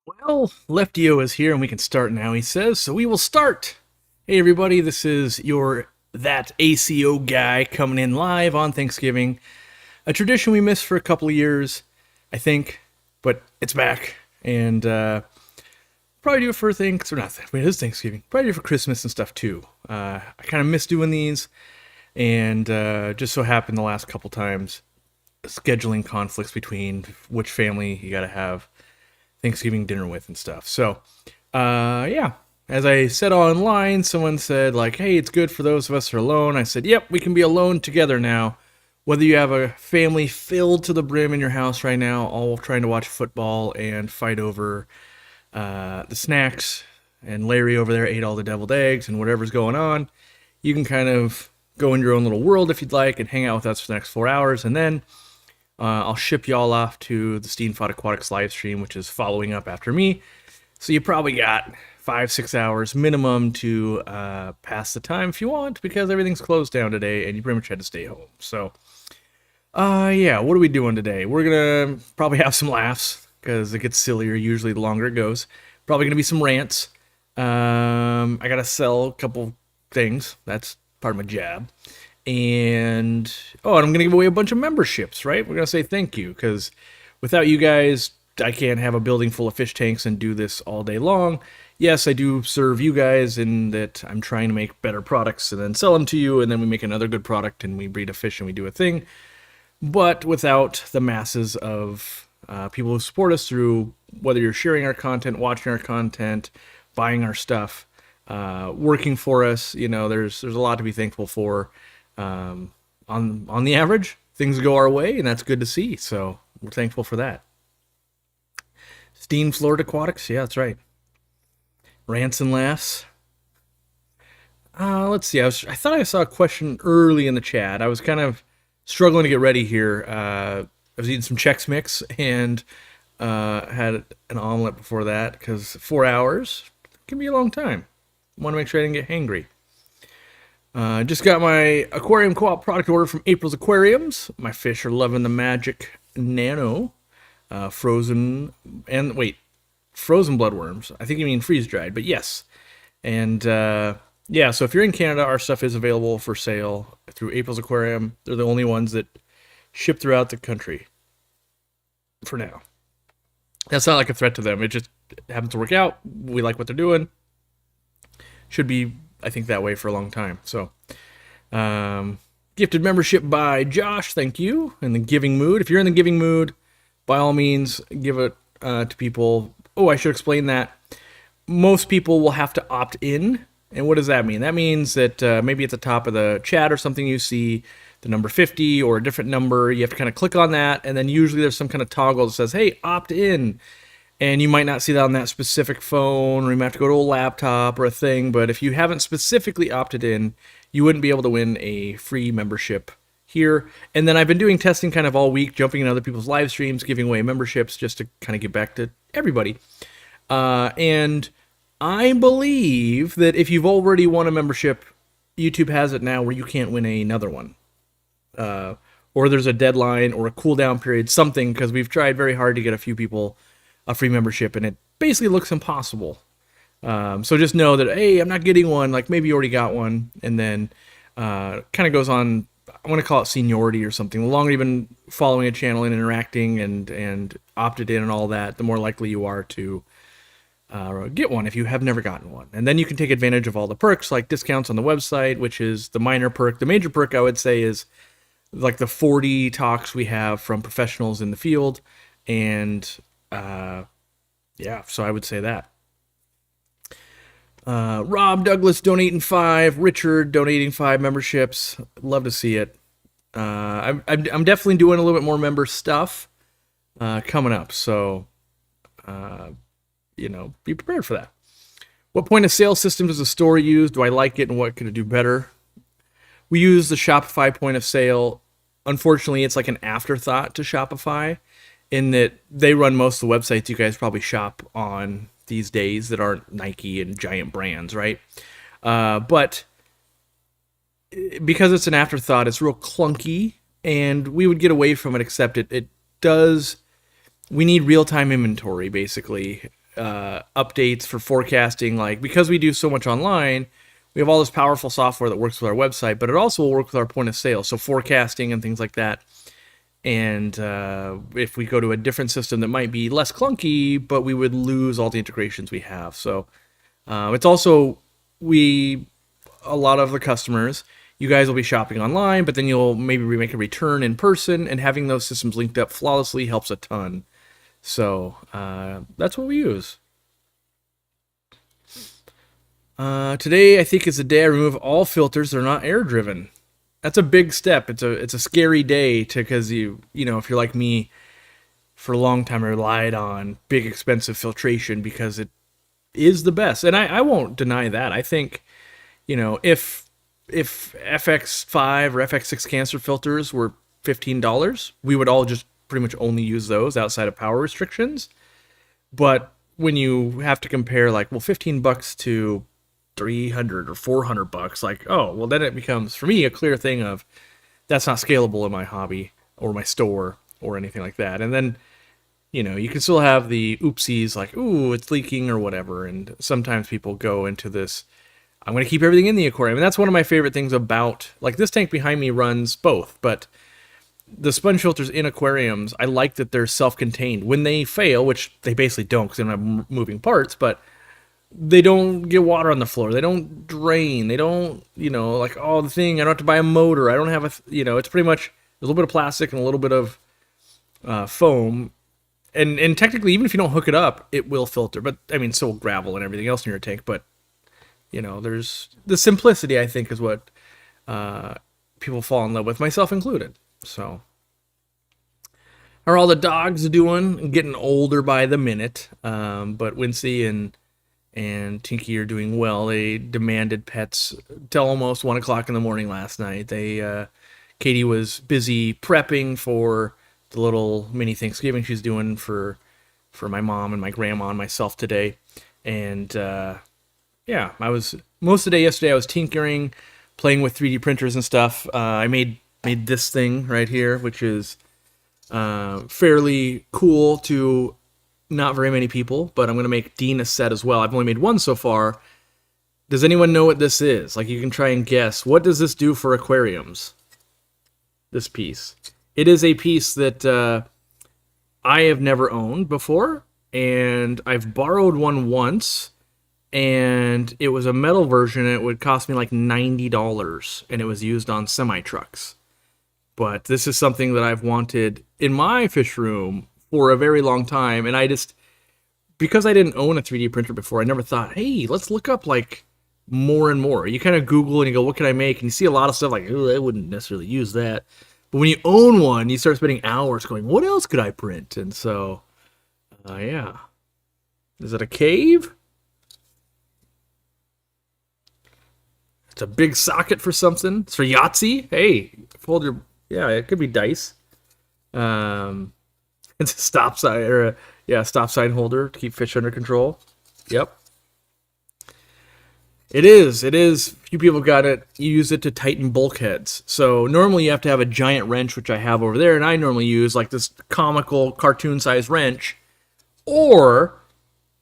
Well, Leftio is here and we can start now, he says, so we will start. Hey, everybody, this is your That ACO guy coming in live on Thanksgiving. A tradition we missed for a couple of years, I think, but it's back. And probably do it for things, or not, it is Thanksgiving. Probably do it for Christmas and stuff too. I kind of miss doing these, and just so happened the last couple times, scheduling conflicts between which family you got to have Thanksgiving dinner with and stuff. So, yeah, as I said online, someone said, like, hey, it's good for those of us who are alone. I said, yep, we can be alone together now. Whether you have a family filled to the brim in your house right now, all trying to watch football and fight over the snacks, and Larry over there ate all the deviled eggs and whatever's going on, you can kind of go in your own little world if you'd like and hang out with us for the next 4 hours. And then I'll ship y'all off to the Steenfod Aquatics live stream, which is following up after me. So you probably got 5-6 hours minimum to pass the time if you want, because everything's closed down today and you pretty much had to stay home. So, yeah, what are we doing today? We're gonna probably have some laughs because it gets sillier usually the longer it goes. Probably gonna be some rants. I gotta sell a couple things. That's part of my job. And and I'm gonna give away a bunch of memberships, right? We're gonna say thank you, because without you guys, I can't have a building full of fish tanks and do this all day long. Yes, I do serve you guys in that I'm trying to make better products and then sell them to you, and then we make another good product and we breed a fish and we do a thing. But without the masses of people who support us through, whether you're sharing our content, watching our content, buying our stuff, working for us, there's a lot to be thankful for. On the average, things go our way, and that's good to see. So we're thankful for that. Steam Florida Aquatics, yeah, that's right. Rants and laughs. Let's see. I thought I saw a question early in the chat. I was kind of struggling to get ready here. I was eating some Chex Mix and had an omelet before that, because 4 hours can be a long time. Want to make sure I didn't get hangry. Just got my aquarium co-op product order from April's Aquariums. My fish are loving the Magic Nano frozen bloodworms. I think you mean freeze dried, but yes. And yeah, so if you're in Canada, our stuff is available for sale through April's Aquarium. They're the only ones that ship throughout the country for now. That's not like a threat to them. It just happens to work out. We like what they're doing. Should be, I think, that way for a long time. So, gifted membership by Josh, thank you. In the giving mood. If you're in the giving mood, by all means, give it to people. Oh, I should explain that. Most people will have to opt in. And what does that mean? That means that maybe at the top of the chat or something you see the number 50 or a different number. You have to kind of click on that, and then usually there's some kind of toggle that says, hey, opt in. And you might not see that on that specific phone, or you might have to go to a laptop or a thing. But if you haven't specifically opted in, you wouldn't be able to win a free membership here. And then I've been doing testing kind of all week, jumping in other people's live streams, giving away memberships just to kind of give back to everybody. And I believe that if you've already won a membership, YouTube has it now where you can't win another one. Or there's a deadline or a cooldown period, something, because we've tried very hard to get a few people a free membership, and it basically looks impossible. So just know that, hey, I'm not getting one, like maybe you already got one, and then kind of goes on, I want to call it seniority or something. The longer you've been following a channel and interacting and opted in and all that, the more likely you are to get one if you have never gotten one. And then you can take advantage of all the perks, like discounts on the website, which is the minor perk. The major perk, I would say, is like the 40 talks we have from professionals in the field. And yeah, so I would say that. Rob Douglas donating 5, Richard donating 5 memberships. Love to see it. I'm definitely doing a little bit more member stuff coming up, so be prepared for that. What point of sale system does the store use? Do I like it, and what could it do better? We use the Shopify point of sale. Unfortunately, it's like an afterthought to Shopify, in that they run most of the websites you guys probably shop on these days that aren't Nike and giant brands, right? But because it's an afterthought, it's real clunky, and we would get away from it, except it does. We need real-time inventory, basically. updates for forecasting. Like, because we do so much online, we have all this powerful software that works with our website, but it also will work with our point of sale, so forecasting and things like that. And if we go to a different system that might be less clunky, but we would lose all the integrations we have. So it's also, a lot of the customers, you guys will be shopping online, but then you'll maybe make a return in person, and having those systems linked up flawlessly helps a ton. So that's what we use. Today, I think, is the day I remove all filters that are not air driven. That's a big step. It's a scary day because if you're like me, for a long time I relied on big expensive filtration because it is the best, and I won't deny that. I think, if FX5 or FX6 cancer filters were $15, we would all just pretty much only use those outside of power restrictions. But when you have to compare, like, well, $15 to $300 or $400, like, oh, well, then it becomes, for me, a clear thing of that's not scalable in my hobby or my store or anything like that. And then, you can still have the oopsies, like, ooh, it's leaking or whatever. And sometimes people go into this, I'm going to keep everything in the aquarium. And that's one of my favorite things about, like, this tank behind me runs both, but the sponge filters in aquariums, I like that they're self-contained. When they fail, which they basically don't because they don't have moving parts, but they don't get water on the floor. They don't drain. They don't, like, oh, the thing, I don't have to buy a motor. I don't have it's pretty much a little bit of plastic and a little bit of foam. And technically, even if you don't hook it up, it will filter. But, I mean, so will gravel and everything else in your tank. But, there's the simplicity, I think, is what people fall in love with, myself included. So, how are all the dogs doing? Getting older by the minute. But Wincy and Tinky are doing well. They demanded pets till almost 1 o'clock in the morning last night. Katie was busy prepping for the little mini Thanksgiving she's doing for my mom and my grandma and myself today. And I was most of the day yesterday. I was tinkering, playing with 3D printers and stuff. I made this thing right here, which is fairly cool to not very many people, but I'm going to make Dean a set as well. I've only made one so far. Does anyone know what this is? Like, you can try and guess. What does this do for aquariums? This piece. It is a piece that I have never owned before, and I've borrowed one once, and it was a metal version, and it would cost me like $90, and it was used on semi-trucks. But this is something that I've wanted in my fish room for a very long time, and because I didn't own a 3D printer before, I never thought, hey, let's look up, like, more and more. You kind of Google and you go, what can I make? And you see a lot of stuff like, oh, I wouldn't necessarily use that. But when you own one, you start spending hours going, what else could I print? And so, yeah. Is it a cave? It's a big socket for something. It's for Yahtzee. Hey, fold your... Yeah, it could be dice. It's a stop sign, stop sign holder to keep fish under control. Yep. It is. Few people got it. You use it to tighten bulkheads. So normally you have to have a giant wrench, which I have over there, and I normally use like this comical cartoon-sized wrench. Or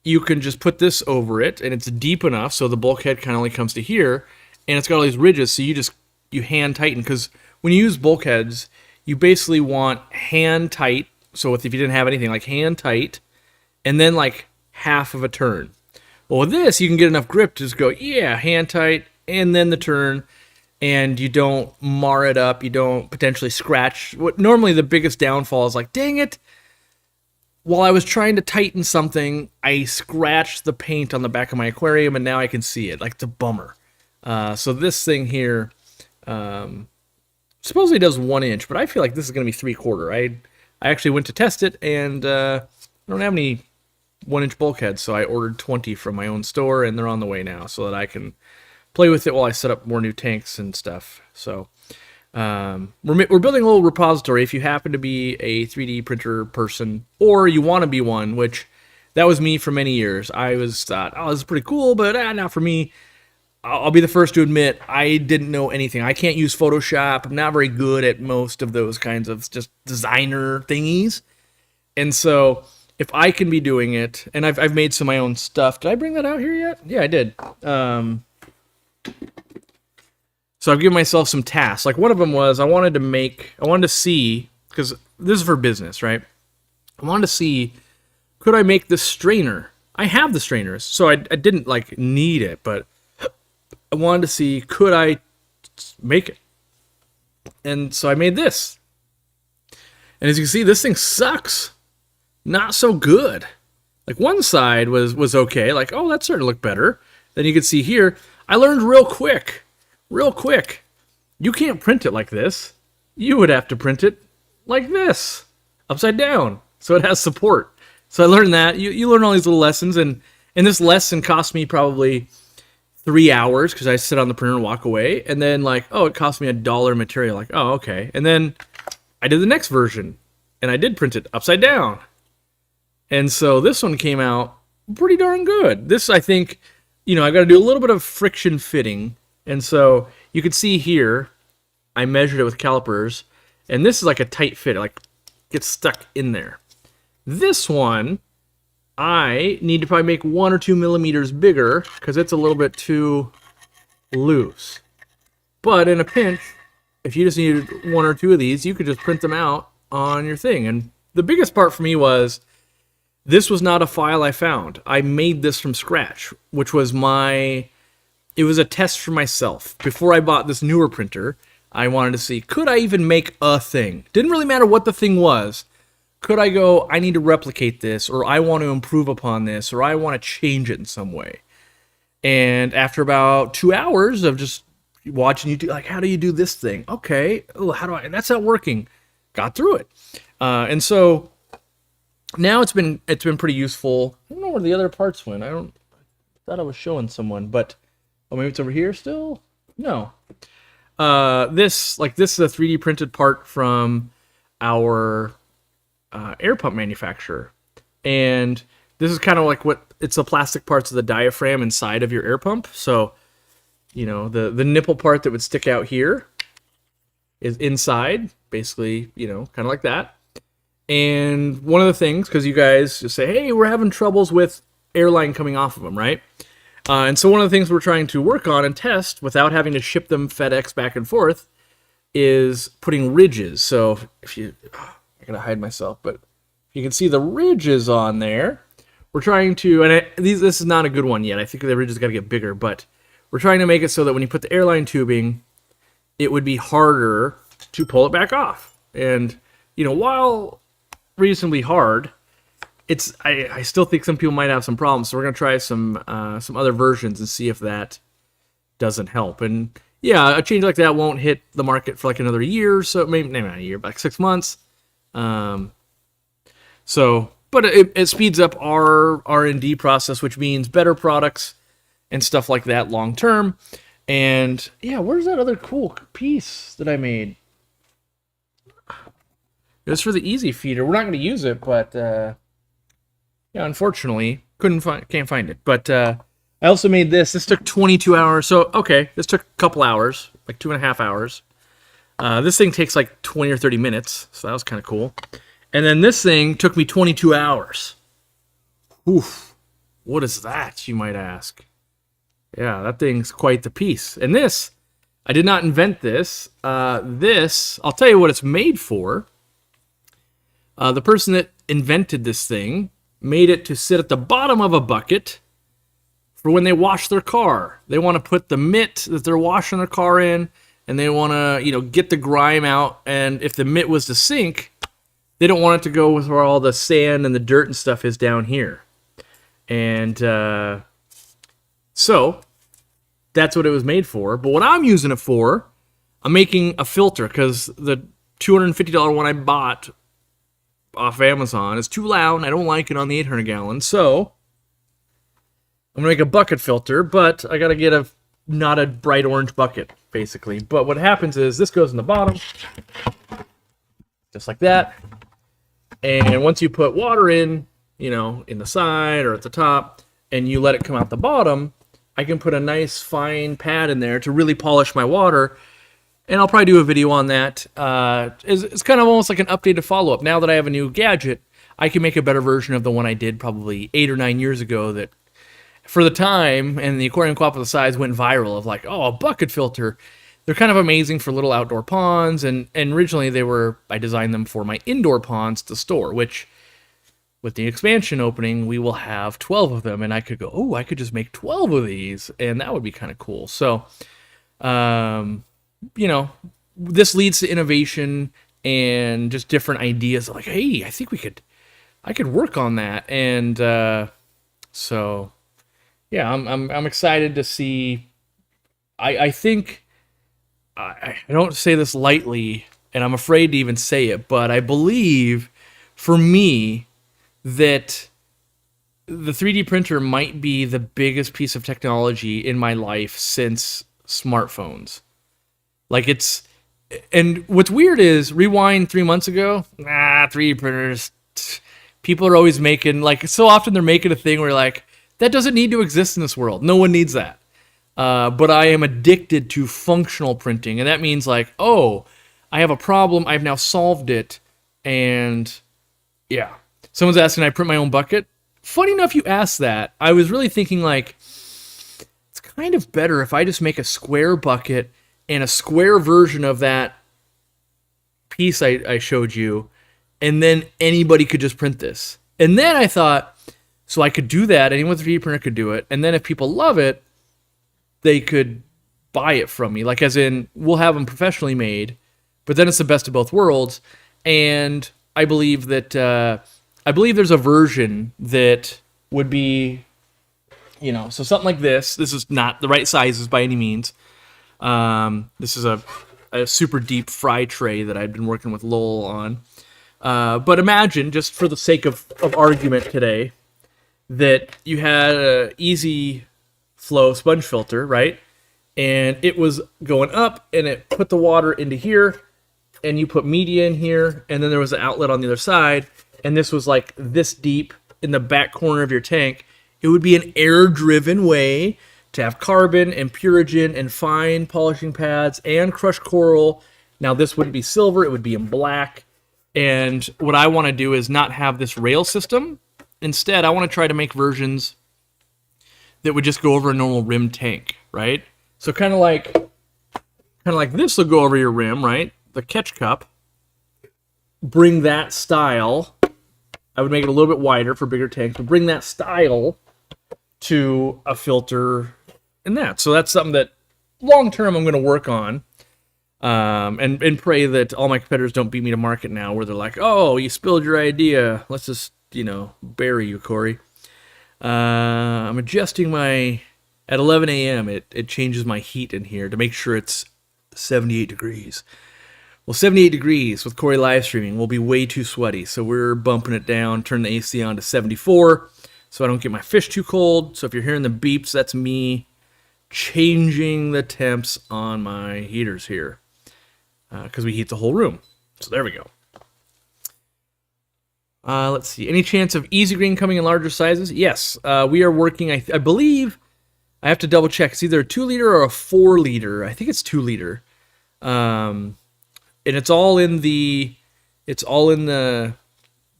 you can just put this over it, and it's deep enough so the bulkhead kind of only comes to here, and it's got all these ridges, so you hand tighten. Because when you use bulkheads, you basically want hand tight. So if you didn't have anything, like hand tight, and then like half of a turn. Well, with this, you can get enough grip to just go, hand tight, and then the turn, and you don't mar it up, you don't potentially scratch. What normally the biggest downfall is like, dang it, while I was trying to tighten something, I scratched the paint on the back of my aquarium, and now I can see it. Like, it's a bummer. So this thing here supposedly does 1 inch, but I feel like this is going to be 3/4. I actually went to test it, and I don't have any 1-inch bulkheads, so I ordered 20 from my own store, and they're on the way now, so that I can play with it while I set up more new tanks and stuff. So we're building a little repository. If you happen to be a 3D printer person, or you want to be one, which that was me for many years. I thought, oh, this is pretty cool, but not for me. I'll be the first to admit I didn't know anything. I can't use Photoshop. I'm not very good at most of those kinds of just designer thingies. And so if I can be doing it, and I've made some of my own stuff. Did I bring that out here yet? Yeah, I did. So I've given myself some tasks. Like one of them was I wanted to see, because this is for business, right? I wanted to see, could I make this strainer? I have the strainers, so I didn't like need it, but I wanted to see, could I make it? And so I made this. And as you can see, this thing sucks. Not so good. Like one side was okay, like, oh, that started to look better. Then you can see here, I learned real quick. You can't print it like this. You would have to print it like this, upside down, so it has support. So I learned that. You learn all these little lessons, and this lesson cost me probably 3 hours because I sit on the printer and walk away. And then like, oh, it cost me $1 material. Like, oh, okay. And then I did the next version, and I did print it upside down. And so this one came out pretty darn good. This, I think, I got to do a little bit of friction fitting. And so you can see here, I measured it with calipers, and this is like a tight fit. It like gets stuck in there. This one, I need to probably make 1 or 2 millimeters bigger because it's a little bit too loose. But in a pinch, if you just needed 1 or 2 of these, you could just print them out on your thing. And the biggest part for me was, this was not a file I found. I made this from scratch, which was it was a test for myself. Before I bought this newer printer, I wanted to see, could I even make a thing? Didn't really matter what the thing was. Could I go, I need to replicate this, or I want to improve upon this, or I want to change it in some way? And after about 2 hours of just watching YouTube, like, how do you do this thing? Okay, that's not working. Got through it. And so now it's been pretty useful. I don't know where the other parts went. I thought I was showing someone, but maybe it's over here still? No. This is a 3D printed part from our air pump manufacturer. And this is kind of like it's the plastic parts of the diaphragm inside of your air pump. So, the nipple part that would stick out here is inside, basically, kind of like that. And one of the things, because you guys just say, hey, we're having troubles with airline coming off of them, right? And so one of the things we're trying to work on and test without having to ship them FedEx back and forth is putting ridges. So I gotta hide myself, but if you can see the ridges on there, we're trying to, and this is not a good one yet. I think the ridges got to get bigger, but we're trying to make it so that when you put the airline tubing, it would be harder to pull it back off. And while reasonably hard, I still think some people might have some problems. So we're gonna try some other versions and see if that doesn't help. And yeah, a change like that won't hit the market for like another year, so maybe not a year, but like 6 months. But it speeds up our R&D process, which means better products and stuff like that long term. And yeah, where's that other cool piece that I made? It was for the easy feeder. We're not going to use it, but unfortunately, can't find it. But I also made this. This took 22 hours. So okay, this took a couple hours, like 2.5 hours. This thing takes like 20 or 30 minutes, so that was kind of cool. And then this thing took me 22 hours. Oof, what is that, you might ask? Yeah, that thing's quite the piece. And this, I did not invent this. This, I'll tell you what it's made for. The person that invented this thing made it to sit at the bottom of a bucket for when they wash their car. They want to put the mitt that they're washing their car in, and they want to, get the grime out. And if the mitt was to sink, they don't want it to go with where all the sand and the dirt and stuff is down here. And so that's what it was made for. But what I'm using it for, I'm making a filter, because the $250 one I bought off Amazon is too loud, and I don't like it on the 800 gallon. So I'm gonna make a bucket filter, but I gotta get not a bright orange bucket, basically. But what happens is this goes in the bottom, just like that. And once you put water in, in the side or at the top, and you let it come out the bottom, I can put a nice fine pad in there to really polish my water. And I'll probably do a video on that. It's kind of almost like an updated follow-up. Now that I have a new gadget, I can make a better version of the one I did probably 8 or 9 years ago that for the time and the aquarium co-op of the size went viral of like, oh, a bucket filter. They're kind of amazing for little outdoor ponds, and originally I designed them for my indoor ponds to store, which with the expansion opening, we will have 12 of them, and I could go, oh, I could just make 12 of these, and that would be kind of cool. So, this leads to innovation and just different ideas. Like, hey, I think I could work on that, and so, yeah, I'm excited to see. I think I don't say this lightly, and I'm afraid to even say it, but I believe, for me, that the 3D printer might be the biggest piece of technology in my life since smartphones. Like and what's weird is, rewind 3 months ago, 3D printers, people are always making, like, so often they're making a thing where like, that doesn't need to exist in this world. No one needs that. But I am addicted to functional printing, and that means like, oh, I have a problem, I've now solved it, and yeah. Someone's asking, I print my own bucket? Funny enough you asked that. I was really thinking like, it's kind of better if I just make a square bucket and a square version of that piece I showed you, and then anybody could just print this. And then I thought, so I could do that, anyone with a 3D printer could do it, and then if people love it, they could buy it from me. Like, as in, we'll have them professionally made, but then it's the best of both worlds. And I believe that there's a version that would be, so something like this. This is not the right sizes by any means. This is a super deep fry tray that I've been working with Lowell on. But imagine, just for the sake of argument today, that you had an easy flow sponge filter, right? And it was going up, and it put the water into here, and you put media in here, and then there was an outlet on the other side, and this was like this deep in the back corner of your tank. It would be an air-driven way to have carbon and Purigen and fine polishing pads and crushed coral. Now, this wouldn't be silver, it would be in black. And what I want to do is not have this rail system. Instead, I want to try to make versions that would just go over a normal rim tank, right? So kind of like this will go over your rim, right? The catch cup. Bring that style. I would make it a little bit wider for bigger tanks, but bring that style to a filter and that. So that's something that long term I'm going to work on, and pray that all my competitors don't beat me to market now, where they're like, oh, you spilled your idea. Let's just, bury you, Corey. I'm adjusting at 11 a.m. It changes my heat in here to make sure it's 78 degrees. Well, 78 degrees with Corey live streaming will be way too sweaty, so we're bumping it down, turn the AC on to 74, so I don't get my fish too cold. So if you're hearing the beeps, that's me changing the temps on my heaters here, because we heat the whole room. So there we go. Let's see. Any chance of Easy Green coming in larger sizes? Yes. We are working, I believe, I have to double check. It's either a 2-liter or a 4-liter. I think it's 2-liter. And it's all in the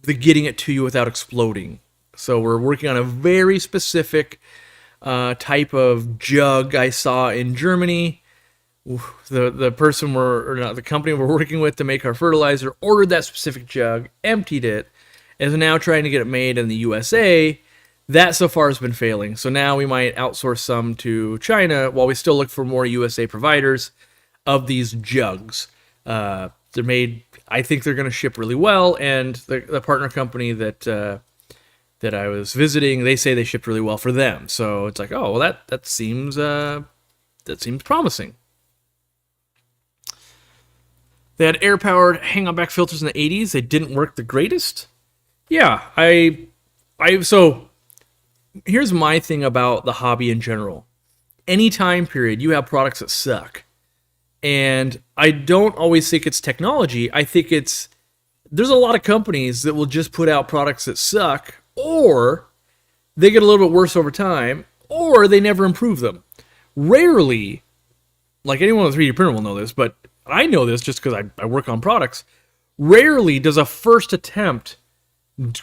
getting it to you without exploding. So we're working on a very specific type of jug I saw in Germany. The person the company we're working with to make our fertilizer ordered that specific jug, emptied it, and is now trying to get it made in the USA. That so far has been failing. So now we might outsource some to China while we still look for more USA providers of these jugs. They're made, I think they're going to ship really well, and the partner company that I was visiting, they say they shipped really well for them. So it's like, oh, well, that seems promising. They had air-powered hang-on-back filters in the 80s. They didn't work the greatest. Yeah, so here's my thing about the hobby in general. Any time period, you have products that suck. And I don't always think it's technology. I think there's a lot of companies that will just put out products that suck, or they get a little bit worse over time, or they never improve them. Rarely, like anyone with a 3D printer will know this, but I know this just because I work on products. Rarely does a first attempt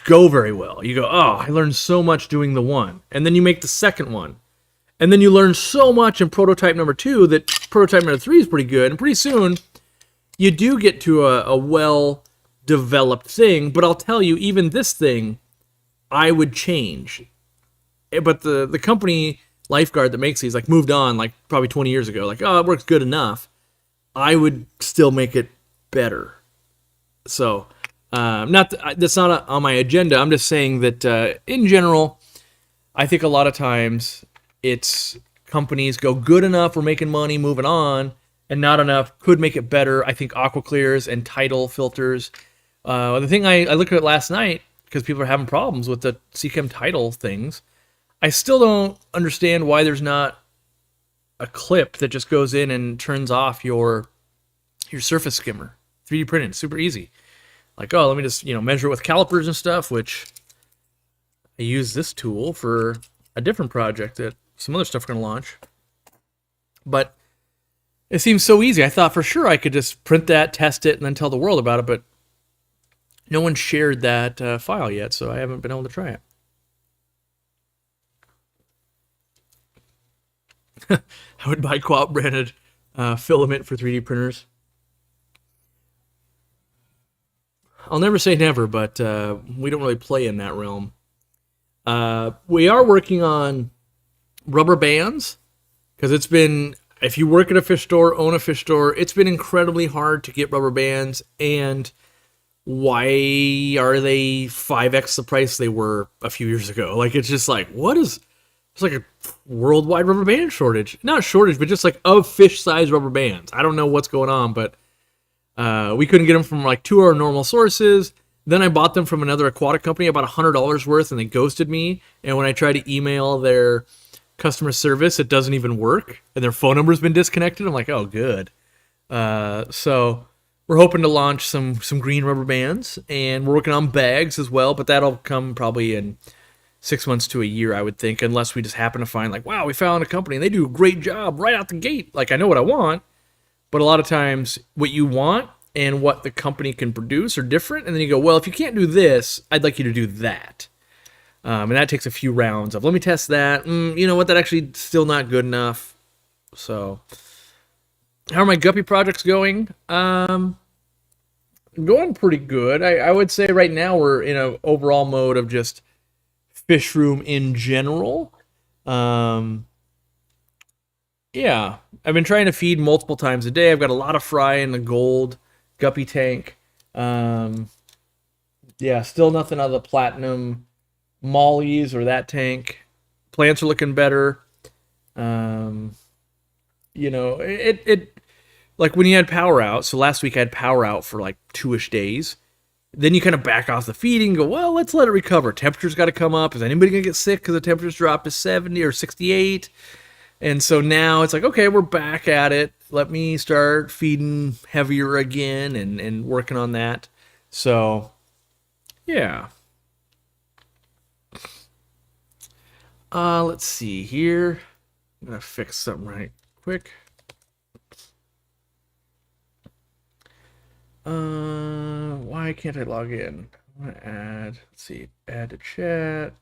go very well. You go, oh, I learned so much doing the one. And then you make the second one. And then you learn so much in prototype number 2 that prototype number 3 is pretty good. And pretty soon, you do get to a well-developed thing. But I'll tell you, even this thing, I would change. But the company Lifeguard that makes these like moved on like probably 20 years ago. Like, oh, it works good enough. I would still make it better. So, that's not on my agenda. I'm just saying that in general, I think a lot of times it's companies go good enough, we're making money, moving on, and not enough, could make it better. I think aqua clears and tidal filters. The thing I looked at it last night, because people are having problems with the Seachem tidal things, I still don't understand why there's not a clip that just goes in and turns off your surface skimmer. 3D printed, super easy. Like, oh, let me just, measure it with calipers and stuff, which I use this tool for a different project that some other stuff we're going to launch. But it seems so easy. I thought for sure I could just print that, test it, and then tell the world about it, but no one shared that file yet, so I haven't been able to try it. I would buy co-op branded filament for 3D printers. I'll never say never, but we don't really play in that realm. We are working on rubber bands, because it's been, if you work at a fish store, own a fish store, it's been incredibly hard to get rubber bands, and why are they 5x the price they were a few years ago? Like, it's just like, it's like a worldwide rubber band shortage. Not shortage, but just like of fish-sized rubber bands. I don't know what's going on, but we couldn't get them from like 2 of our normal sources. Then I bought them from another aquatic company, about $100 worth, and they ghosted me. And when I tried to email their customer service, it doesn't even work. And their phone number's been disconnected. I'm like, oh, good. So we're hoping to launch some green rubber bands, and we're working on bags as well, but that'll come probably in 6 months to a year, I would think, unless we just happen to find like, wow, we found a company and they do a great job right out the gate. Like, I know what I want, but a lot of times what you want and what the company can produce are different. And then you go, well, if you can't do this, I'd like you to do that. And that takes a few rounds of, let me test that. You know what, that actually still not good enough. So how are my guppy projects going? Going pretty good. I would say right now we're in an overall mode of just fish room in general. Yeah, I've been trying to feed multiple times a day. I've got a lot of fry in the gold guppy tank. Yeah, still nothing out of the platinum mollies or that tank. Plants are looking better. It like when you had power out. So last week I had power out for like 2-ish days. Then you kind of back off the feeding and go, well, let's let it recover. Temperature's got to come up. Is anybody going to get sick because the temperature's dropped to 70 or 68? And so now it's like, okay, we're back at it. Let me start feeding heavier again and working on that. So, yeah. Let's see here. I'm going to fix something right quick. Why can't I log in? I'm gonna add, let's see, add to chat.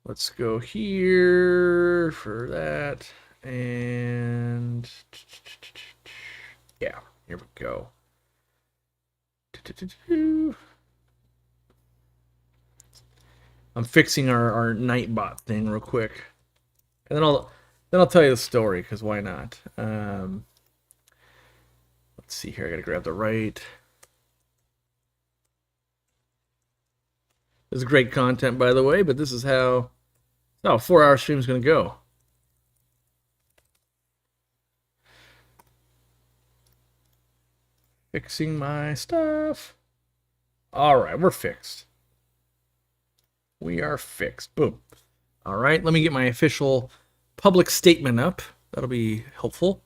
Let's go here for that. And yeah, here we go. I'm fixing our Nightbot thing real quick. And then I'll tell you the story, because why not? Let's see here. I gotta grab the right. This is great content, by the way, but this is how a 4-hour stream is gonna go. Fixing my stuff. All right, we're fixed. We are fixed. Boom. All right, let me get my official public statement up. That'll be helpful.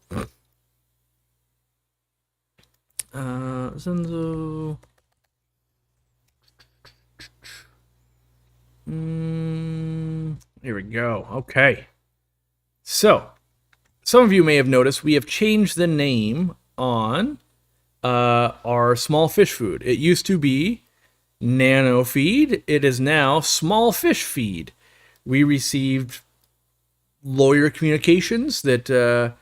Zenzo. Here we go. Okay. So, some of you may have noticed we have changed the name on our small fish food. It used to be nano feed. It is now small fish feed. We received lawyer communications that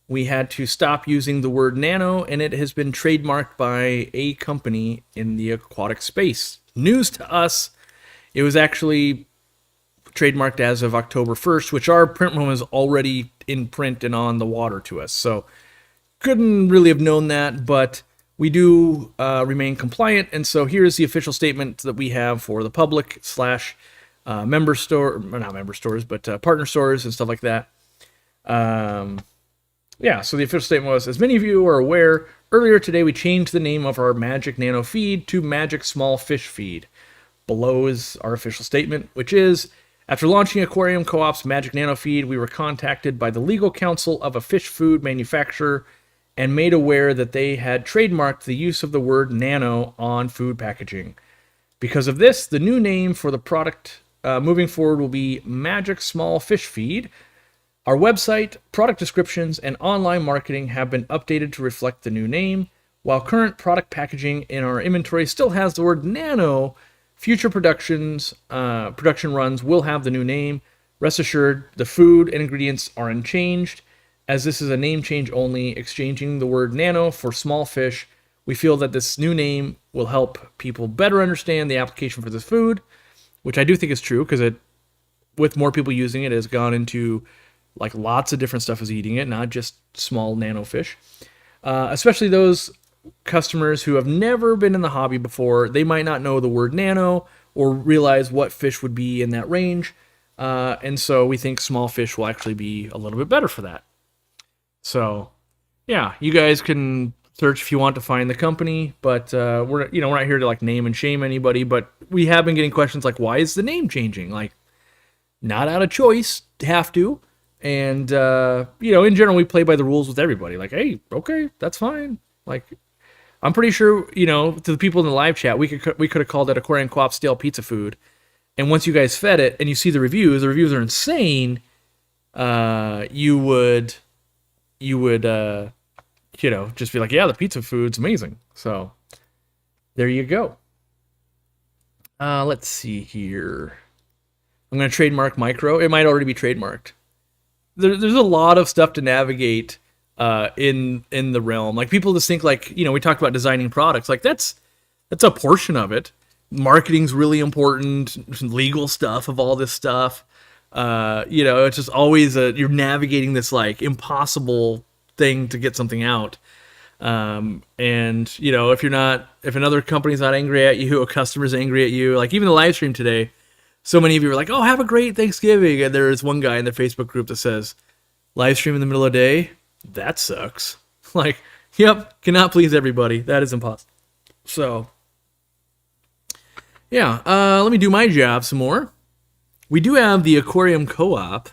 we had to stop using the word nano, and it has been trademarked by a company in the aquatic space. News to us. It was actually trademarked as of October 1st, which our print run was already in print and on the water to us. So couldn't really have known that, but we do remain compliant. And so here's the official statement that we have for the public slash member store, not member stores, but partner stores and stuff like that. Yeah, so the official statement was, as many of you are aware, earlier today we changed the name of our Magic Nano Feed to Magic Small Fish Feed. Below is our official statement, which is, after launching Aquarium Co-op's Magic Nano Feed, we were contacted by the legal counsel of a fish food manufacturer and made aware that they had trademarked the use of the word nano on food packaging. Because of this, the new name for the product moving forward will be Magic Small Fish Feed. Our website, product descriptions, and online marketing have been updated to reflect the new name. While current product packaging in our inventory still has the word nano, future production runs will have the new name. Rest assured, the food and ingredients are unchanged. As this is a name change only, exchanging the word nano for small fish, we feel that this new name will help people better understand the application for this food, which I do think is true, because it, with more people using it, has gone into like lots of different stuff is eating it, not just small nano fish. Especially those customers who have never been in the hobby before. They might not know the word nano or realize what fish would be in that range. And so we think small fish will actually be a little bit better for that. So yeah, you guys can search if you want to find the company, but we're not here to like name and shame anybody, but we have been getting questions like, why is the name changing? Like, not out of choice, have to. And, in general, we play by the rules with everybody. Like, hey, okay, that's fine. Like, I'm pretty sure, to the people in the live chat, we could have called it Aquarium Co-op stale pizza food. And once you guys fed it and you see the reviews are insane. You would, just be like, yeah, the pizza food's amazing. So there you go. Let's see here. I'm going to trademark micro. It might already be trademarked. There's a lot of stuff to navigate in the realm. Like, people just think like, we talked about designing products. Like, that's a portion of it. Marketing's really important. Legal stuff of all this stuff. It's just always you're navigating this like impossible thing to get something out. If another company's not angry at you, a customer's angry at you, like even the live stream today, so many of you are like, oh, have a great Thanksgiving. And there's one guy in the Facebook group that says, live stream in the middle of the day? That sucks. Like, yep, cannot please everybody. That is impossible. So, yeah, let me do my job some more. We do have the Aquarium Co-op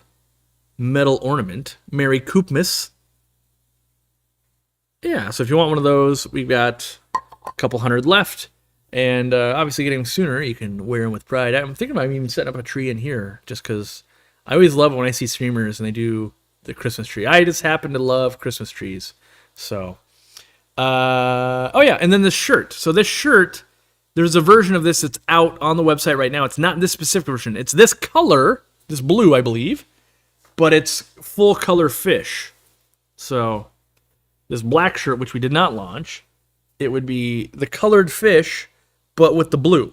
metal ornament, Merry Coopmas. Yeah, so if you want one of those, we've got a couple hundred left. And obviously getting them sooner, you can wear them with pride. I'm thinking about even setting up a tree in here, just because I always love it when I see streamers and they do the Christmas tree. I just happen to love Christmas trees. So, and then this shirt. So this shirt, there's a version of this that's out on the website right now. It's not this specific version. It's this color, this blue, I believe, but it's full color fish. So this black shirt, which we did not launch, it would be the colored fish, but with the blue.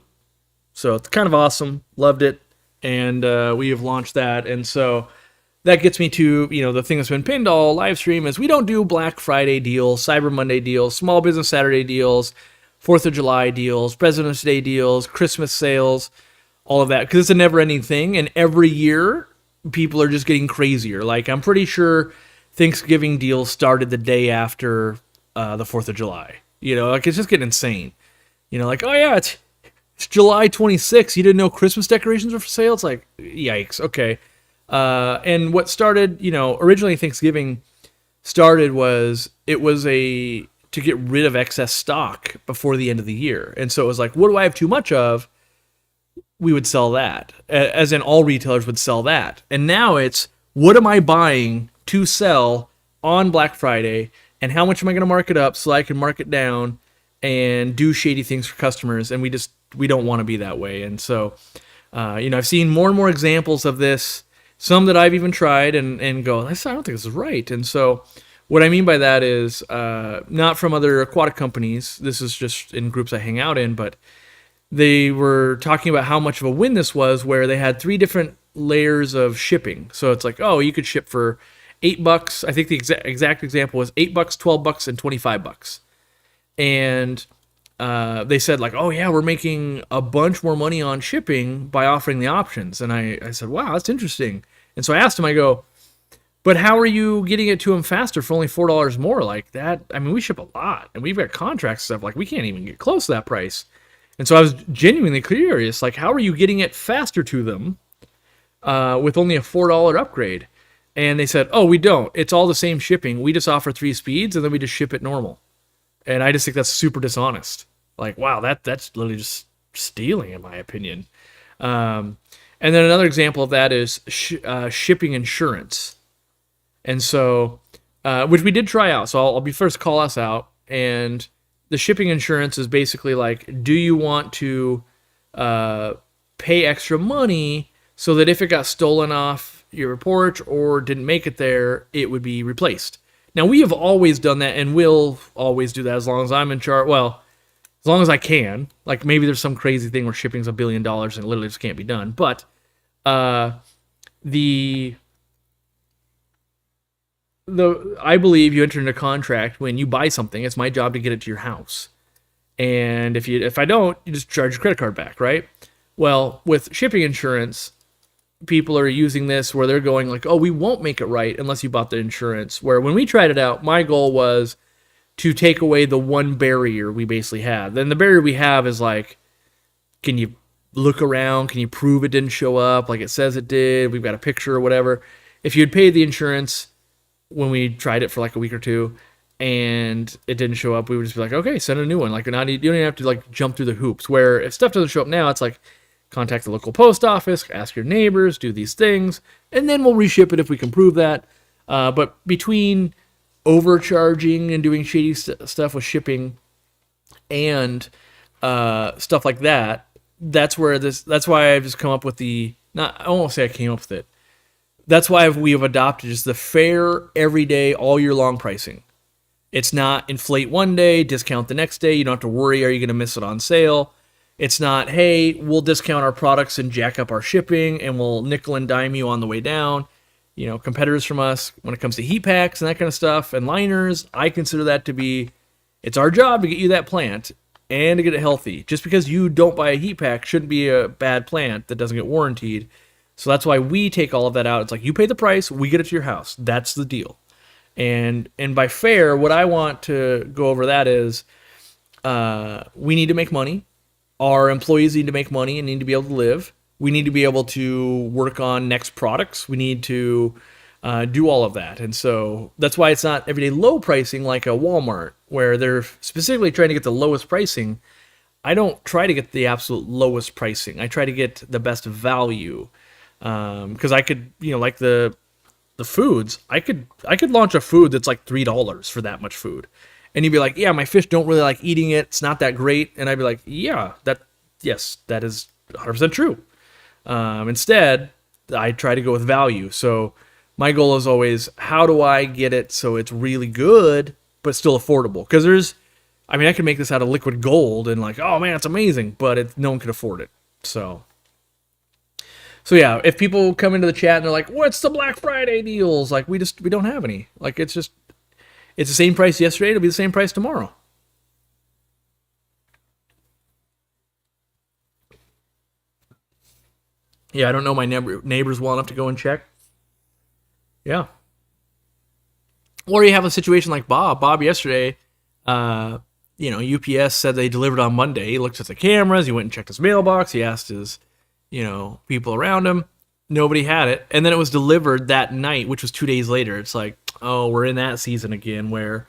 So it's kind of awesome. Loved it. And we have launched that. And so that gets me to, the thing that's been pinned all live stream is we don't do Black Friday deals, Cyber Monday deals, Small Business Saturday deals, 4th of July deals, President's Day deals, Christmas sales, all of that. Because it's a never-ending thing. And every year, people are just getting crazier. Like, I'm pretty sure Thanksgiving deals started the day after the 4th of July. It's just getting insane. Like, oh yeah, it's July 26th. You didn't know Christmas decorations were for sale? It's like, yikes, okay. And what started, originally Thanksgiving started was, it was to get rid of excess stock before the end of the year. And so it was like, what do I have too much of? We would sell that. As in, all retailers would sell that. And now it's, what am I buying to sell on Black Friday? And how much am I going to mark it up so I can mark it down and do shady things for customers? And we just we don't want to be that way. And so, I've seen more and more examples of this, some that I've even tried and go, I don't think this is right. And so what I mean by that is not from other aquatic companies. This is just in groups I hang out in, but they were talking about how much of a win this was, where they had 3 different layers of shipping. So it's like, oh, you could ship for $8. I think the exact example was $8, $12, and $25. And they said like, oh yeah, we're making a bunch more money on shipping by offering the options. And I said, wow, that's interesting. And so I asked him, I go, but how are you getting it to them faster for only $4 more? Like that, I mean, we ship a lot and we've got contract stuff. Like we can't even get close to that price. And so I was genuinely curious, like, how are you getting it faster to them with only a $4 upgrade? And they said, oh, we don't. It's all the same shipping. We just offer 3 speeds and then we just ship it normal. And I just think that's super dishonest. Like, wow, that's literally just stealing, in my opinion. And then another example of that is shipping insurance. And so, which we did try out. So I'll be first call us out. And the shipping insurance is basically like, do you want to pay extra money so that if it got stolen off your porch or didn't make it there, it would be replaced? Now, we have always done that, and will always do that as long as I'm in charge. Well, as long as I can. Like, maybe there's some crazy thing where shipping's $1 billion and it literally just can't be done. But I believe you enter into a contract when you buy something. It's my job to get it to your house. And if I don't, you just charge your credit card back, right? Well, with shipping insurance, people are using this where they're going like, oh, we won't make it right unless you bought the insurance. Where when we tried it out, my goal was to take away the one barrier we basically have. Then the barrier we have is like, can you look around? Can you prove it didn't show up like it says it did? We've got a picture or whatever. If you had paid the insurance when we tried it for like a week or two and it didn't show up, we would just be like, okay, send a new one. Like, you don't even have to like jump through the hoops. Where if stuff doesn't show up now, it's like, contact the local post office, ask your neighbors, do these things, and then we'll reship it if we can prove that. But between overcharging and doing shady stuff with shipping and stuff like that, that's why I've just come up with I won't say I came up with it. That's why we have adopted just the fair, everyday, all year long pricing. It's not inflate one day, discount the next day. You don't have to worry, are you going to miss it on sale? It's not, hey, we'll discount our products and jack up our shipping and we'll nickel and dime you on the way down. Competitors from us, when it comes to heat packs and that kind of stuff and liners, I consider that to be, it's our job to get you that plant and to get it healthy. Just because you don't buy a heat pack shouldn't be a bad plant that doesn't get warrantied. So that's why we take all of that out. It's like, you pay the price, we get it to your house. That's the deal. And by fair, what I want to go over that is we need to make money. Our employees need to make money and need to be able to live. We need to be able to work on next products. We need to do all of that. And so that's why it's not everyday low pricing like a Walmart, where they're specifically trying to get the lowest pricing. I don't try to get the absolute lowest pricing. I try to get the best value. Because I could, like the foods, I could launch a food that's like $3 for that much food. And you'd be like, yeah, my fish don't really like eating it. It's not that great. And I'd be like, yeah, yes, that is 100% true. Instead, I try to go with value. So my goal is always, how do I get it so it's really good, but still affordable? Because I can make this out of liquid gold and like, oh man, it's amazing, but no one can afford it. So yeah, if people come into the chat and they're like, what's the Black Friday deals? Like, we don't have any. Like, it's the same price yesterday. It'll be the same price tomorrow. Yeah, I don't know my neighbors well enough to go and check. Yeah. Or you have a situation like Bob. Bob yesterday, UPS said they delivered on Monday. He looked at the cameras. He went and checked his mailbox. He asked his, people around him. Nobody had it. And then it was delivered that night, which was 2 days later. It's like, oh, we're in that season again where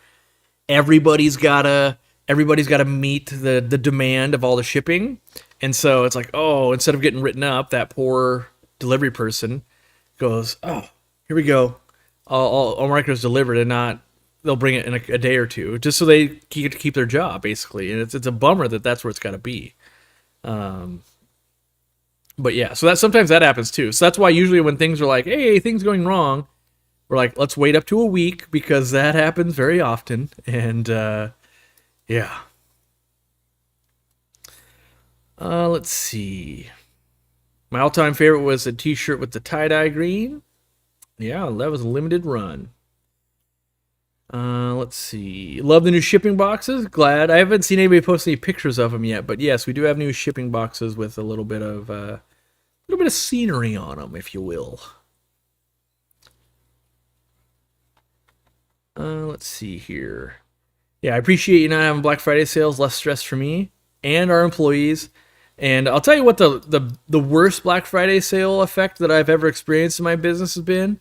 everybody's gotta meet the demand of all the shipping. And so it's like, oh, instead of getting written up, that poor delivery person goes, oh, here we go. All markers delivered, and they'll bring it in a day or two, just so they keep their job, basically. And it's a bummer that's where it's got to be. But yeah, so that sometimes that happens too. So that's why usually when things are like, hey, things going wrong, we're like, let's wait up to a week because that happens very often. And yeah. Let's see. My all-time favorite was a T-shirt with the tie-dye green. Yeah, that was a limited run. Let's see. Love the new shipping boxes. Glad. I haven't seen anybody post any pictures of them yet, but yes, we do have new shipping boxes with a little bit of scenery on them, if you will. Let's see here. Yeah, I appreciate you not having Black Friday sales. Less stress for me and our employees. And I'll tell you what the worst Black Friday sale effect that I've ever experienced in my business has been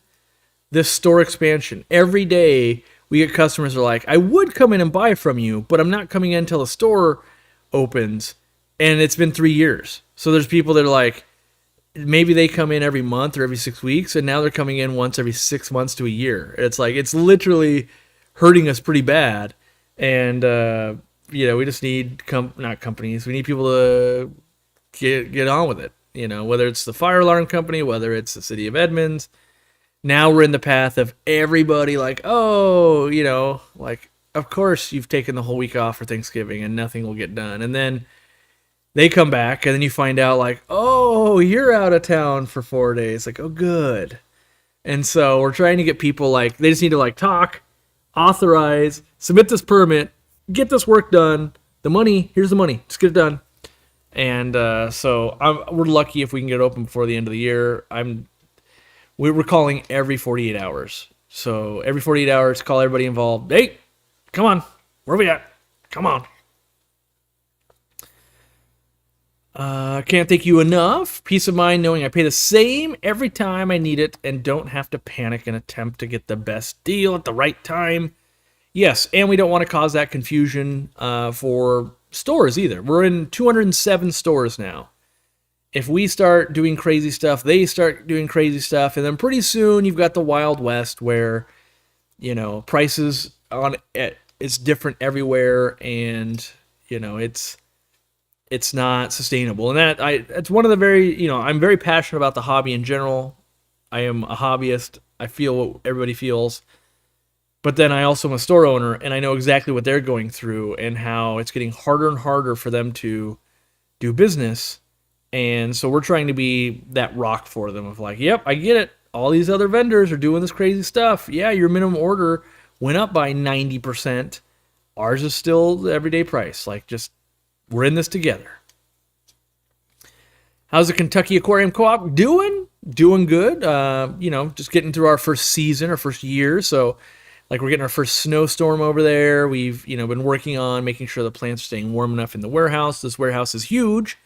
this store expansion. Every day we get customers who are like, I would come in and buy from you, but I'm not coming in until the store opens. And it's been 3 years. So there's people that are like, maybe they come in every month or every 6 weeks, and now they're coming in once every 6 months to a year. It's like, it's literally hurting us pretty bad. And, we just need, not companies, we need people to get on with it. Whether it's the fire alarm company, whether it's the city of Edmonds. Now we're in the path of everybody like, oh, like, of course you've taken the whole week off for Thanksgiving and nothing will get done. And then they come back and then you find out like, oh, you're out of town for 4 days. Like, oh, good. And so we're trying to get people like, they just need to like talk, authorize, submit this permit, get this work done. The money, here's the money. Just get it done. And so we're lucky if we can get it open before the end of the year. We're calling every 48 hours. So every 48 hours, call everybody involved. Hey, come on. Where are we at? Come on. Can't thank you enough. Peace of mind knowing I pay the same every time I need it and don't have to panic and attempt to get the best deal at the right time. Yes, and we don't want to cause that confusion for stores either. We're in 207 stores now. If we start doing crazy stuff, they start doing crazy stuff, and then pretty soon you've got the Wild West where, prices on it's different everywhere, and it's not sustainable. And it's one of the very, I'm very passionate about the hobby in general. I am a hobbyist. I feel what everybody feels. But then I also am a store owner, and I know exactly what they're going through and how it's getting harder and harder for them to do business. And so we're trying to be that rock for them of like, yep, I get it. All these other vendors are doing this crazy stuff. Yeah, your minimum order went up by 90%. Ours is still the everyday price. Like, just, we're in this together. How's the Kentucky Aquarium Co-op doing? Doing good. Just getting through our first season, our first year. So, like, we're getting our first snowstorm over there. We've, been working on making sure the plants are staying warm enough in the warehouse. This warehouse is huge.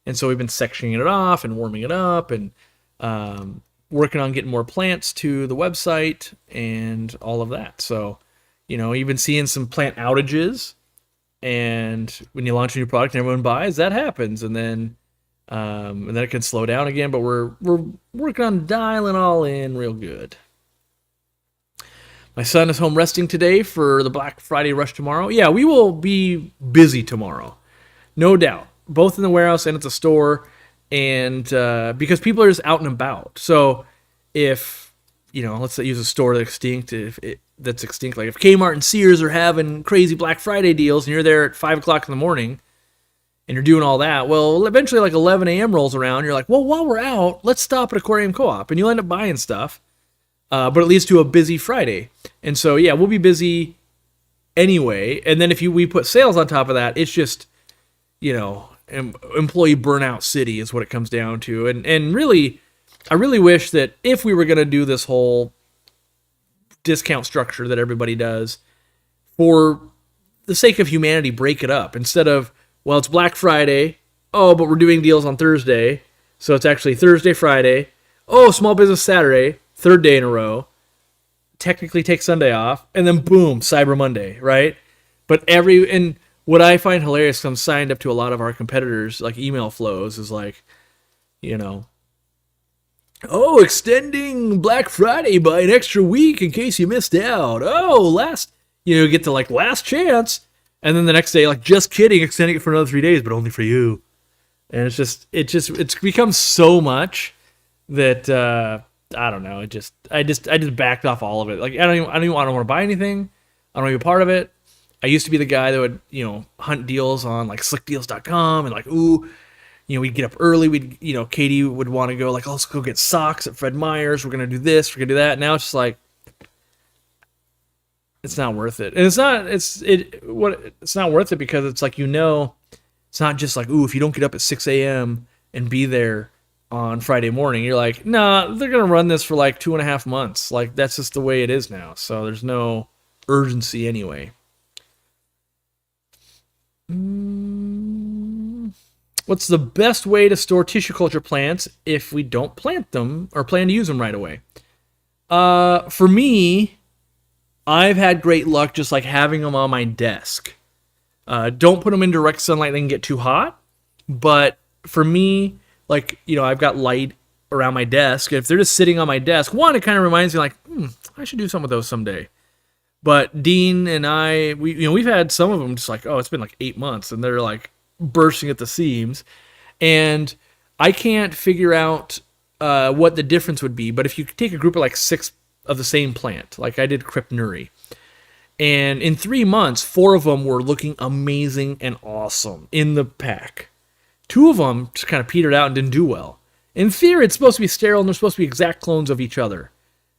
And so we've been sectioning it off and warming it up and working on getting more plants to the website and all of that. So, you've been seeing some plant outages. And when you launch a new product and everyone buys, that happens. And then it can slow down again. But we're working on dialing all in real good. My son is home resting today for the Black Friday rush tomorrow. Yeah, we will be busy tomorrow. No doubt. Both in the warehouse and at the store, and because people are just out and about. So if, let's say use a store that's extinct, like if Kmart and Sears are having crazy Black Friday deals and you're there at 5 o'clock in the morning and you're doing all that, well, eventually like 11 a.m. rolls around, you're like, well, while we're out, let's stop at Aquarium Co-op, and you'll end up buying stuff, but it leads to a busy Friday. And so, yeah, we'll be busy anyway, and then if we put sales on top of that, it's just, employee burnout city is what it comes down to. And really, I really wish that if we were going to do this whole discount structure that everybody does, for the sake of humanity, break it up. Instead of, well, it's Black Friday, oh, but we're doing deals on Thursday, so it's actually Thursday, Friday, oh, Small Business Saturday, third day in a row, technically take Sunday off, and then boom, Cyber Monday, right? But and what I find hilarious, I'm signed up to a lot of our competitors, like email flows, is like, oh, extending Black Friday by an extra week in case you missed out. Oh, get to like last chance. And then the next day, like, just kidding, extending it for another 3 days, but only for you. And it's become so much that I don't know. I just backed off all of it. Like I don't want to buy anything. I don't want to be a part of it. I used to be the guy that would, hunt deals on like slickdeals.com and like, ooh, we'd get up early. Katie would want to go like, oh, let's go get socks at Fred Meyer's. We're going to do this. We're going to do that. Now it's just like, it's not worth it. And it's not worth it because it's like, it's not just like, ooh, if you don't get up at 6 a.m. and be there on Friday morning, you're like, nah, they're going to run this for like 2.5 months. Like that's just the way it is now. So there's no urgency anyway. What's the best way to store tissue culture plants if we don't plant them or plan to use them right away? For me, I've had great luck just like having them on my desk. Don't put them in direct sunlight; they can get too hot. But for me, like I've got light around my desk. If they're just sitting on my desk, one, it kind of reminds me like, I should do some of those someday. But Dean and I, we've had some of them just like, oh, it's been like 8 months, and they're like bursting at the seams, and I can't figure out what the difference would be. But if you take a group of like 6 of the same plant, like I did Crypnuri, and in 3 months, 4 of them were looking amazing and awesome in the pack. 2 of them just kind of petered out and didn't do well. In theory, it's supposed to be sterile, and they're supposed to be exact clones of each other.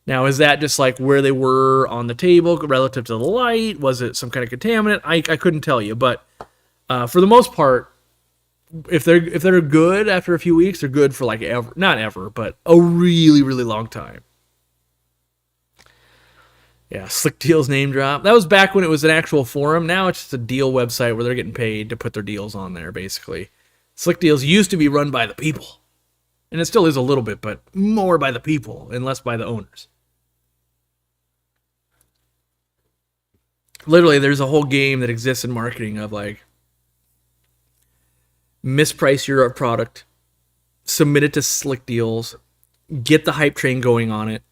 Now, is that just like where they were on the table relative to the light? Was it some kind of contaminant? I couldn't tell you, but for the most part, if they're good after a few weeks, they're good for like ever, not ever, but a really, really long time. Yeah, Slick Deals name drop. That was back when it was an actual forum. Now it's just a deal website where they're getting paid to put their deals on there, basically. Slick Deals used to be run by the people. And it still is a little bit, but more by the people and less by the owners. Literally, there's a whole game that exists in marketing of like, misprice your product, submit it to Slick Deals, get the hype train going on it,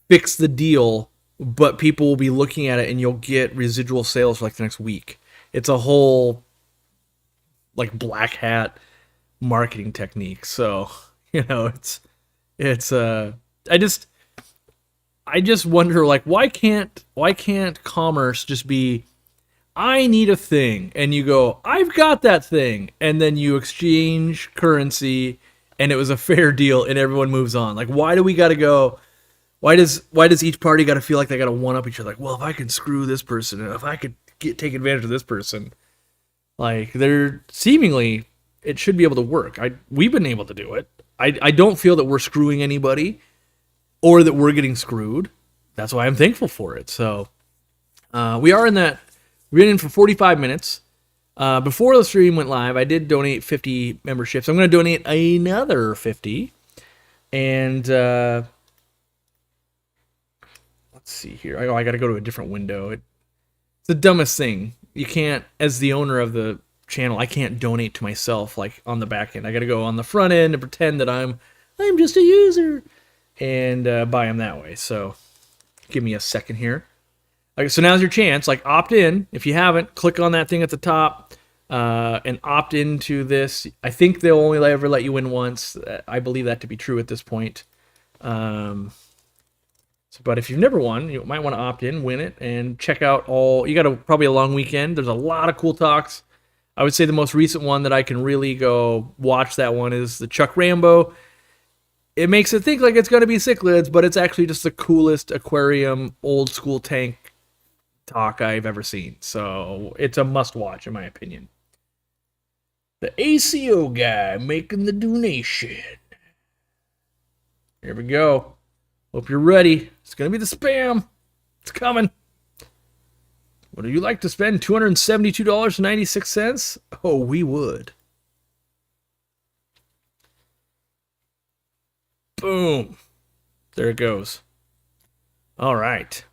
fix the deal, but people will be looking at it and you'll get residual sales for like the next week. It's a whole like black hat marketing technique. So, it's I just wonder like why can't commerce just be, I need a thing, and you go, I've got that thing, and then you exchange currency, and it was a fair deal, and everyone moves on. Like, why do we got to go? Why does each party got to feel like they got to one up each other? Like, well, if I can screw this person, and if I could take advantage of this person, like they're seemingly, it should be able to work. We've been able to do it. I don't feel that we're screwing anybody, or that we're getting screwed. That's why I'm thankful for it. So we've been in for 45 minutes. Before the stream went live, I did donate 50 memberships. I'm going to donate another 50. And let's see here. I got to go to a different window. It's the dumbest thing. You can't, as the owner of the channel, I can't donate to myself like on the back end. I got to go on the front end and pretend that I'm just a user and buy them that way. So give me a second here. Okay, so now's your chance. Like, opt in. If you haven't, click on that thing at the top and opt into this. I think they'll only ever let you win once. I believe that to be true at this point. But if you've never won, you might want to opt in, win it, and check out all. You got probably a long weekend. There's a lot of cool talks. I would say the most recent one that I can really go watch that one is the Chuck Rambo. It makes it think like it's going to be cichlids, but it's actually just the coolest aquarium, old school tank talk I've ever seen. So it's a must watch in my opinion. The ACO guy making the donation. Here we go. Hope you're ready. It's going to be the spam. It's coming. Would you like to spend $272.96? Oh, we would. Boom. There it goes. All right.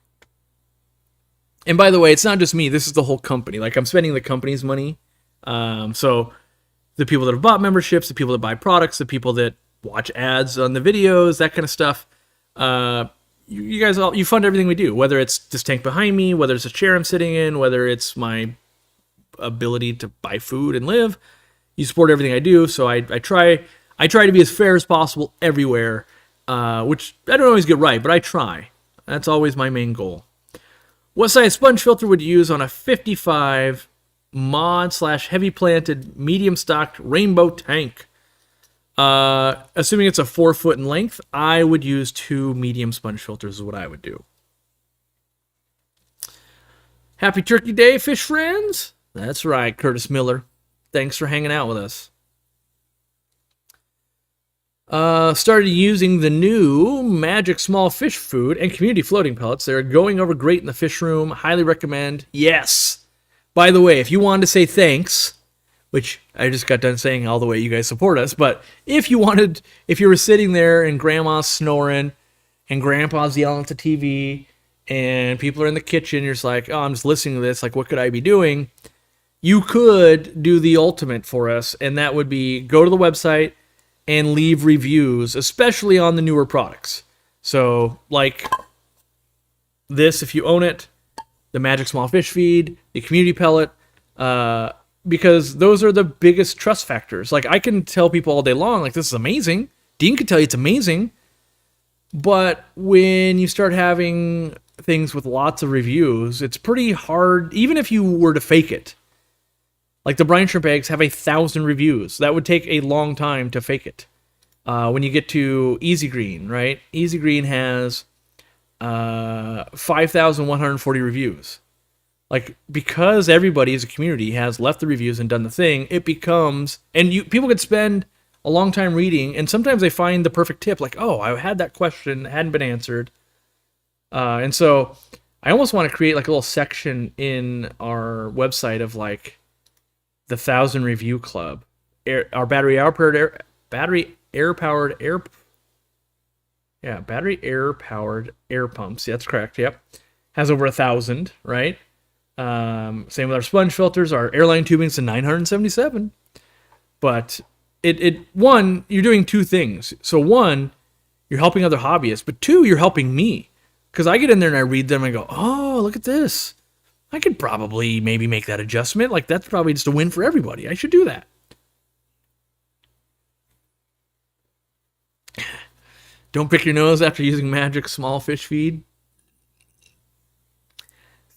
And by the way, it's not just me. This is the whole company. Like, I'm spending the company's money. So the people that have bought memberships, the people that buy products, the people that watch ads on the videos, that kind of stuff. You guys you fund everything we do, whether it's this tank behind me, whether it's a chair I'm sitting in, whether it's my ability to buy food and live. you support everything I do, so I try to be as fair as possible everywhere, which I don't always get right, but I try. That's always my main goal. What size sponge filter would you use on a 55 mod / heavy planted medium stocked rainbow tank? Assuming it's a 4 foot in length, I would use 2 medium sponge filters is what I would do. Happy Turkey Day, fish friends. That's right, Curtis Miller. Thanks for hanging out with us. Started using the new Magic Small Fish Food and Community Floating Pellets. They're going over great in the fish room. Highly recommend. Yes. By the way, if you wanted to say thanks, which I just got done saying all the way you guys support us, but if you were sitting there and grandma's snoring and grandpa's yelling at the TV and people are in the kitchen, you're just like, oh, I'm just listening to this, like, what could I be doing? You could do the ultimate for us, and that would be go to the website and leave reviews, especially on the newer products. So, like this, if you own it, the Magic Small Fish Feed, the Community Pellet, because those are the biggest trust factors. Like, I can tell people all day long, like, this is amazing. Dean can tell you it's amazing. But when you start having things with lots of reviews, it's pretty hard, even if you were to fake it. Like the brine shrimp eggs have 1,000 reviews. That would take a long time to fake it. When you get to Easy Green, right? Easy Green has 5,140 reviews. Like, because everybody as a community has left the reviews and done the thing, it becomes, and people could spend a long time reading, and sometimes they find the perfect tip, like, oh, I had that question, hadn't been answered. And so I almost want to create like a little section in our website of like the 1,000 Review Club. Our battery air powered air pumps. Yeah, that's correct. Yep. Has over 1,000, right? Same with our sponge filters. Our airline tubing's to 977. But one, you're doing two things. So one, you're helping other hobbyists, but two, you're helping me. Because I get in there and I read them and I go, oh, look at this. I could probably maybe make that adjustment. Like, that's probably just a win for everybody. I should do that. Don't pick your nose after using Magic Small Fish Feed.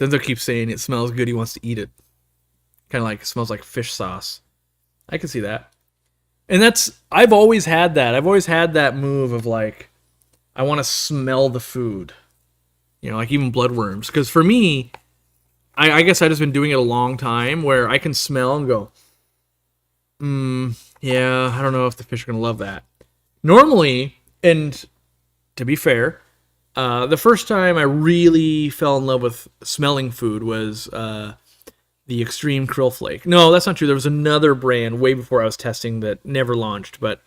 Denzo keeps saying it smells good. He wants to eat it. Kind of like, it smells like fish sauce. I can see that. And I've always had that. I've always had that move of like, I want to smell the food. You know, like even bloodworms. Because for me, I guess I've just been doing it a long time where I can smell and go, yeah, I don't know if the fish are going to love that. Normally, and to be fair, the first time I really fell in love with smelling food was the Extreme Krill Flake. No, that's not true. There was another brand way before I was testing that never launched, but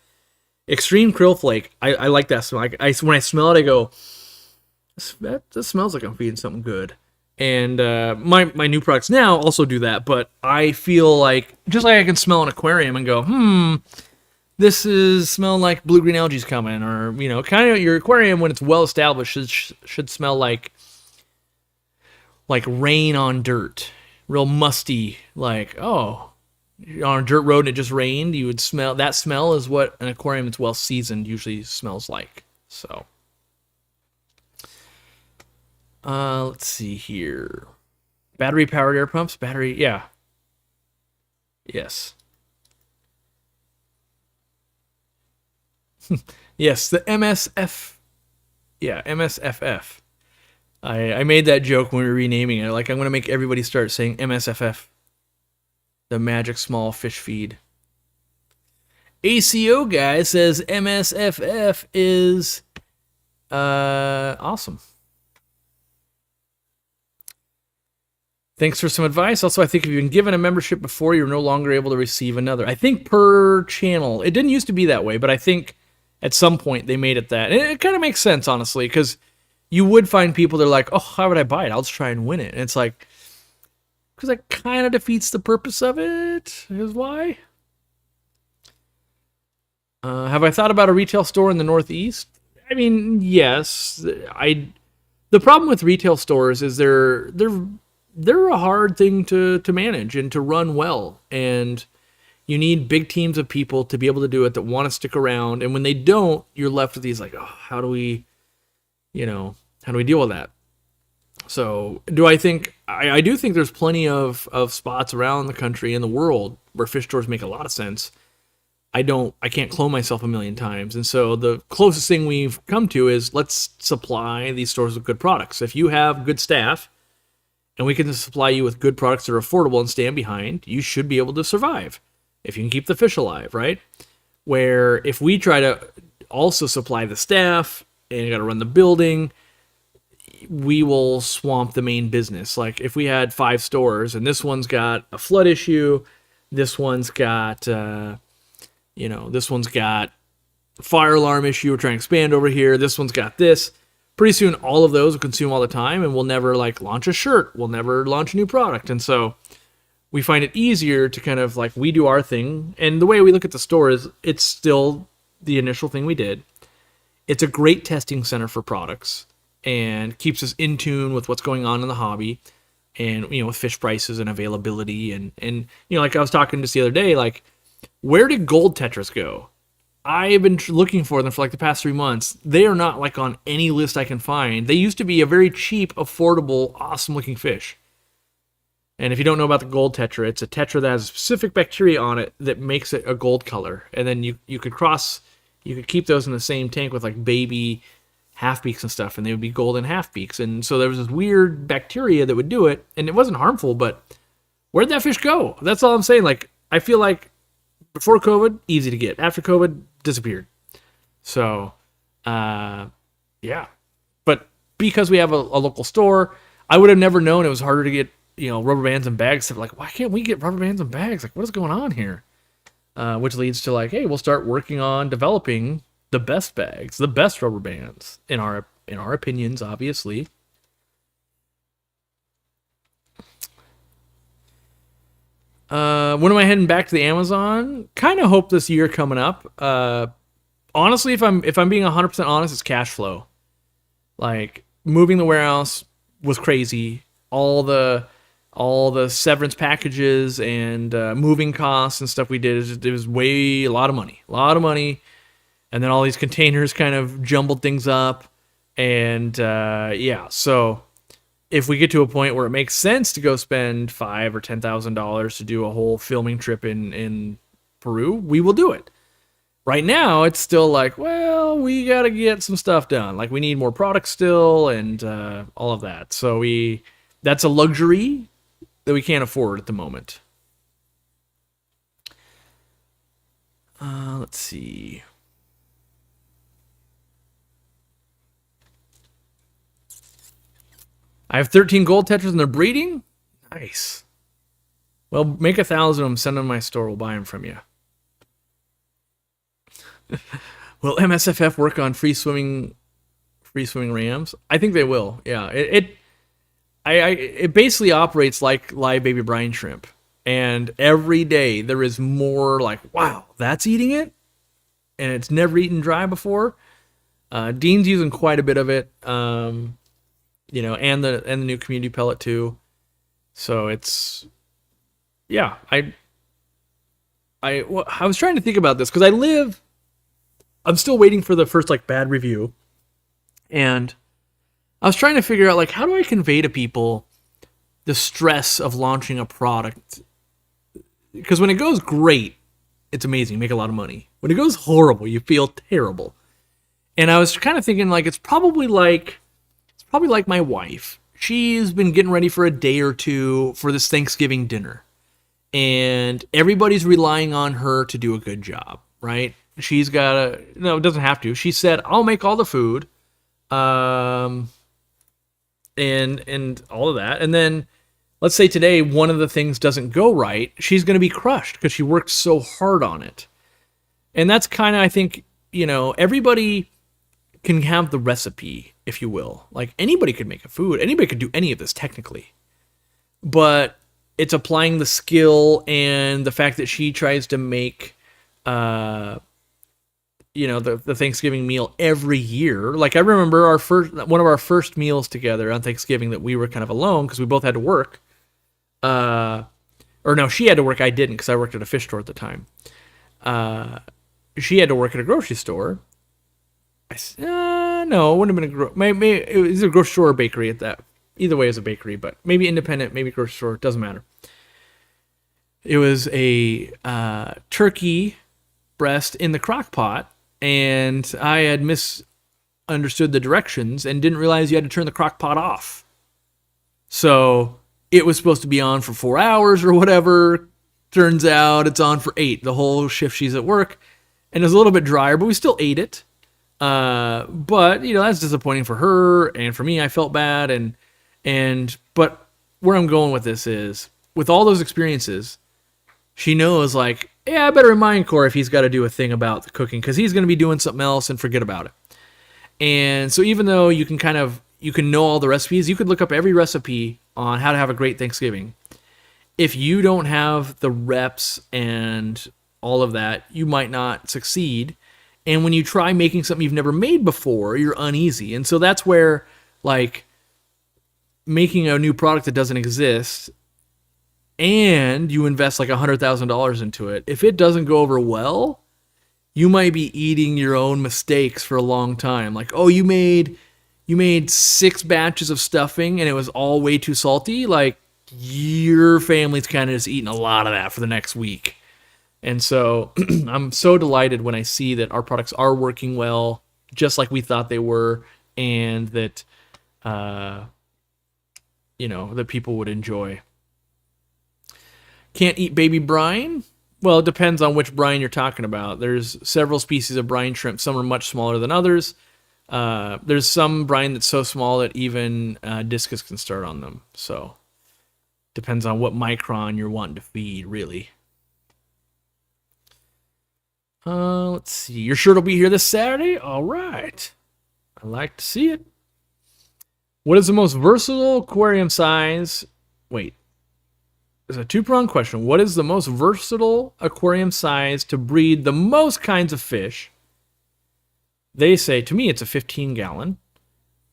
Extreme Krill Flake, I like that smell. When I smell it, I go, this smells like I'm feeding something good. And my new products now also do that, but I feel like, just like I can smell an aquarium and go, this is smelling like blue-green algae's coming, or, you know, kind of your aquarium, when it's well-established, should smell like rain on dirt. Real musty, like, oh, you're on a dirt road and it just rained, you would smell, that smell is what an aquarium that's well-seasoned usually smells like. So, let's see here. Battery-powered air pumps? Yeah. Yes. Yes, the MSF. Yeah, MSFF. I made that joke when we were renaming it. Like, I'm going to make everybody start saying MSFF. The Magic Small Fish Feed. ACO guy says MSFF is awesome. Thanks for some advice. Also, I think if you've been given a membership before, you're no longer able to receive another. I think per channel. It didn't used to be that way, but I think at some point they made it that. And it kind of makes sense, honestly, because you would find people that are like, oh, how would I buy it? I'll just try and win it. And it's like, because that kind of defeats the purpose of it, is why. Have I thought about a retail store in the Northeast? I mean, yes. The problem with retail stores is they're a hard thing to manage and to run well. And You need big teams of people to be able to do it that want to stick around. And when they don't, you're left with these like, oh, how do we deal with that? So do I think, I do think there's plenty of spots around the country and the world where fish stores make a lot of sense. I can't clone myself a million times. And so the closest thing we've come to is let's supply these stores with good products. If you have good staff and we can supply you with good products that are affordable and stand behind, you should be able to survive if you can keep the fish alive, right? Where if we try to also supply the staff and you got to run the building, we will swamp the main business. Like if we had 5 stores and this one's got a flood issue, this one's got this one's got fire alarm issue, we're trying to expand over here, this one's got this. Pretty soon all of those will consume all the time and we'll never like launch a shirt, we'll never launch a new product. And so we find it easier to kind of like we do our thing. And the way we look at the store is it's still the initial thing we did. It's a great testing center for products and keeps us in tune with what's going on in the hobby and, with fish prices and availability. And like I was talking just the other day, like, where did gold tetras go? I have been looking for them for like the past 3 months. They are not like on any list I can find. They used to be a very cheap, affordable, awesome looking fish. And if you don't know about the gold tetra, it's a tetra that has a specific bacteria on it that makes it a gold color. And then you could keep those in the same tank with like baby half beaks and stuff, and they would be golden half beaks. And so there was this weird bacteria that would do it, and it wasn't harmful, but where'd that fish go? That's all I'm saying. Like, I feel like before COVID, easy to get. After COVID, disappeared. So, yeah. But because we have a local store, I would have never known it was harder to get, rubber bands and bags. So like, why can't we get rubber bands and bags? Like, what is going on here? Which leads to like, hey, we'll start working on developing the best bags, the best rubber bands, in our opinions, obviously. When am I heading back to the Amazon? Kind of hope this year coming up. Honestly, if I'm being 100% honest, it's cash flow. Like, moving the warehouse was crazy. All the severance packages and moving costs and stuff we did, it was a lot of money. And then all these containers kind of jumbled things up. And so if we get to a point where it makes sense to go spend $5,000 or $10,000 to do a whole filming trip in Peru, we will do it. Right now, it's still like, well, we got to get some stuff done. Like, we need more products still and all of that. So that's a luxury that we can't afford at the moment. Let's see. I have 13 gold tetras and they're breeding? Nice. Well, make 1,000 of them, send them to my store, we'll buy them from you. Will MSFF work on free swimming rams? I think they will. Yeah. It basically operates like live baby brine shrimp. And every day there is more like, wow, that's eating it? And it's never eaten dry before. Dean's using quite a bit of it. And the new community pellet too. So it's, yeah, I was trying to think about this because I'm still waiting for the first like bad review. And I was trying to figure out like, how do I convey to people the stress of launching a product? Because when it goes great, it's amazing, you make a lot of money. When it goes horrible, you feel terrible. And I was kind of thinking like, it's probably like my wife. She's been getting ready for a day or two for this Thanksgiving dinner. And everybody's relying on her to do a good job, right? She's got no, it doesn't have to. She said, I'll make all the food. And all of that. And then let's say today one of the things doesn't go right. She's going to be crushed because she worked so hard on it. And that's kind of, I think, everybody can have the recipe, if you will. Like, anybody could make a food. Anybody could do any of this technically. But it's applying the skill and the fact that she tries to make, the Thanksgiving meal every year. Like, I remember one of our first meals together on Thanksgiving that we were kind of alone because we both had to work. Or no, she had to work. I didn't because I worked at a fish store at the time. She had to work at a grocery store. No, it wouldn't have been maybe it was a grocery store or bakery at that. Either way, it was a bakery, but maybe independent, maybe grocery store. Doesn't matter. It was a turkey breast in the crock pot, and I had misunderstood the directions and didn't realize you had to turn the crock pot off. So it was supposed to be on for 4 hours or whatever. Turns out it's on for 8. The whole shift she's at work, and it was a little bit drier, but we still ate it. But that's disappointing for her and for me. I felt bad, but where I'm going with this is, with all those experiences, she knows, like, yeah, I better remind Corey if he's got to do a thing about the cooking, because he's going to be doing something else and forget about it. And so even though you can know all the recipes, you could look up every recipe on how to have a great Thanksgiving. If you don't have the reps and all of that, you might not succeed. And when you try making something you've never made before, you're uneasy. And so that's where, like, making a new product that doesn't exist and you invest like $100,000 into it, if it doesn't go over well, you might be eating your own mistakes for a long time. Like, oh, you made 6 batches of stuffing and it was all way too salty. Like, your family's kind of just eating a lot of that for the next week. And so I'm so delighted when I see that our products are working well, just like we thought they were, and that, that people would enjoy. Can't eat baby brine? Well, it depends on which brine you're talking about. There's several species of brine shrimp. Some are much smaller than others. There's some brine that's so small that even discus can start on them. So depends on what micron you're wanting to feed, really. Let's see. Your shirt will be here this Saturday? All right. I like to see it. What is the most versatile aquarium size? Wait. It's a 2-pronged question. What is the most versatile aquarium size to breed the most kinds of fish? They say, to me, it's a 15-gallon.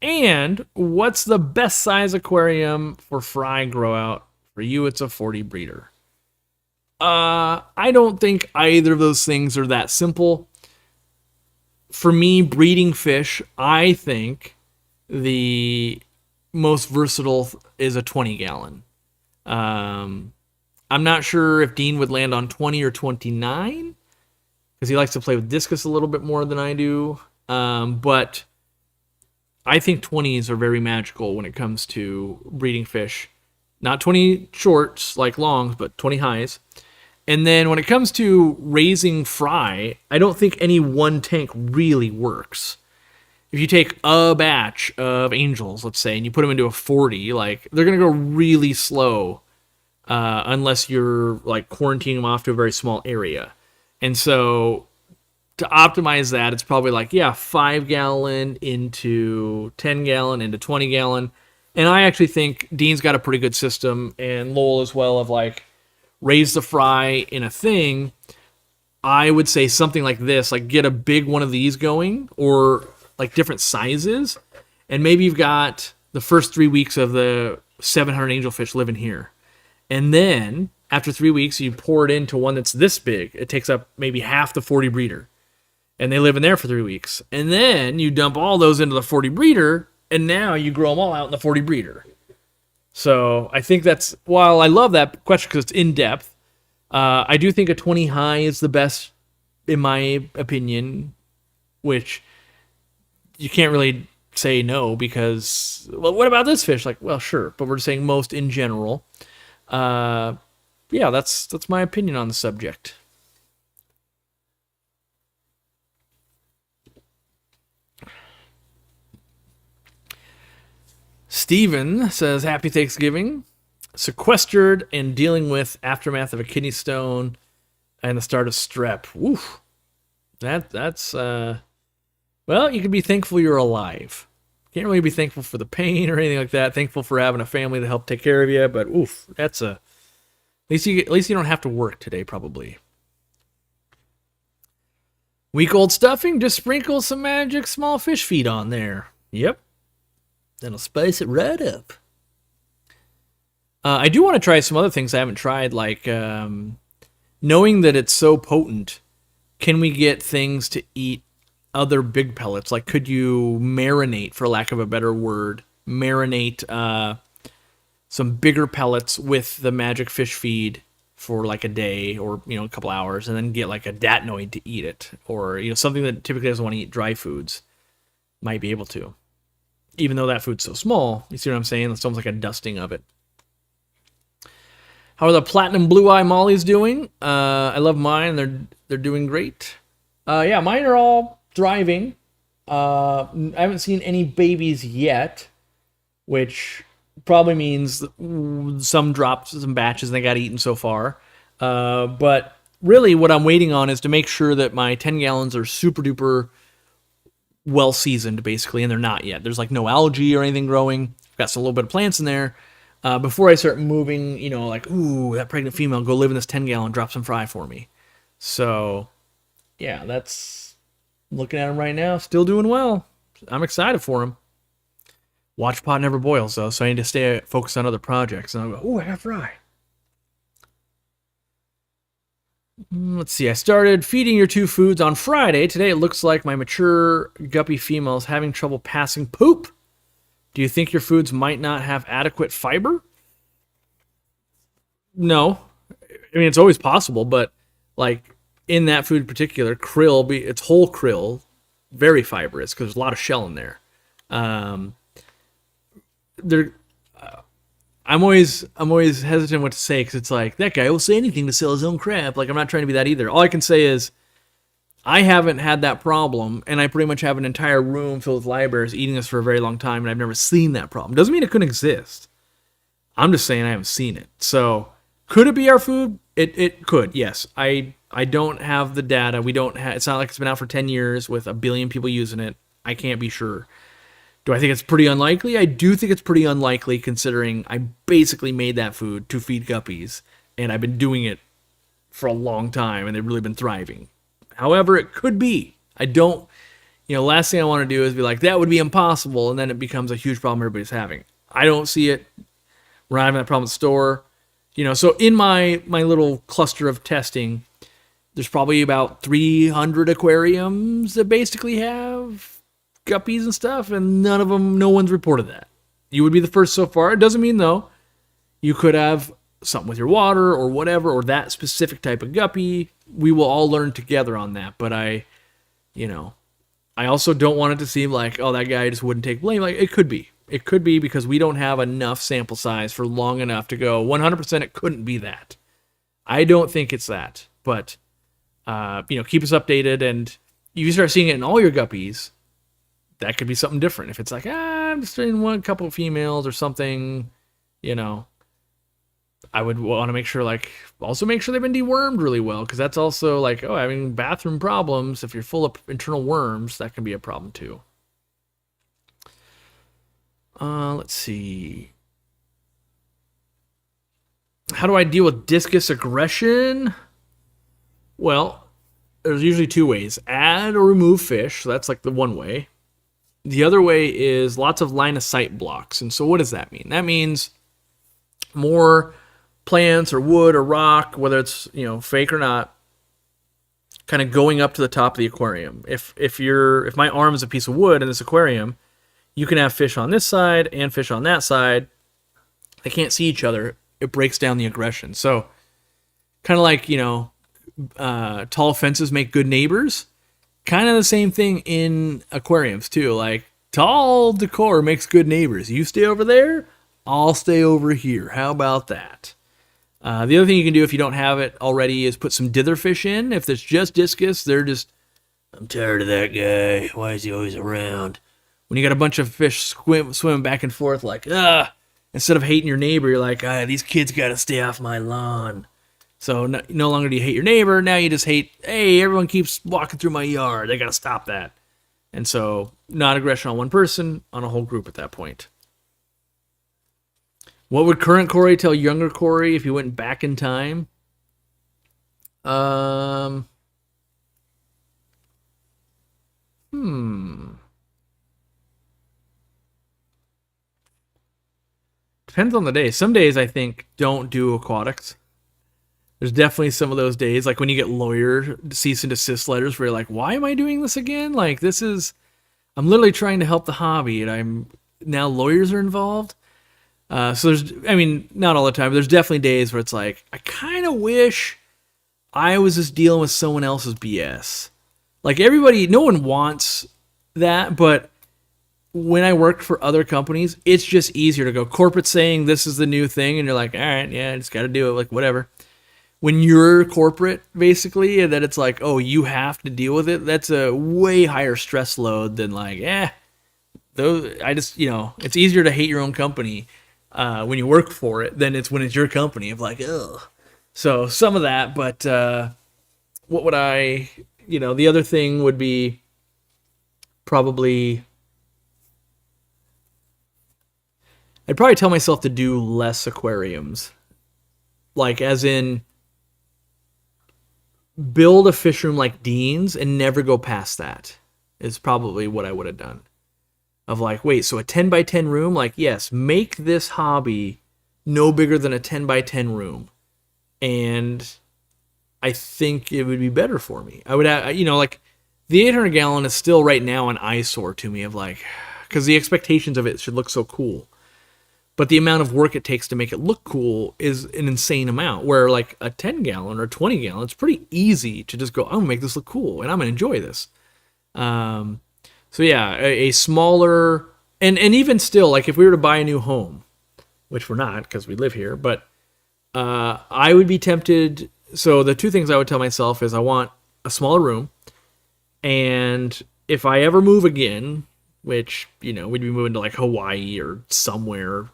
And what's the best size aquarium for fry grow out? For you, it's a 40 breeder. I don't think either of those things are that simple. For me, breeding fish, I think the most versatile is a 20-gallon. I'm not sure if Dean would land on 20 or 29 because he likes to play with discus a little bit more than I do. But I think 20s are very magical when it comes to breeding fish. Not 20 shorts like longs, but 20 highs. And then when it comes to raising fry, I don't think any one tank really works. If you take a batch of angels, let's say, and you put them into a 40, like, they're going to go really slow unless you're like quarantining them off to a very small area. And so to optimize that, it's probably like, 5-gallon into 10-gallon into 20-gallon. And I actually think Dean's got a pretty good system, and Lowell as well, of like, raise the fry in a thing. I would say something like this, like get a big one of these going, or like different sizes, and maybe you've got the first 3 weeks of the 700 angelfish living here. And then after 3 weeks, you pour it into one that's this big. It takes up maybe half the 40 breeder, and they live in there for 3 weeks. And then you dump all those into the 40 breeder, and now you grow them all out in the 40 breeder. So I think that's, while I love that question because it's in depth, I do think a 20 high is the best, in my opinion, which you can't really say no because, well, what about this fish? Like, well, sure, but we're saying most in general. That's my opinion on the subject. Steven says, Happy Thanksgiving. Sequestered and dealing with aftermath of a kidney stone and the start of strep. Woof. That's well, you can be thankful you're alive. Can't really be thankful for the pain or anything like that. Thankful for having a family to help take care of you, but oof, that's at least you don't have to work today, probably. Week-old stuffing, just sprinkle some magic small fish feed on there. Yep. That'll spice it right up. I do want to try some other things I haven't tried, like knowing that it's so potent. Can we get things to eat other big pellets? Like, could you marinate, for lack of a better word, marinate some bigger pellets with the magic fish feed for like a day or a couple hours, and then get like a datnoid to eat it, or something that typically doesn't want to eat dry foods might be able to, even though that food's so small. You see what I'm saying? It's almost like a dusting of it. How are the platinum blue eye mollies doing? I love mine. They're doing great. Yeah, mine are all thriving. I haven't seen any babies yet, which probably means some dropped some batches and they got eaten so far. But really, what I'm waiting on is to make sure that my 10 gallons are super duper well seasoned, basically, and they're not yet. There's like no algae or anything growing. I've got some little bit of plants in there. Before I start moving, like, ooh, that pregnant female, go live in this 10-gallon, drop some fry for me. So, yeah, that's looking at him right now, still doing well. I'm excited for him. Watch pot never boils, though, so I need to stay focused on other projects. And I'll go, ooh, I got fry. Let's see, I started feeding your two foods on Friday. Today it looks like my mature guppy female is having trouble passing poop. Do you think your foods might not have adequate fiber? No. I mean, it's always possible, but like in that food in particular, krill, it's whole krill, very fibrous because there's a lot of shell in there. Um, there, I'm always hesitant what to say because it's like that guy will say anything to sell his own crap. Like I'm not trying to be that either. All I can say is I haven't had that problem, and I pretty much have an entire room filled with libraries eating this for a very long time, and I've never seen that problem. Doesn't mean it couldn't exist. I'm just saying I haven't seen it. So, could it be our food? It could, yes. I don't have the data. We don't have. It's not like it's been out for 10 years with a billion people using it. I can't be sure. Do I think it's pretty unlikely? I do think it's pretty unlikely considering I basically made that food to feed guppies, and I've been doing it for a long time, and they've really been thriving. However, it could be. I don't, last thing I want to do is be like, that would be impossible, and then it becomes a huge problem everybody's having. I don't see it. We're not having that problem at the store. So in my little cluster of testing, there's probably about 300 aquariums that basically have guppies and stuff, and no one's reported that. You would be the first so far. It doesn't mean, though, you could have something with your water or whatever, or that specific type of guppy. We will all learn together on that, but I also don't want it to seem like, oh, that guy just wouldn't take blame. Like, it could be. It could be because we don't have enough sample size for long enough to go 100% it couldn't be that. I don't think it's that, but, keep us updated, and if you start seeing it in all your guppies, that could be something different. If it's like, I'm just in one couple of females or something, I would want to make sure, also make sure they've been dewormed really well, because that's also like, having bathroom problems. If you're full of internal worms, that can be a problem too. Let's see. How do I deal with discus aggression? Well, there's usually two ways. Add or remove fish. So that's like the one way. The other way is lots of line of sight blocks. And so what does that mean? That means more plants or wood or rock, whether it's fake or not, kind of going up to the top of the aquarium. If my arm is a piece of wood in this aquarium, you can have fish on this side and fish on that side. They can't see each other. It breaks down the aggression. So kind of like tall fences make good neighbors. Kind of the same thing in aquariums too. Like tall decor makes good neighbors. You stay over there, I'll stay over here. How about that? The other thing you can do if you don't have it already is put some ditherfish in. If there's just discus, they're just, I'm tired of that guy. Why is he always around? When you got a bunch of fish swimming back and forth like, instead of hating your neighbor, you're like, these kids got to stay off my lawn. So no longer do you hate your neighbor. Now you just hate, hey, everyone keeps walking through my yard. They got to stop that. And so not aggression on one person, on a whole group at that point. What would current Corey tell younger Corey if he went back in time? depends on the day. Some days I think don't do aquatics. There's definitely some of those days, like when you get lawyer cease and desist letters where you're like, why am I doing this again? Like, I'm literally trying to help the hobby, and now lawyers are involved. So not all the time, but there's definitely days where it's like, I kind of wish I was just dealing with someone else's BS. Like no one wants that, but when I worked for other companies, it's just easier to go corporate saying this is the new thing, and you're like, all right, yeah, I just got to do it, like whatever. When you're corporate, basically, and then it's like, oh, you have to deal with it, that's a way higher stress load than like, it's easier to hate your own company when you work for it than it's when it's your company of like, ugh. So some of that, but what would the other thing would be I'd probably tell myself to do less aquariums. Like, as in, build a fish room like Dean's and never go past that is probably what I would have done. Of like, wait, so a 10 by 10 room? Like, yes, make this hobby no bigger than a 10 by 10 room. And I think it would be better for me. I would have, like, the 800 gallon is still right now an eyesore to me of like, because the expectations of it should look so cool. But the amount of work it takes to make it look cool is an insane amount. Where like a 10 gallon or 20 gallon, it's pretty easy to just go, I'm going to make this look cool and I'm going to enjoy this. So yeah, a smaller, and even still, like if we were to buy a new home, which we're not because we live here, but I would be tempted. So the two things I would tell myself is I want a smaller room. And if I ever move again, which, we'd be moving to like Hawaii or somewhere,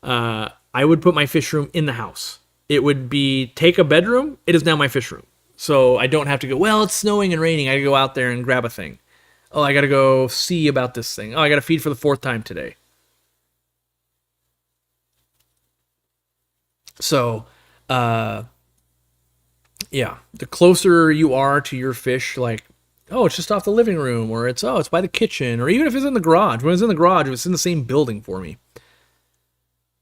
I would put my fish room in the house. It would be, take a bedroom, it is now my fish room. So I don't have to go, well, it's snowing and raining, I gotta go out there and grab a thing. Oh, I gotta go see about this thing. Oh, I gotta feed for the 4th time today. So, yeah, the closer you are to your fish, like, oh, it's just off the living room, or it's by the kitchen, or even if it's in the garage. When it's in the garage, if it's in the same building for me,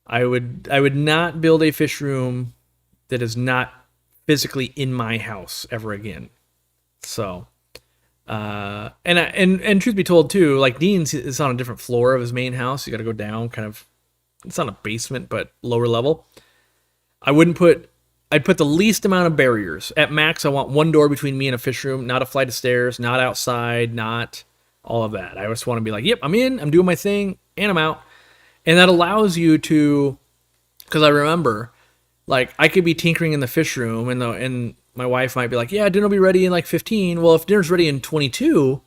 I would not build a fish room that is not physically in my house ever again. So, and truth be told too, like Dean's is on a different floor of his main house. You got to go down, kind of. It's not a basement, but lower level. I'd put the least amount of barriers. At max, I want one door between me and a fish room, not a flight of stairs, not outside, not all of that. I just want to be like, yep, I'm in, I'm doing my thing, and I'm out. And that allows you to, because I remember, like, I could be tinkering in the fish room, and my wife might be like, yeah, dinner will be ready in like 15. Well, if dinner's ready in 22,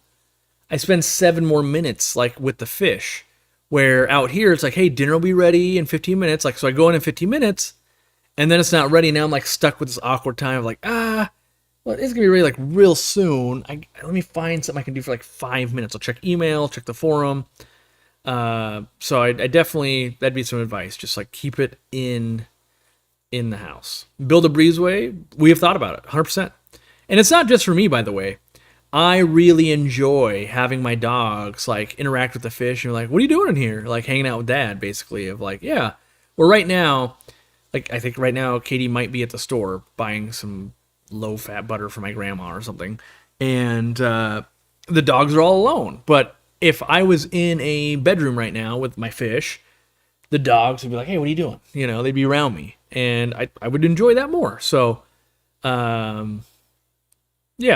I spend 7 more minutes, like, with the fish. Where out here, it's like, hey, dinner will be ready in 15 minutes. Like, so I go in 15 minutes, and then it's not ready. Now I'm like stuck with this awkward time of like, well, it's gonna be ready like real soon. Let me find something I can do for like 5 minutes. I'll check email, check the forum. So I definitely, that'd be some advice. Just like keep it in the house. Build a breezeway. We have thought about it, 100%. And it's not just for me, by the way. I really enjoy having my dogs like interact with the fish and like, what are you doing in here? Like hanging out with Dad, basically. Of like, yeah. Well, right now. Like, I think right now, Katie might be at the store buying some low-fat butter for my grandma or something. And the dogs are all alone. But if I was in a bedroom right now with my fish, the dogs would be like, hey, what are you doing? They'd be around me. And I would enjoy that more. So, yeah,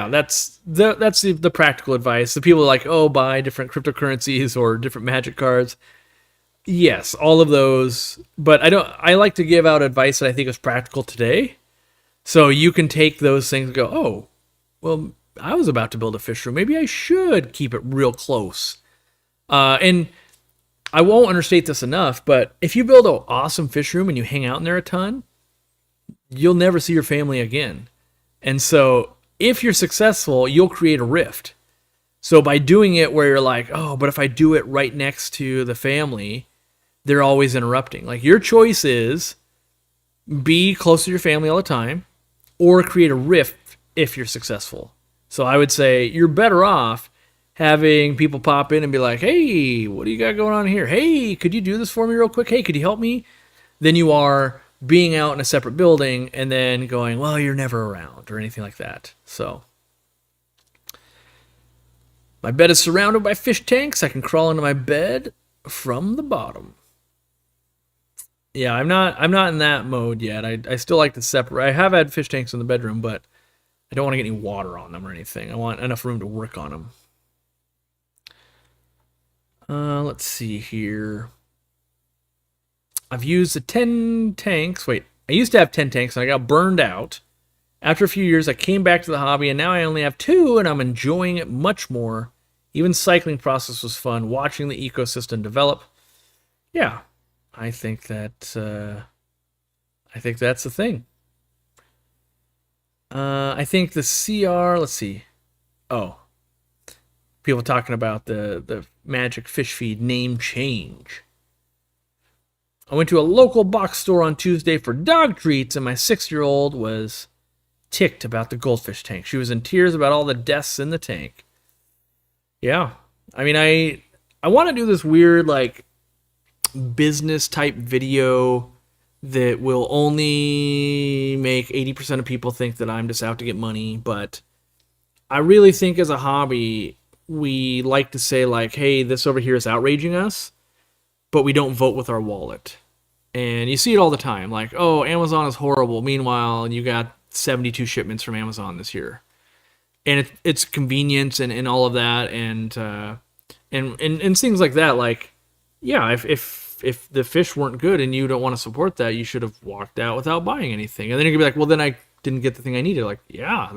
that's the practical advice. The people are like, oh, buy different cryptocurrencies or different magic cards. Yes, all of those, but I like to give out advice that I think is practical today. So you can take those things and go, oh, well, I was about to build a fish room. Maybe I should keep it real close. And I won't understate this enough, but if you build an awesome fish room and you hang out in there a ton, you'll never see your family again. And so if you're successful, you'll create a rift. So by doing it where you're like, oh, but if I do it right next to the family, they're always interrupting. Like your choice is be close to your family all the time or create a rift if you're successful. So I would say you're better off having people pop in and be like, hey, what do you got going on here? Hey, could you do this for me real quick? Hey, could you help me? Than you are being out in a separate building and then going, well, you're never around or anything like that. So my bed is surrounded by fish tanks. I can crawl into my bed from the bottom. Yeah, I'm not in that mode yet. I still like to separate. I have had fish tanks in the bedroom, but I don't want to get any water on them or anything. I want enough room to work on them. Let's see here. I've used the 10 tanks. Wait, I used to have 10 tanks and I got burned out. After a few years, I came back to the hobby and now I only have 2 and I'm enjoying it much more. Even cycling process was fun, watching the ecosystem develop. Yeah, I think that's the thing. I think the CR, let's see. Oh, people talking about the magic fish feed name change. I went to a local box store on Tuesday for dog treats, and my 6-year-old was ticked about the goldfish tank. She was in tears about all the deaths in the tank. Yeah. I mean, I want to do this weird, like, business type video that will only make 80% of people think that I'm just out to get money, but I really think as a hobby, we like to say, like, hey, this over here is outraging us, but we don't vote with our wallet. And you see it all the time, like, oh, Amazon is horrible. Meanwhile, you got 72 shipments from Amazon this year. And it's convenience and all of that, and things like that. Like, yeah, if the fish weren't good and you don't want to support that, you should have walked out without buying anything. And then you're gonna be like, well, then I didn't get the thing I needed. Like, yeah,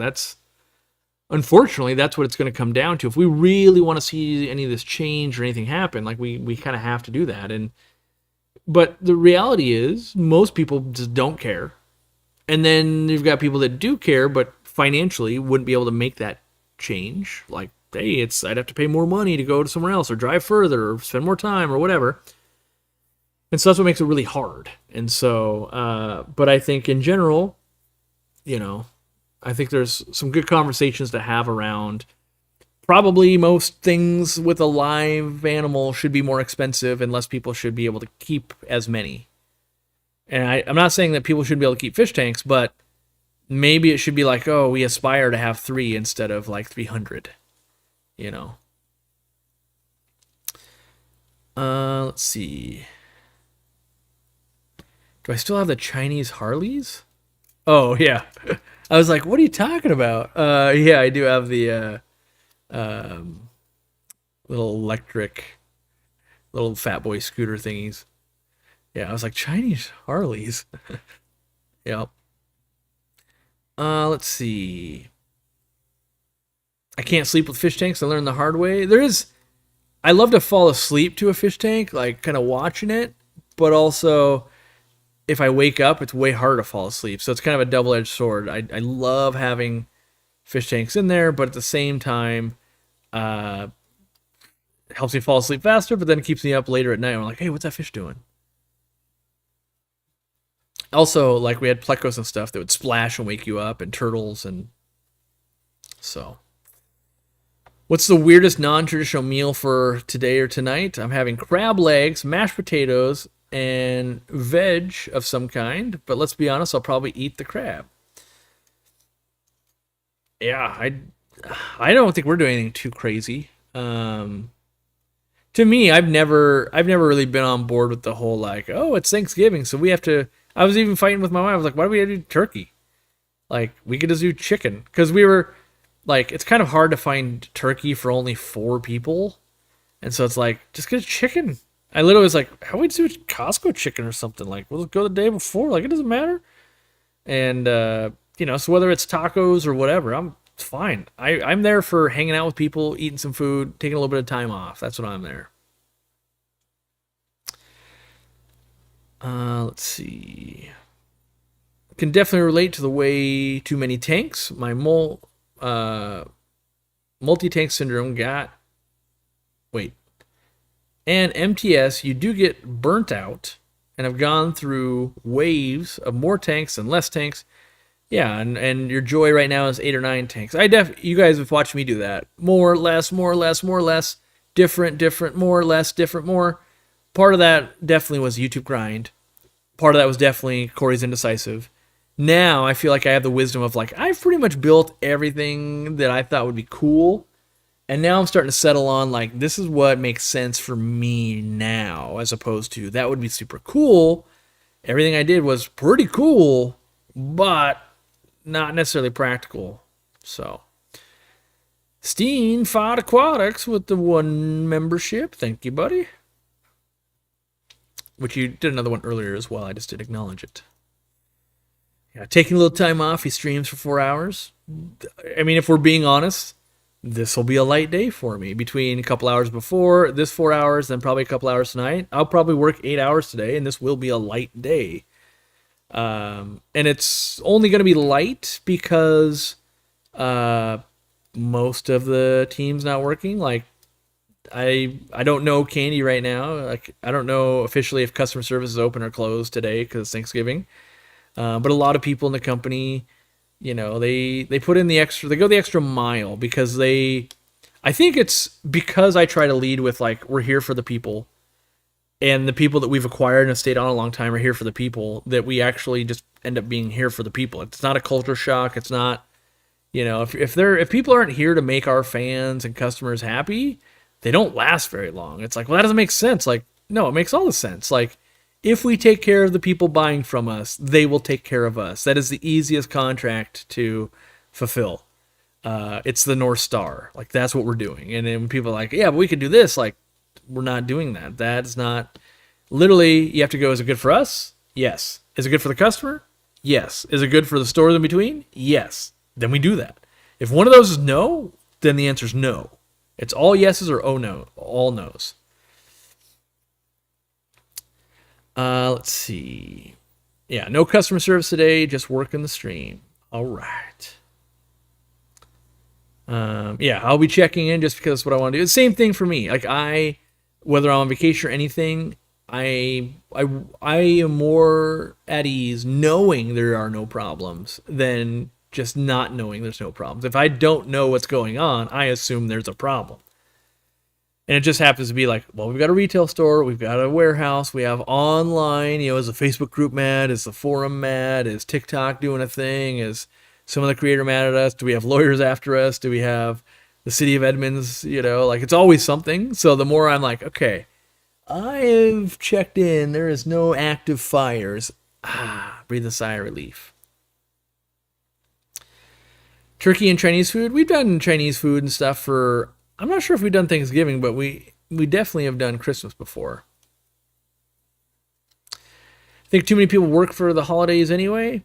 unfortunately, that's what it's going to come down to. If we really want to see any of this change or anything happen, like we kind of have to do that. But the reality is, most people just don't care. And then you've got people that do care, but financially wouldn't be able to make that change. Like, hey, I'd have to pay more money to go to somewhere else or drive further or spend more time or whatever. And so that's what makes it really hard. And so, but I think in general, I think there's some good conversations to have around. Probably most things with a live animal should be more expensive and less people should be able to keep as many. And I'm not saying that people shouldn't be able to keep fish tanks, but maybe it should be like, oh, we aspire to have 3 instead of like 300, Let's see. Do I still have the Chinese Harleys? Oh, yeah. I was like, what are you talking about? Yeah, I do have the little electric, little fat boy scooter thingies. Yeah, I was like, Chinese Harleys. Yep. Let's see. I can't sleep with fish tanks. I learned the hard way. I love to fall asleep to a fish tank, like kind of watching it, but also if I wake up, it's way harder to fall asleep. So it's kind of a double-edged sword. I love having fish tanks in there, but at the same time, it helps me fall asleep faster, but then it keeps me up later at night. I'm like, hey, what's that fish doing? Also, like, we had plecos and stuff that would splash and wake you up, and turtles, and so. What's the weirdest non-traditional meal for today or tonight? I'm having crab legs, mashed potatoes, and veg of some kind, but let's be honest, I'll probably eat the crab. Yeah, I don't think we're doing anything too crazy. To me, I've never really been on board with the whole, like, oh, it's Thanksgiving, so we have to. I was even fighting with my wife. I was like, why do we have to do turkey? Like, we could just do chicken, because we were like, it's kind of hard to find turkey for only 4 people, and so it's like, just get a chicken. I literally was like, how do we do Costco chicken or something? Like, we'll go the day before. Like, it doesn't matter. And so whether it's tacos or whatever, it's fine. I'm there for hanging out with people, eating some food, taking a little bit of time off. That's what I'm there. Let's see. Can definitely relate to the way too many tanks. My multi-tank syndrome and MTS, you do get burnt out, and I've gone through waves of more tanks and less tanks. Yeah, and your joy right now is 8 or 9 tanks. You guys have watched me do that. More, less, more, less, more, less, different, different, more, less, different, more. Part of that definitely was YouTube grind. Part of that was definitely Corey's indecisive. Now I feel like I have the wisdom of like I've pretty much built everything that I thought would be cool. And now I'm starting to settle on like this is what makes sense for me now, as opposed to that would be super cool. Everything I did was pretty cool, but not necessarily practical. So, Steen Fod Aquatics with the 1 membership. Thank you, buddy. Which you did another one earlier as well. I just didn't acknowledge it. Yeah, taking a little time off. He streams for 4 hours. I mean, if we're being honest, this will be a light day for me. Between a couple hours before, this 4 hours, then probably a couple hours tonight. I'll probably work 8 hours today, and this will be a light day. And it's only going to be light because most of the team's not working. Like, I don't know Candy right now. Like, I don't know officially if customer service is open or closed today because it's Thanksgiving. But a lot of people in the company, they put in the extra, they go the extra mile because I think it's because I try to lead with like, we're here for the people, and the people that we've acquired and have stayed on a long time are here for the people, that we actually just end up being here for the people. It's not a culture shock. It's not, if people aren't here to make our fans and customers happy, they don't last very long. It's like, well, that doesn't make sense. Like, no, it makes all the sense. Like, if we take care of the people buying from us, they will take care of us. That is the easiest contract to fulfill. It's the North Star. Like, that's what we're doing. And then when people are like, yeah, but we could do this, like, we're not doing that. That's not, literally, you have to go, is it good for us? Yes. Is it good for the customer? Yes. Is it good for the stores in between? Yes. Then we do that. If one of those is no, then the answer is no. It's all yeses or oh no, all no's. Let's see. Yeah, no customer service today, just working the stream. All right. Yeah, I'll be checking in just because that's what I want to do. It's the same thing for me. Like whether I'm on vacation or anything, I am more at ease knowing there are no problems than just not knowing there's no problems. If I don't know what's going on, I assume there's a problem. And it just happens to be like, well, we've got a retail store, we've got a warehouse, we have online, is the Facebook group mad, is the forum mad, is TikTok doing a thing, is some of the creator mad at us, do we have lawyers after us, do we have the city of Edmonds, like it's always something. So the more I'm like, okay, I have checked in, there is no active fires. Breathe a sigh of relief. Turkey and Chinese food, we've done Chinese food and stuff for, I'm not sure if we've done Thanksgiving, but we definitely have done Christmas before. I think too many people work for the holidays anyway.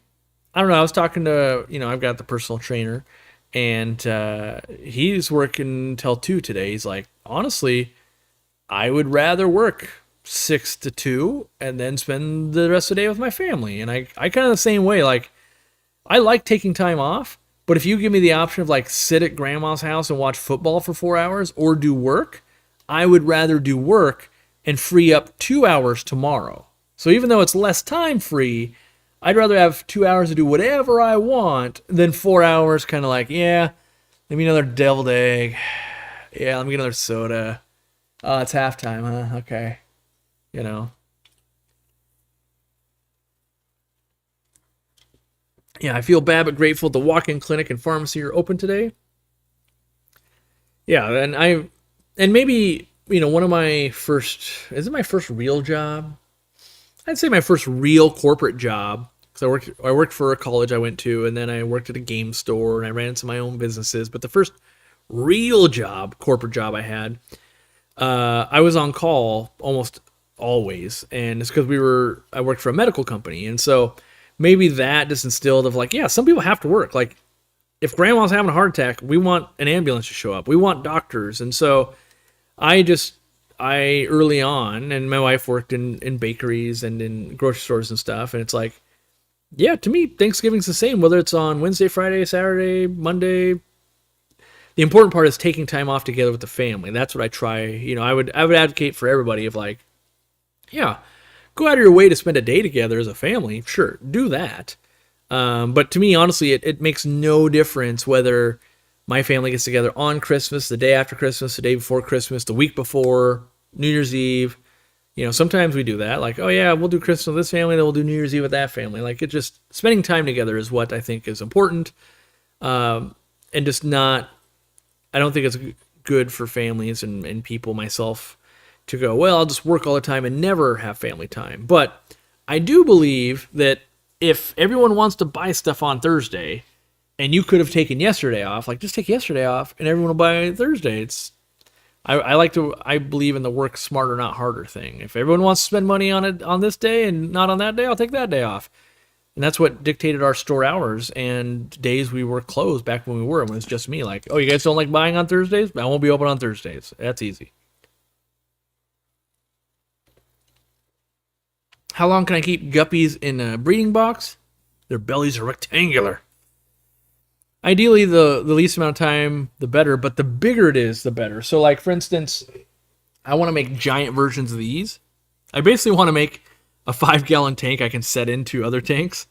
I don't know. I was talking to, I've got the personal trainer, and he's working till 2 today. He's like, honestly, I would rather work 6 to 2 and then spend the rest of the day with my family. And I kind of the same way. Like, I like taking time off. But if you give me the option of like sit at grandma's house and watch football for 4 hours or do work, I would rather do work and free up 2 hours tomorrow. So even though it's less time free, I'd rather have 2 hours to do whatever I want than 4 hours kind of like, yeah, let me another deviled egg. Yeah, let me get another soda. Oh, it's halftime, huh? Okay. Yeah, I feel bad but grateful the walk-in clinic and pharmacy are open today. Yeah, and maybe, one of my first, is it my first real job? I'd say my first real corporate job, because I worked for a college I went to, and then I worked at a game store, and I ran some of my own businesses. But the first real job, corporate job I had, I was on call almost always, and it's because I worked for a medical company, and so maybe that just instilled of like, yeah, some people have to work. Like, if grandma's having a heart attack, we want an ambulance to show up. We want doctors. And so I early on, and my wife worked in bakeries and in grocery stores and stuff. And it's like, yeah, to me, Thanksgiving's the same, whether it's on Wednesday, Friday, Saturday, Monday. The important part is taking time off together with the family. That's what I try. I would advocate for everybody of like, yeah, go out of your way to spend a day together as a family. Sure, do that. But to me, honestly, it makes no difference whether my family gets together on Christmas, the day after Christmas, the day before Christmas, the week before, New Year's Eve. Sometimes we do that. Like, oh yeah, we'll do Christmas with this family, then we'll do New Year's Eve with that family. Like, it just spending time together is what I think is important, and just not. I don't think it's good for families and people, myself, to go, well, I'll just work all the time and never have family time. But I do believe that if everyone wants to buy stuff on Thursday, and you could have taken yesterday off, like just take yesterday off, and everyone will buy Thursday. I believe in the work smarter, not harder thing. If everyone wants to spend money on it on this day and not on that day, I'll take that day off. And that's what dictated our store hours and days we were closed back when it was just me. Like, oh, you guys don't like buying on Thursdays? I won't be open on Thursdays. That's easy. How long can I keep guppies in a breeding box? Their bellies are rectangular. Ideally, the least amount of time, the better, but the bigger it is, the better. So, like, for instance, I want to make giant versions of these. I basically want to make a 5-gallon tank I can set into other tanks,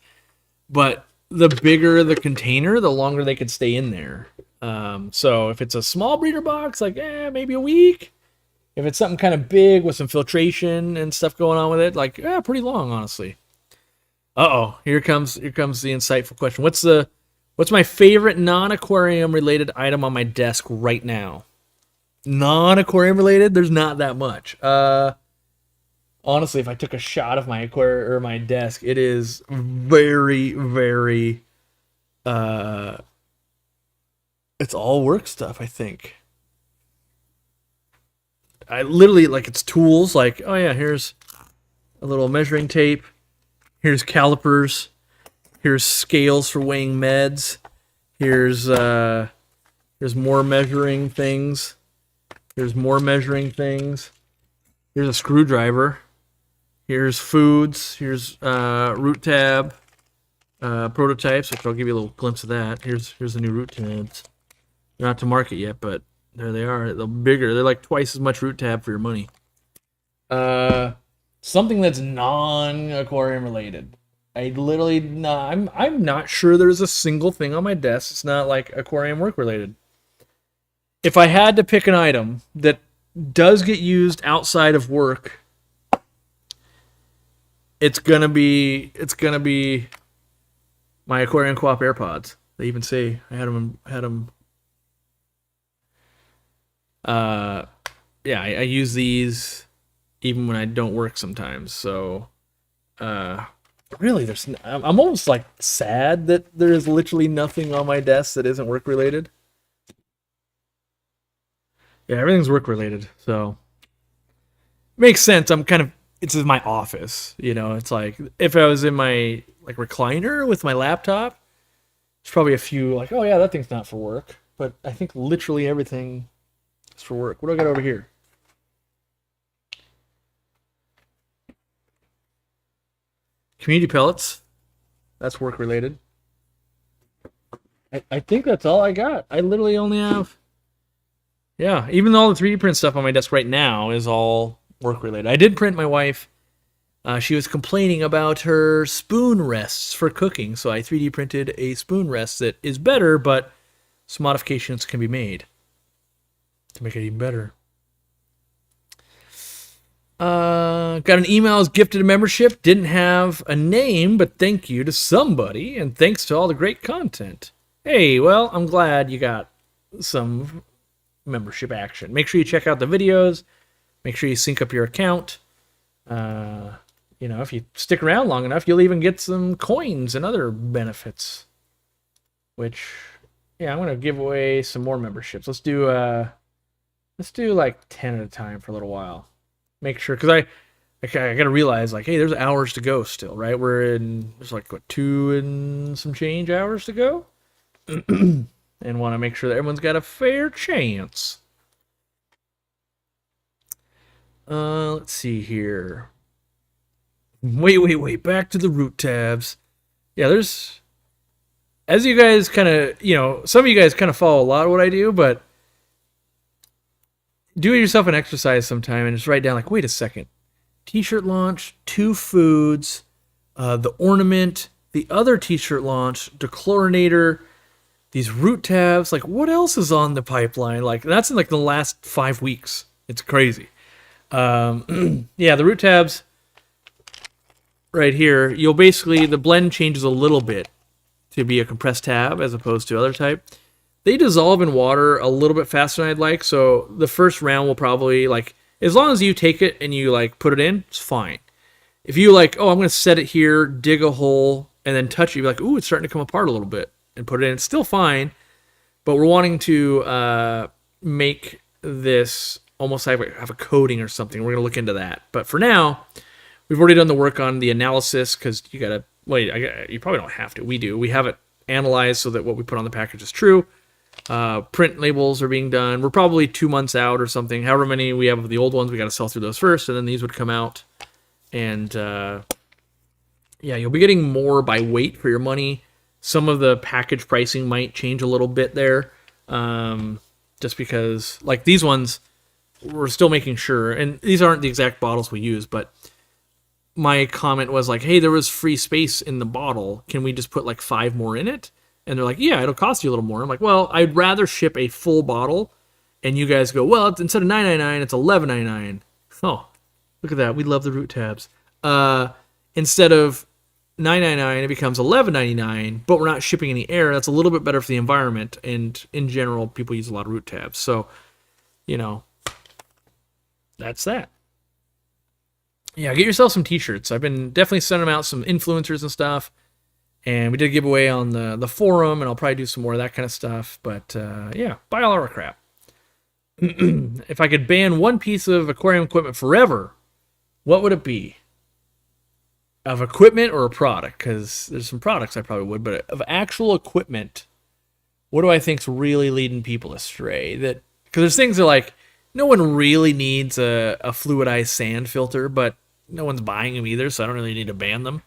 but the bigger the container, the longer they could stay in there. So if it's a small breeder box, like, maybe a week. If it's something kind of big with some filtration and stuff going on with it, like, pretty long, honestly. Uh-oh, here comes the insightful question. What's my favorite non-aquarium related item on my desk right now? Non-aquarium related? There's not that much. Honestly, if I took a shot of my aquarium or my desk, it is very, very. It's all work stuff, I think. I literally, like, it's tools. Like, oh yeah, here's a little measuring tape. Here's calipers. Here's scales for weighing meds. Here's more measuring things. Here's more measuring things. Here's a screwdriver. Here's foods. Here's root tab prototypes, which I'll give you a little glimpse of that. Here's the new root tabs. They're not to market yet, but there they are. They're bigger. They're like twice as much root tab for your money. Something that's non-aquarium related. I'm not sure there's a single thing on my desk. It's not like aquarium work related. If I had to pick an item that does get used outside of work, it's gonna be my Aquarium Co-op AirPods. They even say I had them. Yeah, I use these even when I don't work sometimes. So, really, I'm almost like sad that there is literally nothing on my desk that isn't work related. Yeah, everything's work related, so makes sense. It's in my office, It's like if I was in my like recliner with my laptop, there's probably a few like, oh yeah, that thing's not for work. But I think literally everything is for work. What do I got over here? Community pellets. That's work related. I think that's all I got. I literally only have. Yeah, even though all the 3D print stuff on my desk right now is all work related. I did print my wife. She was complaining about her spoon rests for cooking, so I 3D printed a spoon rest that is better, but some modifications can be made to make it even better. Got an email as gifted a membership. Didn't have a name, but thank you to somebody, and thanks to all the great content. Hey, well, I'm glad you got some membership action. Make sure you check out the videos. Make sure you sync up your account. If you stick around long enough, you'll even get some coins and other benefits. Which, yeah, I'm gonna give away some more memberships. Let's do like 10 at a time for a little while. Make sure, because I gotta realize, like, hey, there's hours to go still, right? There's like, what, 2 and some change hours to go? And want to make sure that everyone's got a fair chance. Let's see here. Wait. Back to the root tabs. Yeah, as you guys kind of, some of you guys kind of follow a lot of what I do, but do yourself an exercise sometime and just write down, like, wait a second. T-shirt launch, 2 foods, the ornament, the other t-shirt launch, dechlorinator, these root tabs. Like, what else is on the pipeline? Like, that's in like the last 5 weeks. It's crazy. Yeah, the root tabs right here, you'll basically, the blend changes a little bit to be a compressed tab as opposed to other type. They dissolve in water a little bit faster than I'd like, so the first round will probably, like, as long as you take it and you, like, put it in, it's fine. If you, like, oh, I'm going to set it here, dig a hole, and then touch it, you're like, ooh, it's starting to come apart a little bit, and put it in, it's still fine, but we're wanting to make this almost have a coating or something. We're going to look into that. But for now, we've already done the work on the analysis, because you got to, wait, you probably don't have to. We do. We have it analyzed so that what we put on the package is true. Print labels are being done. We're probably 2 months out or something. However many we have of the old ones, we got to sell through those first, and then these would come out. And yeah, you'll be getting more by weight for your money. Some of the package pricing might change a little bit there, just because, like these ones, we're still making sure, and these aren't the exact bottles we use, but my comment was like, hey, there was free space in the bottle. Can we just put like 5 more in it? And they're like, yeah, it'll cost you a little more. I'm like, well, I'd rather ship a full bottle, and you guys go, well, instead of $9.99, it's $11.99. Oh, look at that. We love the root tabs. Instead of $9.99, it becomes $11.99, but we're not shipping any air. That's a little bit better for the environment, and in general, people use a lot of root tabs. So, you know, that's that. Yeah, get yourself some t-shirts. I've been definitely sending them out, some influencers and stuff. And we did a giveaway on the forum, and I'll probably do some more of that kind of stuff. But yeah, buy all our crap. If I could ban one piece of aquarium equipment forever, what would it be? Of equipment or a product? Because there's some products I probably would, but of actual equipment, what do I think's really leading people astray? That because there's things that like no one really needs a fluidized sand filter, but no one's buying them either, so I don't really need to ban them.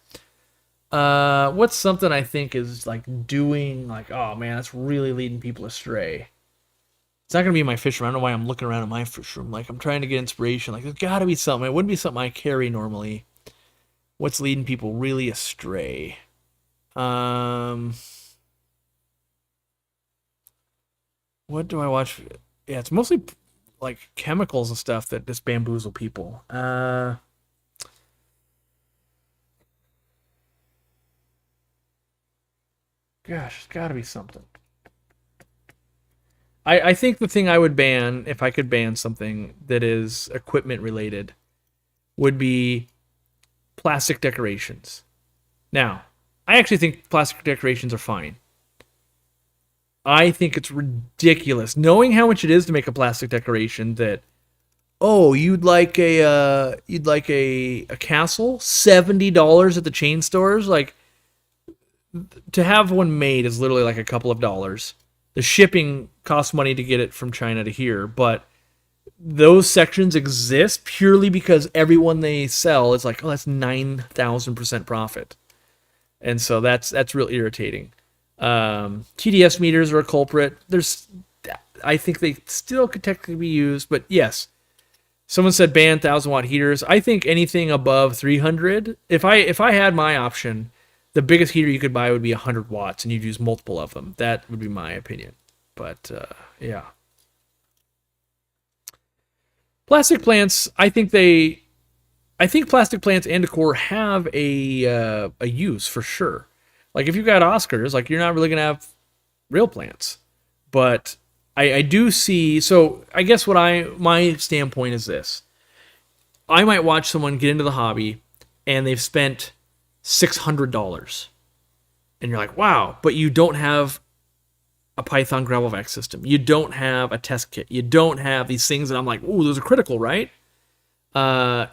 What's something I think is like doing like, oh man, that's really leading people astray. It's not gonna be my fish room. I don't know why I'm looking around at my fish room. Like I'm trying to get inspiration. Like there's gotta be something. It wouldn't be something I carry normally. What's leading people really astray? What do I watch? Yeah, it's mostly like chemicals and stuff that just bamboozle people. Gosh, it's got to be something. I think the thing I would ban, if I could ban something that is equipment related, would be plastic decorations. Now, I actually think plastic decorations are fine. I think it's ridiculous, knowing how much it is to make a plastic decoration. That oh, you'd like a castle, $70 at the chain stores, like. To have one made is literally like a couple of dollars. The shipping costs money to get it from China to here, but those sections exist purely because everyone they sell is like, oh, that's 9,000% profit. And so that's real irritating. TDS meters are a culprit. I think they still could technically be used, but yes. Someone said ban 1,000-watt heaters. I think anything above 300. If I had my option, the biggest heater you could buy would be 100 watts, and you'd use multiple of them. That would be my opinion. But, yeah. Plastic plants, I think plastic plants and decor have a use for sure. Like, if you've got Oscars, like, you're not really going to have real plants. But I do see... So, I guess my standpoint is this. I might watch someone get into the hobby, and they've spent $600, and you're like, wow, but you don't have a Python gravel vac system, you don't have a test kit, you don't have these things that I'm like, ooh, those are critical, right?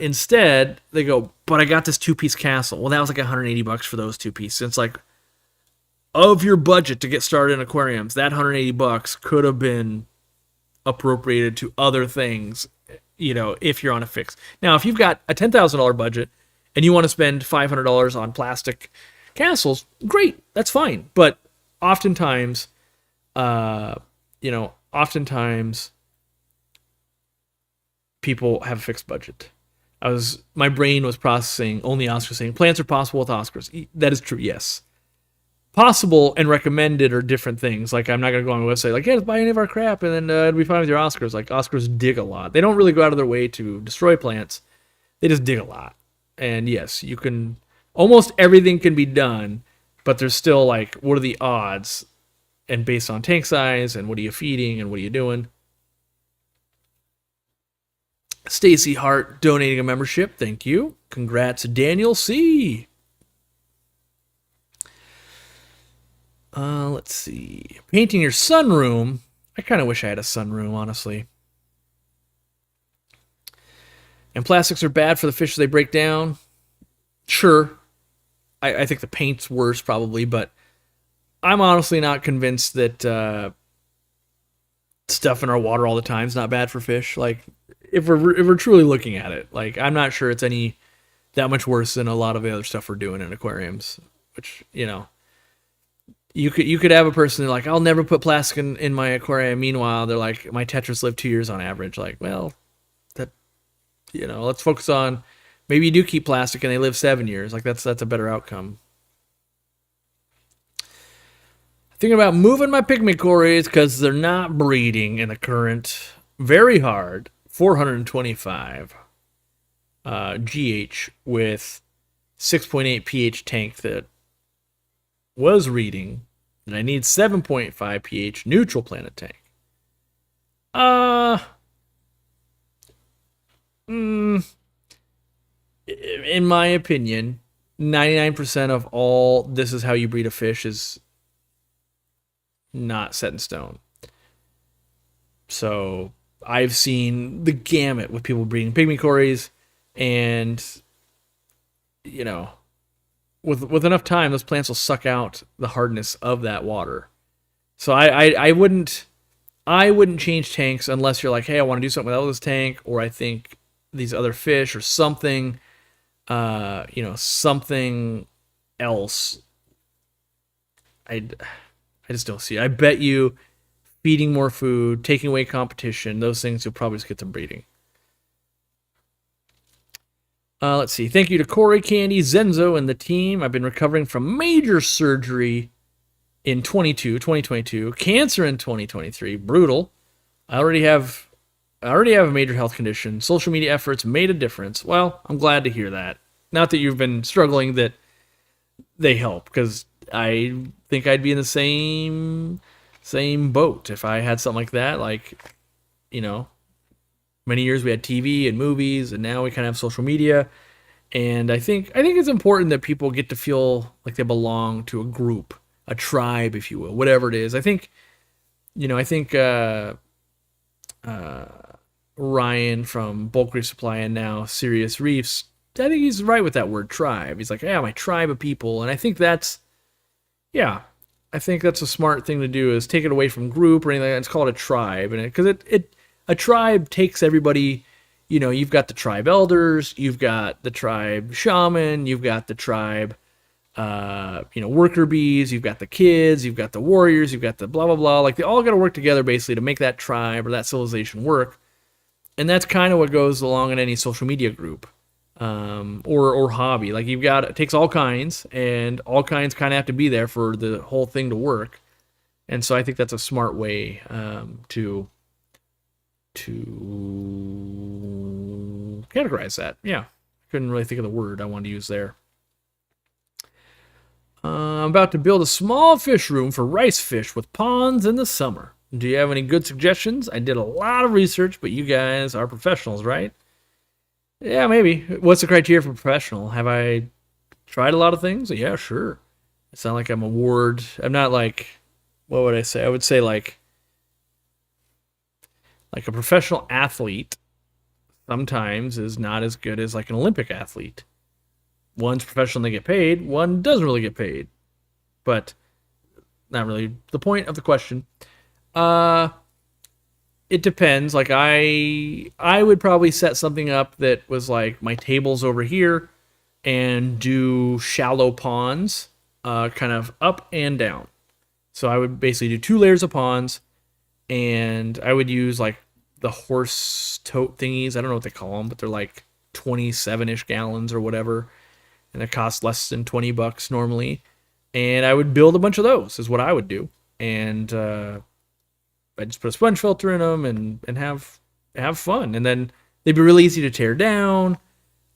Instead they go, but I got this 2-piece castle. Well, that was like $180 for those 2 pieces. It's like, of your budget to get started in aquariums, that $180 could have been appropriated to other things, if you're on a fix. Now, if you've got a $10,000 budget and you want to spend $500 on plastic castles, great, that's fine. But oftentimes, people have a fixed budget. My brain was processing only Oscars, saying plants are possible with Oscars. That is true, yes. possible and recommended are different things. Like, I'm not going to go on my website, like, yeah, just buy any of our crap, and then it'll be fine with your Oscars. Like, Oscars dig a lot. They don't really go out of their way to destroy plants. They just dig a lot. And yes, you can, almost everything can be done, but there's still, like, what are the odds? And based on tank size, and what are you feeding, and what are you doing? Stacy Hart donating a membership. Thank you. Congrats, Daniel C. Let's see. Painting your sunroom. I kind of wish I had a sunroom, honestly. And plastics are bad for the fish as they break down. Sure. I think the paint's worse, probably, but I'm honestly not convinced that stuff in our water all the time is not bad for fish. Like, if we're truly looking at it, like, I'm not sure it's any that much worse than a lot of the other stuff we're doing in aquariums. Which, you could have a person like, I'll never put plastic in my aquarium. Meanwhile, they're like, my tetras live 2 years on average. Like, well, that, let's focus on, maybe you do keep plastic and they live 7 years. Like, that's a better outcome. Thinking about moving my pygmy cories because they're not breeding in the current very hard 425 GH with 6.8 pH tank that was reading, and I need 7.5 pH neutral planet tank. In my opinion, 99% of all this is how you breed a fish is not set in stone. So I've seen the gamut with people breeding pygmy cories, and with enough time, those plants will suck out the hardness of that water. So I wouldn't change tanks unless you're like, hey, I want to do something with this tank, or I think these other fish or something, something else. I just don't see it. I bet you feeding more food, taking away competition, those things, you'll probably just get them breeding. Let's see. Thank you to Corey, Candy, Zenzo, and the team. I've been recovering from major surgery in 2022, cancer in 2023. Brutal. I already have a major health condition. Social media efforts made a difference. Well, I'm glad to hear that. Not that you've been struggling, that they help, because I think I'd be in the same boat if I had something like that. Like, many years we had TV and movies, and now we kind of have social media. And I think it's important that people get to feel like they belong to a group, a tribe, if you will, whatever it is. I think Ryan from Bulk Reef Supply and now Serious Reefs, I think he's right with that word tribe. He's like, yeah, my tribe of people. And I think that's a smart thing to do, is take it away from group or anything like that. It's called a tribe. And because a tribe takes everybody, you've got the tribe elders, you've got the tribe shaman, you've got the tribe, worker bees, you've got the kids, you've got the warriors, you've got the blah, blah, blah. Like, they all got to work together basically to make that tribe or that civilization work. And that's kind of what goes along in any social media group, or hobby. Like, it takes all kinds, and all kinds kind of have to be there for the whole thing to work. And so I think that's a smart way to categorize that. Yeah, couldn't really think of the word I wanted to use there. I'm about to build a small fish room for rice fish with ponds in the summer. Do you have any good suggestions? I did a lot of research, but you guys are professionals, right? Yeah, maybe. What's the criteria for professional? Have I tried a lot of things? Yeah, sure. It's not like I'm I'm not like, what would I say? I would say like a professional athlete sometimes is not as good as like an Olympic athlete. One's professional, they get paid. One doesn't really get paid. But not really the point of the question. It depends. Like, I would probably set something up that was like my table's over here and do shallow ponds, kind of up and down. So I would basically do 2 layers of ponds, and I would use like the horse tote thingies. I don't know what they call them, but they're like 27-ish gallons or whatever. And it costs less than $20 normally. And I would build a bunch of those, is what I would do. And I just put a sponge filter in them and have fun. And then they'd be really easy to tear down.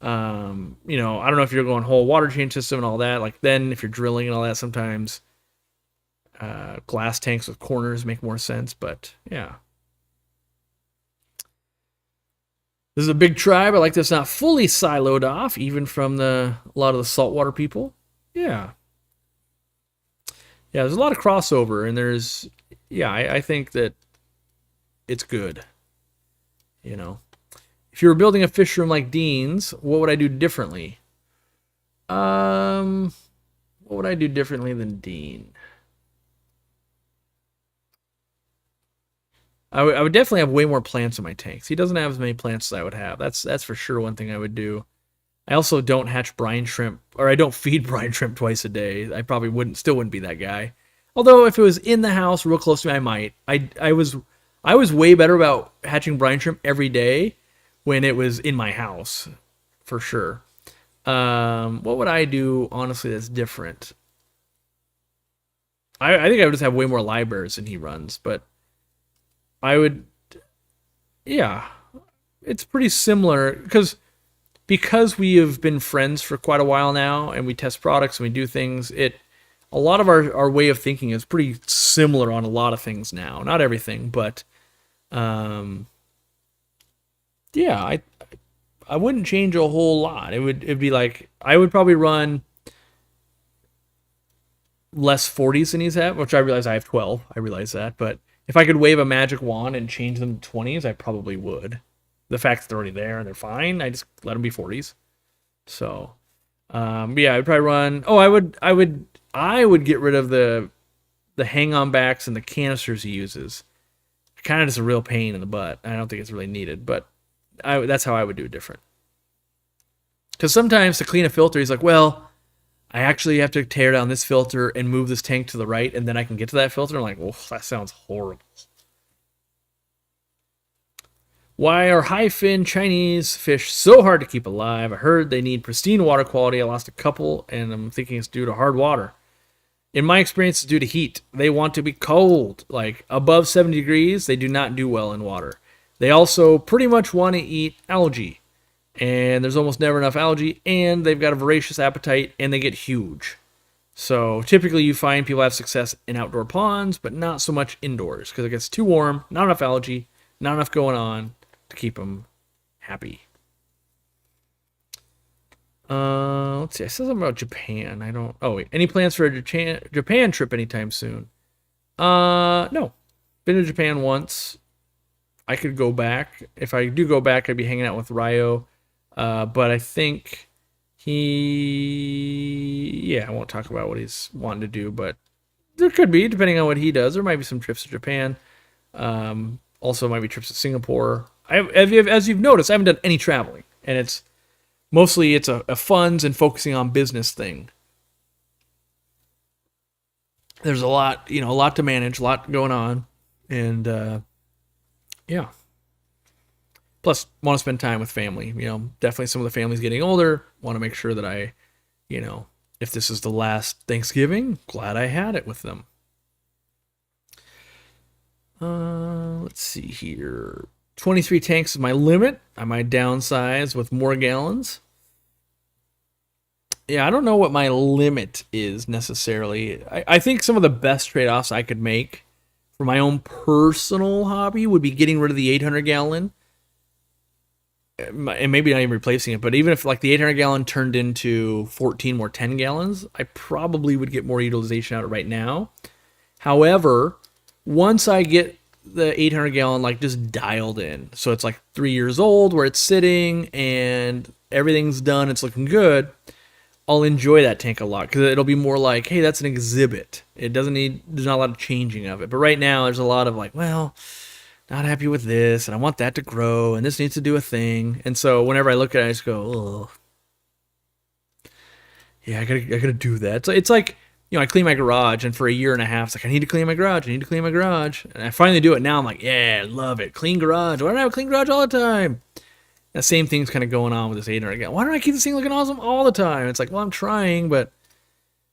You know, I don't know if you're going whole water change system and all that. Like then if you're drilling and all that, sometimes glass tanks with corners make more sense. But yeah. This is a big tribe. I like this not fully siloed off, even from a lot of the saltwater people. Yeah. Yeah, there's a lot of crossover, and I think that it's good. You know, if you were building a fish room like Dean's, what would I do differently? What would I do differently than Dean? I would definitely have way more plants in my tanks. He doesn't have as many plants as I would have. That's for sure one thing I would do. I also don't hatch brine shrimp, or I don't feed brine shrimp twice a day. I probably wouldn't be that guy. Although if it was in the house, real close to me, I might. I was way better about hatching brine shrimp every day when it was in my house, for sure. What would I do honestly that's different? I think I would just have way more libraries than he runs, but I would, yeah, it's pretty similar because we have been friends for quite a while now, and we test products and we do things. A lot of our way of thinking is pretty similar on a lot of things now. Not everything, but um, yeah, I wouldn't change a whole lot. It'd be like I would probably run less 40s than he's at, which I realize I have 12. I realize that, but if I could wave a magic wand and change them to 20s, I probably would. The fact that they're already there and they're fine, I just let them be 40s. So, yeah, I'd probably run. Oh, I would get rid of the hang-on backs and the canisters he uses. Kind of just a real pain in the butt. I don't think it's really needed, but that's how I would do it different. Because sometimes to clean a filter, he's like, well, I actually have to tear down this filter and move this tank to the right, and then I can get to that filter. I'm like, oh, that sounds horrible. Why are high fin Chinese fish so hard to keep alive? I heard they need pristine water quality. I lost a couple, and I'm thinking it's due to hard water. In my experience, it's due to heat. They want to be cold, like above 70 degrees. They do not do well in water. They also pretty much want to eat algae, and there's almost never enough algae, and they've got a voracious appetite, and they get huge. So typically you find people have success in outdoor ponds, but not so much indoors because it gets too warm, not enough algae, not enough going on to keep them happy. Let's see. I said something about Japan. I don't. Oh wait. Any plans for a Japan trip anytime soon? No. Been to Japan once. I could go back. If I do go back, I'd be hanging out with Ryo. But I think yeah, I won't talk about what he's wanting to do, but there could be, depending on what he does. There might be some trips to Japan. Also, might be trips to Singapore. As you've noticed, I haven't done any traveling, and it's mostly a funds and focusing on business thing. There's a lot to manage, a lot going on, and yeah. Plus, want to spend time with family. Definitely some of the family's getting older. Want to make sure that if this is the last Thanksgiving, glad I had it with them. Let's see here. 23 tanks is my limit. I might downsize with more gallons. Yeah, I don't know what my limit is necessarily. I think some of the best trade-offs I could make for my own personal hobby would be getting rid of the 800 gallon. And maybe not even replacing it, but even if like the 800 gallon turned into 14 more 10 gallons, I probably would get more utilization out of it right now. However, once I get the 800 gallon like just dialed in, so it's like 3 years old where it's sitting and everything's done, it's looking good, I'll enjoy that tank a lot because it'll be more like, hey, that's an exhibit. There's not a lot of changing of it. But right now there's a lot of like, well, not happy with this, and I want that to grow, and this needs to do a thing. And so whenever I look at it, I just go, ugh. Yeah, I gotta do that. So it's like, I clean my garage, and for a year and a half, it's like, I need to clean my garage. And I finally do it now. I'm like, yeah, I love it. Clean garage. Why don't I have a clean garage all the time? That same thing's kind of going on with this 800 gallon. Why don't I keep this thing looking awesome all the time? It's like, well, I'm trying, but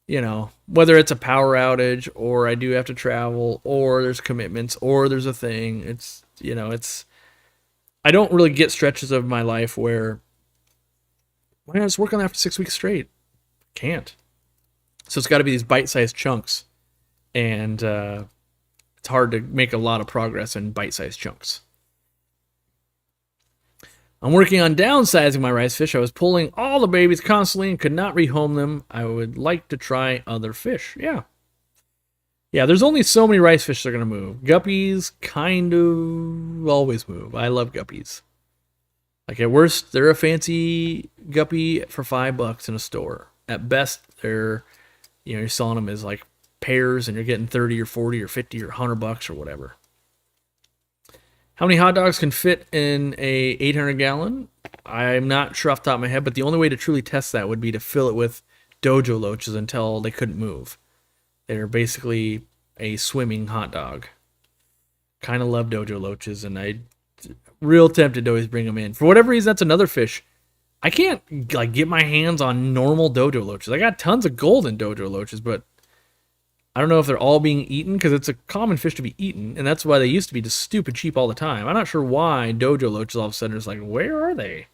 whether it's a power outage or I do have to travel or there's commitments or there's a thing. I don't really get stretches of my life where why not just work on that for 6 weeks straight? Can't. So it's got to be these bite-sized chunks, and it's hard to make a lot of progress in bite-sized chunks. I'm working on downsizing my rice fish. I was pulling all the babies constantly and could not rehome them. I would like to try other fish. Yeah. Yeah, there's only so many rice fish that are going to move. Guppies kind of always move. I love guppies. Like at worst, they're a fancy guppy for $5 in a store. At best, they're, you're selling them as like pairs and you're getting 30 or 40 or 50 or $100 or whatever. How many hot dogs can fit in a 800-gallon? I'm not sure off the top of my head, but the only way to truly test that would be to fill it with dojo loaches until they couldn't move. They're basically a swimming hot dog. Kind of love dojo loaches, and I real tempted to always bring them in. For whatever reason, that's another fish. I can't like get my hands on normal dojo loaches. I got tons of golden dojo loaches, but I don't know if they're all being eaten because it's a common fish to be eaten, and that's why they used to be just stupid cheap all the time. I'm not sure why dojo loaches all of a sudden are just like, where are they?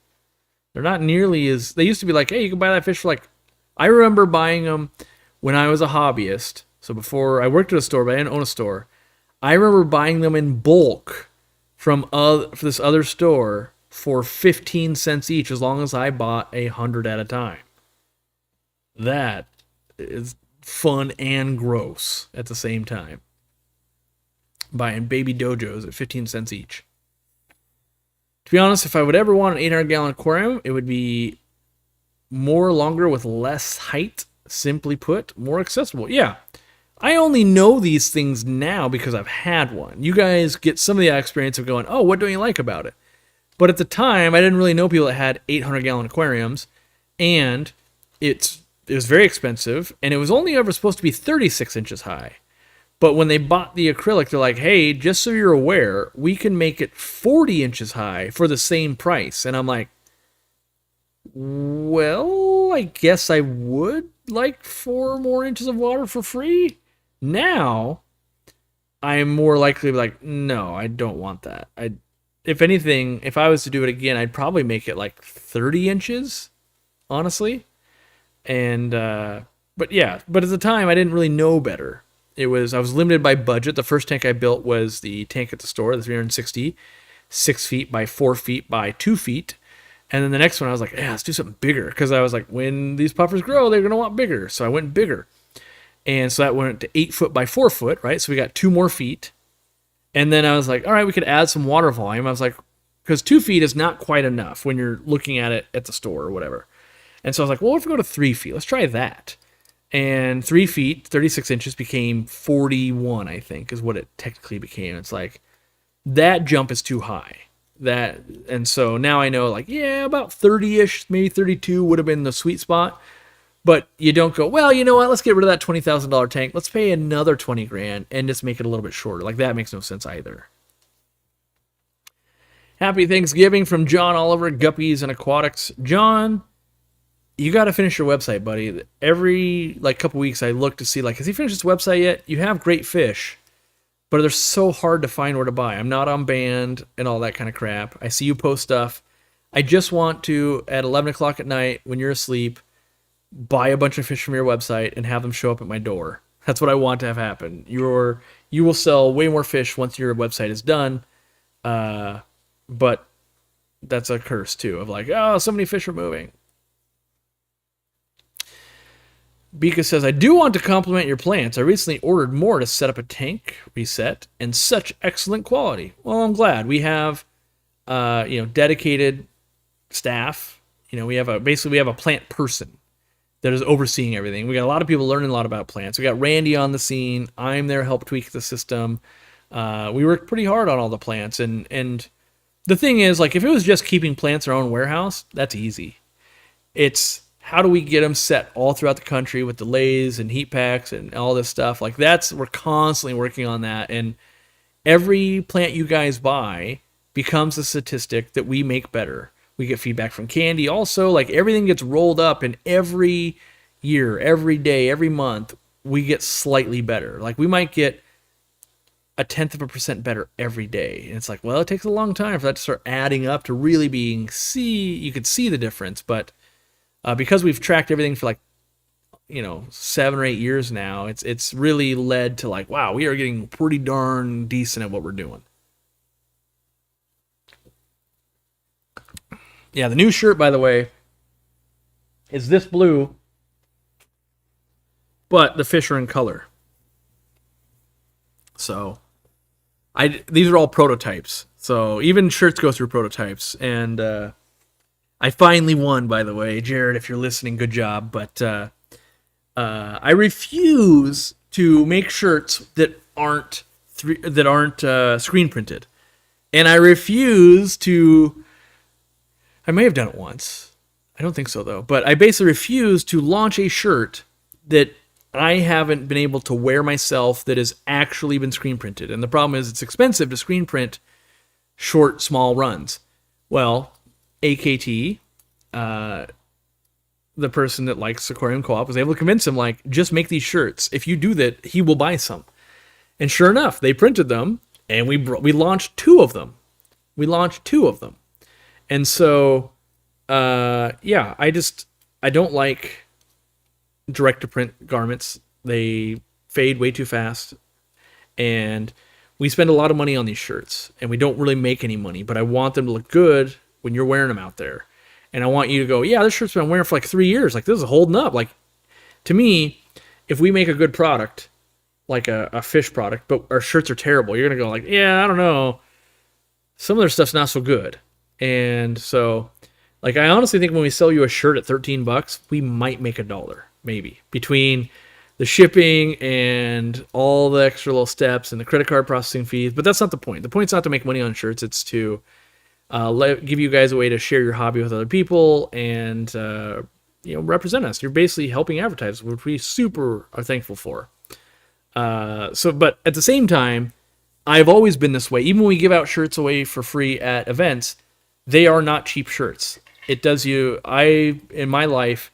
They're not nearly as... They used to be like, hey, you can buy that fish for like... I remember buying them when I was a hobbyist. So before I worked at a store, but I didn't own a store. I remember buying them in bulk from this other store for 15 cents each as long as I bought 100 at a time. That is fun and gross at the same time. Buying baby dojos at 15 cents each. To be honest, if I would ever want an 800-gallon aquarium, it would be more longer with less height. Simply put, more accessible. Yeah, I only know these things now because I've had one. You guys get some of the experience of going, oh, what don't you like about it? But at the time, I didn't really know people that had 800-gallon aquariums, and it was very expensive, and it was only ever supposed to be 36 inches high. But when they bought the acrylic, they're like, hey, just so you're aware, we can make it 40 inches high for the same price. And I'm like, well, I guess I would like 4 more inches of water for free. Now, I'm more likely to be like, no, I don't want that. If anything, if I was to do it again, I'd probably make it like 30 inches, honestly. And, but at the time, I didn't really know better. I was limited by budget. The first tank I built was the tank at the store, the 360, 6 feet by 4 feet by 2 feet. And then the next one, I was like, yeah, let's do something bigger. Because I was like, when these puffers grow, they're going to want bigger. So I went bigger. And so that went to 8 foot by 4 foot, right? So we got 2 more feet. And then I was like, all right, we could add some water volume. I was like, because 2 feet is not quite enough when you're looking at it at the store or whatever. And so I was like, well, what if we go to 3 feet? Let's try that. And 3 feet, 36 inches became 41, I think, is what it technically became. It's like, that jump is too high. And so now I know, like, yeah, about 30-ish, maybe 32 would have been the sweet spot. But you don't go, well, you know what, let's get rid of that $20,000 tank. Let's pay another $20,000 and just make it a little bit shorter. Like, that makes no sense either. Happy Thanksgiving from John Oliver, Guppies and Aquatics. John, you got to finish your website, buddy. Every, couple weeks I look to see, has he finished his website yet? You have great fish, but they're so hard to find where to buy. I'm not on band and all that kind of crap. I see you post stuff. I just want to, at 11 o'clock at night, when you're asleep, buy a bunch of fish from your website and have them show up at my door. That's what I want to have happen. You will sell way more fish once your website is done. But that's a curse too, of like, oh, so many fish are moving. Bika says, I do want to compliment your plants. I recently ordered more to set up a tank reset and such excellent quality. Well, I'm glad. We have dedicated staff. We have a plant person that is overseeing everything. We got a lot of people learning a lot about plants. We got Randy on the scene. I'm there to help tweak the system. We worked pretty hard on all the plants. And the thing is, if it was just keeping plants in our own warehouse, that's easy. It's how do we get them set all throughout the country with delays and heat packs and all this stuff. We're constantly working on that. And every plant you guys buy becomes a statistic that we make better. We get feedback from Candy. Also, everything gets rolled up, and every year, every day, every month, we get slightly better. Like we might get a 0.1% better every day. And it's like, well, it takes a long time for that to start adding up to really you could see the difference. But because we've tracked everything for like, 7 or 8 years now, it's really led to like, wow, we are getting pretty darn decent at what we're doing. Yeah, the new shirt, by the way, is this blue, but the fish are in color. So these are all prototypes. So even shirts go through prototypes. And I finally won, by the way. Jared, if you're listening, good job. But I refuse to make shirts that aren't screen printed. And I refuse to... I may have done it once. I don't think so, though. But I basically refuse to launch a shirt that I haven't been able to wear myself that has actually been screen printed. And the problem is it's expensive to screen print short, small runs. Well, AKT, the person that likes Aquarium Co-op, was able to convince him, like, just make these shirts. If you do that, he will buy some. And sure enough, they printed them, and we launched 2 of them. And so, yeah, I don't like direct-to-print garments. They fade way too fast. And we spend a lot of money on these shirts, and we don't really make any money, but I want them to look good when you're wearing them out there. And I want you to go, yeah, this shirt's been wearing for like 3 years. Like, this is holding up. Like, to me, if we make a good product, like a fish product, but our shirts are terrible, you're going to go like, yeah, I don't know. Some of their stuff's not so good. And so, like, I honestly think when we sell you a shirt at $13, we might make $1, maybe, between the shipping and all the extra little steps and the credit card processing fees. But that's not the point. The point's not to make money on shirts. It's to give you guys a way to share your hobby with other people and represent us. You're basically helping advertise, which we super are thankful for. But at the same time, I've always been this way. Even when we give out shirts away for free at events, they are not cheap shirts. In my life,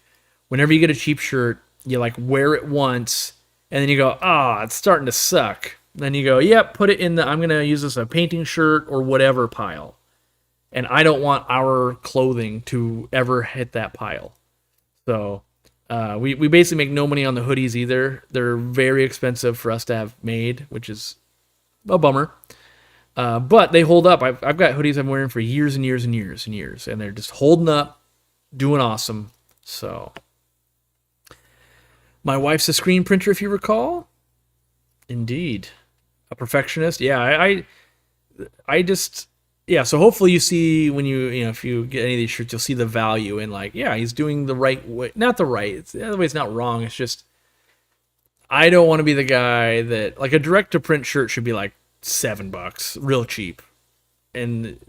whenever you get a cheap shirt, you like wear it once, and then you go, it's starting to suck. Then you go, yep, put it in I'm going to use this as a painting shirt or whatever pile. And I don't want our clothing to ever hit that pile. So we basically make no money on the hoodies either. They're very expensive for us to have made, which is a bummer. But they hold up. I've got hoodies I'm wearing for years and years and years and years, and they're just holding up, doing awesome. So, my wife's a screen printer, if you recall. Indeed, a perfectionist. Yeah, So hopefully you see when if you get any of these shirts, you'll see the value in like, yeah, he's doing the right way. Not the right. The other way is not wrong. It's just I don't want to be the guy that like a direct to print shirt should be like $7, real cheap. And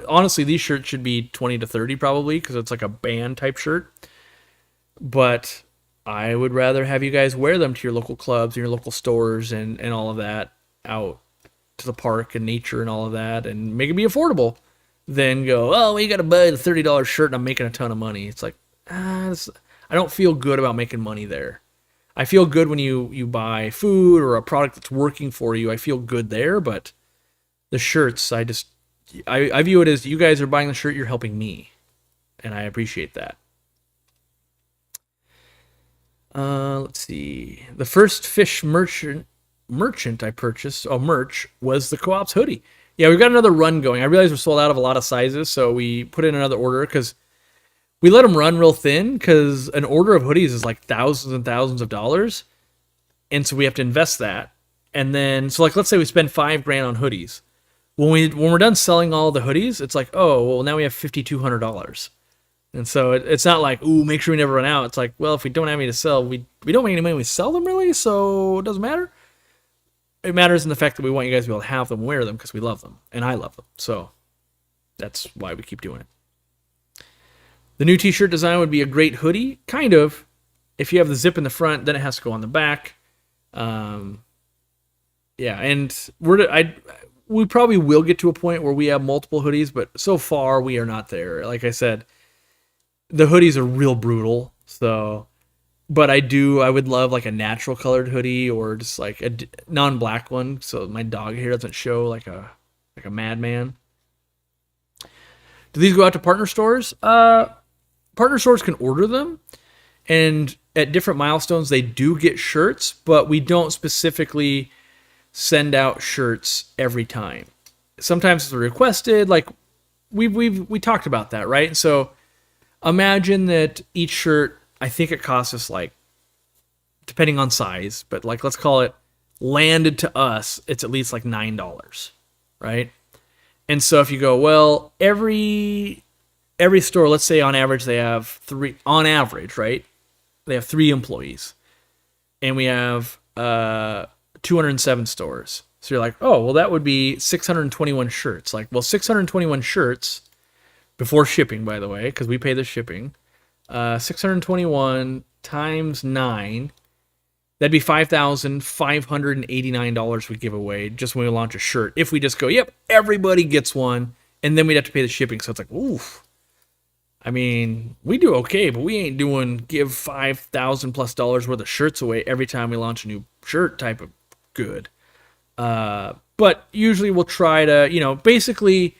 honestly, these shirts should be 20 to 30 probably because it's like a band type shirt. But I would rather have you guys wear them to your local clubs and your local stores and all of that, out to the park and nature and all of that, and make it be affordable than go, we got to buy the $30 shirt and I'm making a ton of money. It's like, I don't feel good about making money there. I feel good when you buy food or a product that's working for you. I feel good there, but the shirts, I view it as you guys are buying the shirt, you're helping me, and I appreciate that. Let's see. The first fish merchant I purchased, merch, was the Co-op's hoodie. Yeah, we've got another run going. I realize we're sold out of a lot of sizes, so we put in another order because we let them run real thin because an order of hoodies is like thousands and thousands of dollars. And so we have to invest that. And then, so like, let's say we spend $5,000 on hoodies. When we're done selling all the hoodies, it's like, now we have $5,200. And so it's not like, make sure we never run out. It's like, well, if we don't have any to sell, we don't make any money when we sell them really, so it doesn't matter. It matters in the fact that we want you guys to be able to have them, wear them, because we love them, and I love them. So that's why we keep doing it. The new t-shirt design would be a great hoodie, kind of. If you have the zip in the front, then it has to go on the back. And we probably will get to a point where we have multiple hoodies, but so far we are not there. Like I said, the hoodies are real brutal, so But I would love like a natural colored hoodie or just like a non-black one, so my dog hair doesn't show like a madman. Do these go out to partner stores? Partner stores can order them, and at different milestones they do get shirts, but we don't specifically send out shirts every time. Sometimes it's requested. Like we talked about that, right? So imagine that each shirt, I think it costs us like, depending on size, but like let's call it landed to us, it's at least like $9, right? And so if you go, well, every store, let's say on average they have on average, right? They have 3 employees, and we have 207 stores. So you're like, oh, well, that would be 621 shirts. Like, well, 621 shirts before shipping, by the way, because we pay the shipping. 621 times 9, that'd be $5,589 we give away just when we launch a shirt. If we just go, yep, everybody gets one, and then we'd have to pay the shipping. So it's like, oof. I mean, we do okay, but we ain't doing give $5,000+ worth of shirts away every time we launch a new shirt type of good. But usually we'll try to, basically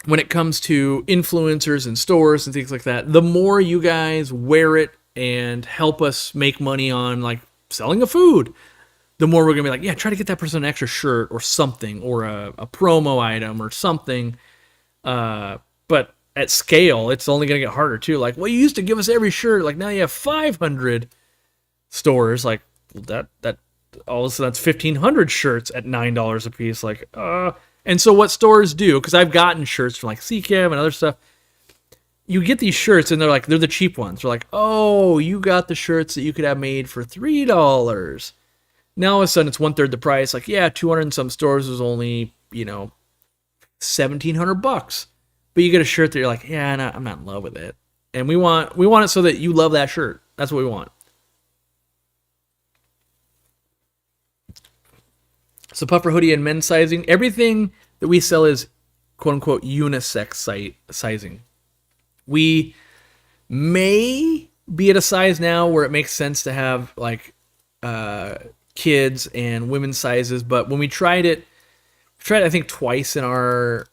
when it comes to influencers and stores and things like that, the more you guys wear it and help us make money on like selling a food, the more we're gonna be like, yeah, try to get that person an extra shirt or something, or a promo item or something. But at scale, it's only gonna get harder too. Like, well, you used to give us every shirt, like now you have 500 stores. Like that all of a sudden that's 1,500 shirts at $9 a piece. Like, and so what stores do? Because I've gotten shirts from like CCAM and other stuff. You get these shirts and they're the cheap ones. They're like, oh, you got the shirts that you could have made for $3. Now all of a sudden it's 1/3 the price. Like, yeah, 200 and some stores was only, $1,700. But you get a shirt that you're like, yeah, no, I'm not in love with it. And we want it so that you love that shirt. That's what we want. So puffer hoodie and men's sizing. Everything that we sell is quote unquote unisex sizing. We may be at a size now where it makes sense to have like kids and women's sizes, but when we tried it I think twice in our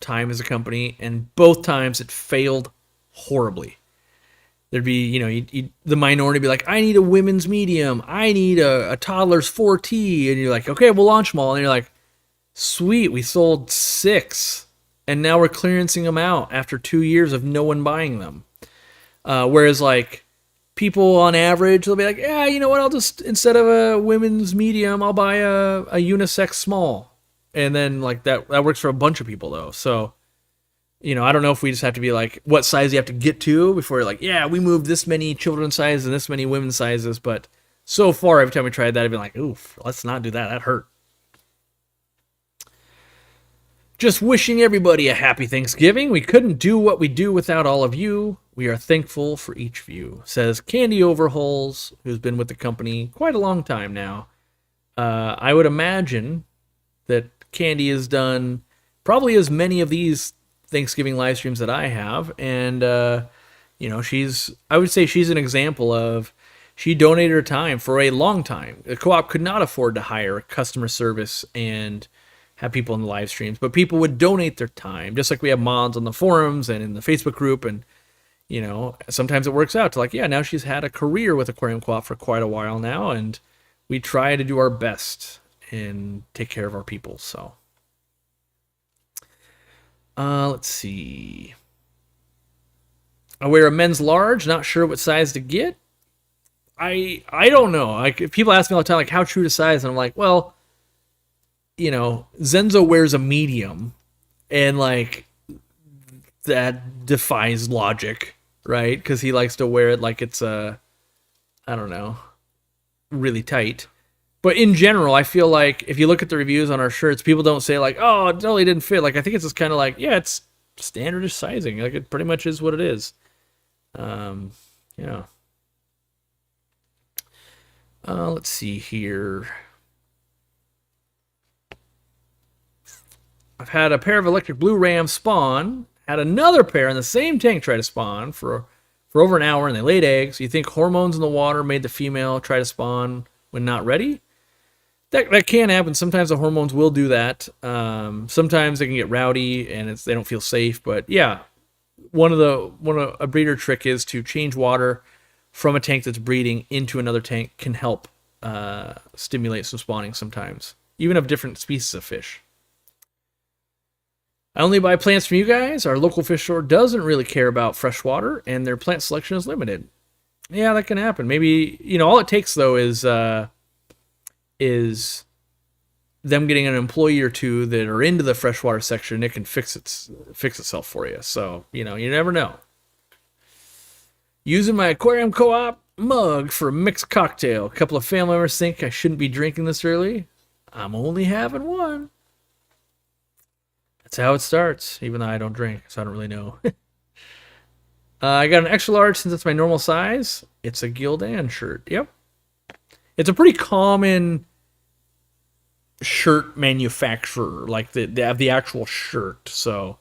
time as a company, and both times it failed horribly. There'd be, the minority be like, I need a women's medium, I need a toddler's 4T, and you're like, okay, we'll launch them all, and you're like, sweet, we sold 6, and now we're clearancing them out after 2 years of no one buying them. Whereas like people on average, they'll be like, yeah, you know what, I'll just, instead of a women's medium, I'll buy a unisex small. And then like that works for a bunch of people though. So, I don't know if we just have to be like, what size you have to get to before you're like, yeah, we moved this many children's sizes and this many women's sizes. But so far, every time we tried that, I've been like, oof, let's not do that. That hurt. Just wishing everybody a happy Thanksgiving. We couldn't do what we do without all of you. We are thankful for each of you, says Candy Overhauls, who's been with the company quite a long time now. I would imagine that Candy has done probably as many of these Thanksgiving live streams that I have, and I would say she's an example of, she donated her time for a long time. The co-op could not afford to hire customer service and have people in the live streams, but people would donate their time, just like we have mods on the forums and in the Facebook group, and sometimes it works out to like, yeah, now she's had a career with Aquarium Co-op for quite a while now, and we try to do our best and take care of our people. So let's see. I wear a men's large, not sure what size to get. I don't know. Like, people ask me all the time, like, how true to size, and I'm like, well, Zenzo wears a medium, and like that defies logic, right? Because he likes to wear it like it's I don't know, really tight. But in general, I feel like if you look at the reviews on our shirts, people don't say like, oh, it totally didn't fit. Like, I think it's just kind of like, yeah, it's standard sizing. Like, it pretty much is what it is. Let's see here. I've had a pair of electric blue ram spawn. had another pair in the same tank try to spawn for over an hour, and they laid eggs. You think hormones in the water made the female try to spawn when not ready? That can happen. Sometimes the hormones will do that. Sometimes they can get rowdy and they don't feel safe. But yeah, a breeder trick is to change water from a tank that's breeding into another tank can help stimulate some spawning sometimes, even of different species of fish. I only buy plants from you guys. Our local fish store doesn't really care about fresh water, and their plant selection is limited. Yeah, that can happen. Maybe, all it takes though is them getting an employee or two that are into the freshwater section. It can fix itself for you. So, you never know. Using my Aquarium Co-op mug for a mixed cocktail. A couple of family members think I shouldn't be drinking this early. I'm only having one. That's how it starts, even though I don't drink, so I don't really know. I got an extra large since it's my normal size. It's a Gildan shirt. Yep. It's a pretty common shirt manufacturer, like they have the actual shirt. So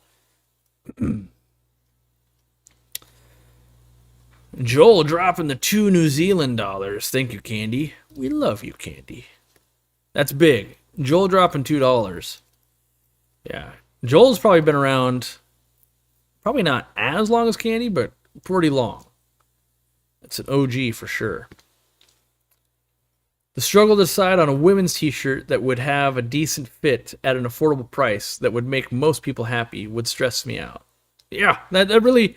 Joel dropping the $2 New Zealand dollars. Thank you, Candy. We love you, Candy. That's big. Joel dropping $2. Yeah. Joel's probably been around, probably not as long as Candy, but pretty long. It's an OG for sure. The struggle to decide on a women's t-shirt that would have a decent fit at an affordable price that would make most people happy would stress me out. Yeah, that really...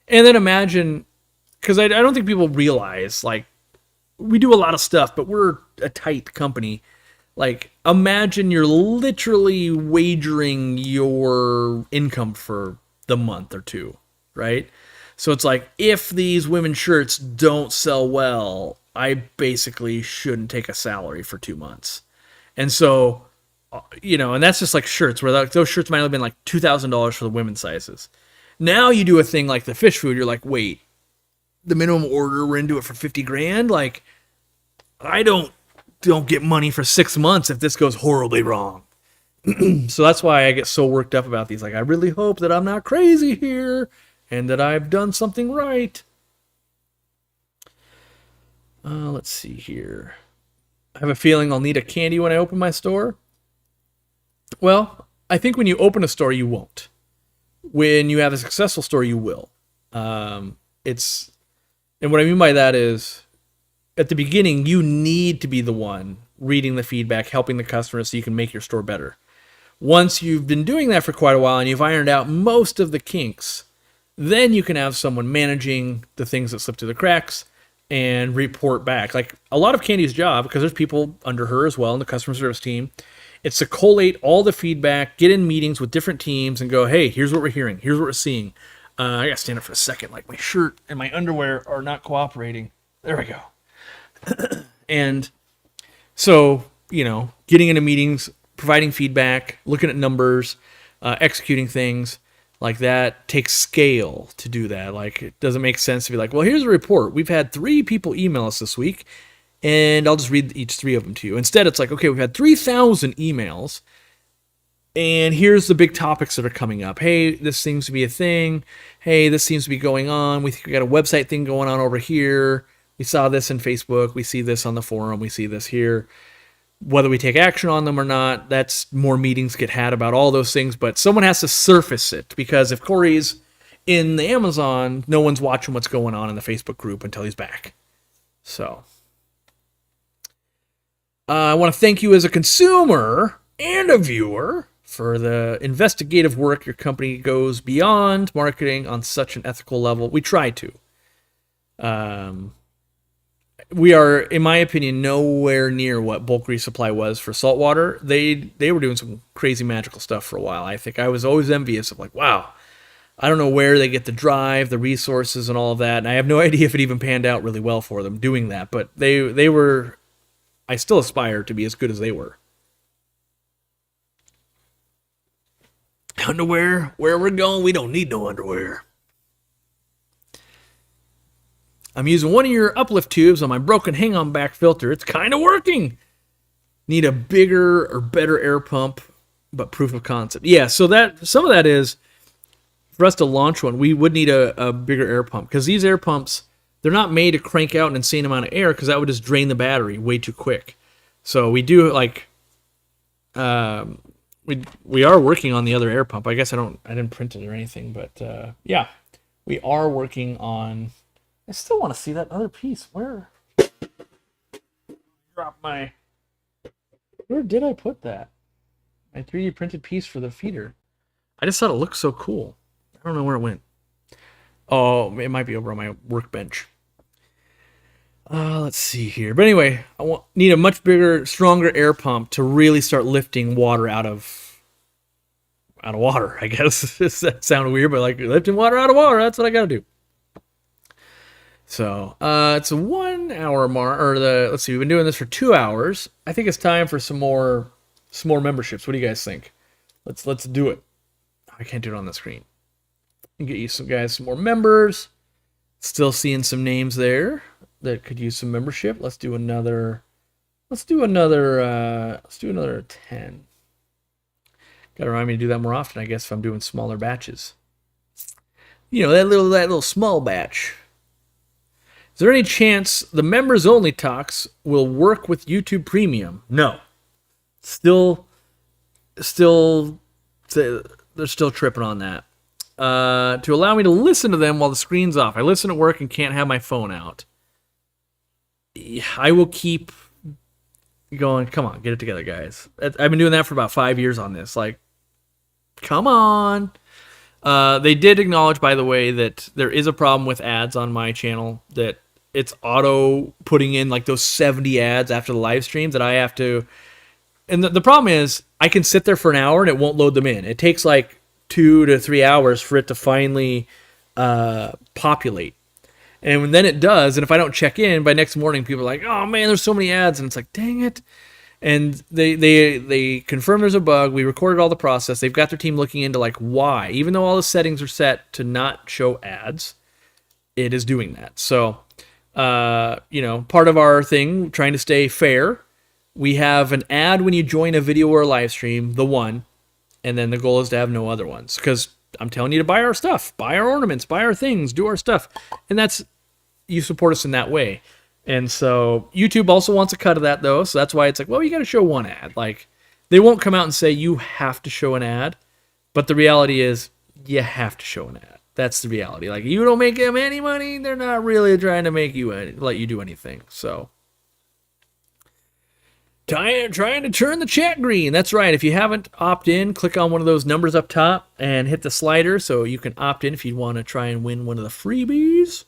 And then imagine... Because I don't think people realize, like, we do a lot of stuff, but we're a tight company. Like, imagine you're literally wagering your income for the month or two, right? So it's like, if these women's shirts don't sell well, I basically shouldn't take a salary for 2 months. And so, and that's just like shirts, where those shirts might have been like $2,000 for the women's sizes. Now you do a thing like the fish food, you're like, wait, the minimum order, we're into it for 50 grand? Like, I don't get money for 6 months if this goes horribly wrong. So that's why I get so worked up about these. Like, I really hope that I'm not crazy here and that I've done something right. Let's see here. I have a feeling I'll need a candy when I open my store. Well, I think when you open a store, you won't. When you have a successful store, you will. And what I mean by that is, at the beginning, you need to be the one reading the feedback, helping the customer so you can make your store better. Once you've been doing that for quite a while and you've ironed out most of the kinks, then you can have someone managing the things that slip through the cracks and report back. Like, a lot of Candy's job, because there's people under her as well in the customer service team, it's to collate all the feedback, get in meetings with different teams and go, hey, here's what we're hearing, here's what we're seeing. I gotta stand up for a second, like my shirt and my underwear are not cooperating. There we go. And so, getting into meetings, providing feedback, looking at numbers, executing things like that takes scale to do that. Like, it doesn't make sense to be like, well, here's a report. We've had 3 people email us this week, and I'll just read each 3 of them to you. Instead, it's like, okay, we've had 3,000 emails, and here's the big topics that are coming up. Hey, this seems to be a thing. Hey, this seems to be going on. We think we got a website thing going on over here. We saw this in Facebook. We see this on the forum. We see this here. Whether we take action on them or not, that's more meetings get had about all those things. But someone has to surface it, because if Corey's in the Amazon, no one's watching what's going on in the Facebook group until he's back. So I want to thank you as a consumer and a viewer for the investigative work. Your company goes beyond marketing on such an ethical level. We try to. We are, in my opinion, nowhere near what bulk resupply was for saltwater. They were doing some crazy magical stuff for a while. I think I was always envious of, like, wow, I don't know where they get the drive, the resources, and all of that. And I have no idea if it even panned out really well for them doing that. But they were, I still aspire to be as good as they were. Underwear, where we're going, we don't need no underwear. I'm using one of your uplift tubes on my broken hang-on back filter. It's kind of working. Need a bigger or better air pump, but proof of concept. Yeah, so that some of that is for us to launch one, we would need a bigger air pump, because these air pumps, they're not made to crank out an insane amount of air, because that would just drain the battery way too quick. So we do like, we are working on the other air pump. I guess I didn't print it or anything, but yeah, we are working on. I still want to see that other piece. Where did I put that? My 3D printed piece for the feeder. I just thought it looked so cool. I don't know where it went. Oh, it might be over on my workbench. Let's see here. But anyway, need a much bigger, stronger air pump to really start lifting water out of water, I guess. That sounded weird, but like lifting water out of water, that's what I gotta do. So, it's a 1 hour mark, or let's see, we've been doing this for 2 hours. I think it's time for some more memberships. What do you guys think? Let's do it. I can't do it on the screen. Get you some more members. Still seeing some names there that could use some membership. Let's do another 10. Gotta remind me to do that more often, I guess, if I'm doing smaller batches. You know, that little small batch. Is there any chance the members only talks will work with YouTube Premium? No. They're still tripping on that. To allow me to listen to them while the screen's off. I listen at work and can't have my phone out. I will keep going. Come on, get it together, guys. I've been doing that for about 5 years on this. Like, come on. They did acknowledge, by the way, that there is a problem with ads on my channel, that it's auto putting in like those 70 ads after the live streams that I have to. And the problem is I can sit there for an hour and it won't load them in. It takes like 2 to 3 hours for it to finally populate. And then it does, and if I don't check in, by next morning, people are like, oh man, there's so many ads, and it's like, dang it. And they confirm there's a bug. We recorded all the process. They've got their team looking into like why. Even though all the settings are set to not show ads, it is doing that. So, part of our thing, trying to stay fair, we have an ad when you join a video or a live stream, the one, and then the goal is to have no other ones. Because I'm telling you to buy our stuff, buy our ornaments, buy our things, do our stuff. And you support us in that way. And so YouTube also wants a cut of that, though. So that's why it's like, well, you got to show one ad. Like, they won't come out and say you have to show an ad. But the reality is you have to show an ad. That's the reality. Like, you don't make them any money, they're not really trying to let you do anything. So, trying to turn the chat green. That's right. If you haven't opted in, click on one of those numbers up top and hit the slider so you can opt in if you want to try and win one of the freebies.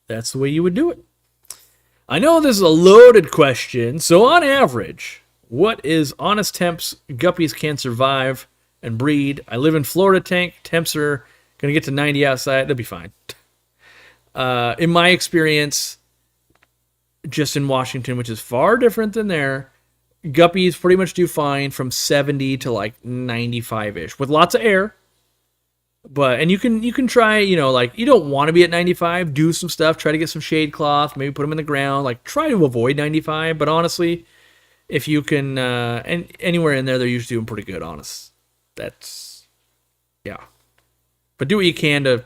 That's the way you would do it. I know this is a loaded question, so on average, what is honest temps guppies can survive and breed? I live in Florida, Tank. Temps are going to get to 90 outside. They'll be fine. In my experience, just in Washington, which is far different than there, guppies pretty much do fine from 70 to like 95-ish with lots of air. And you can try, you don't want to be at 95, do some stuff, try to get some shade cloth, maybe put them in the ground, like try to avoid 95. But honestly, if you can, and anywhere in there, they're usually doing pretty good, honest. Yeah. But do what you can to,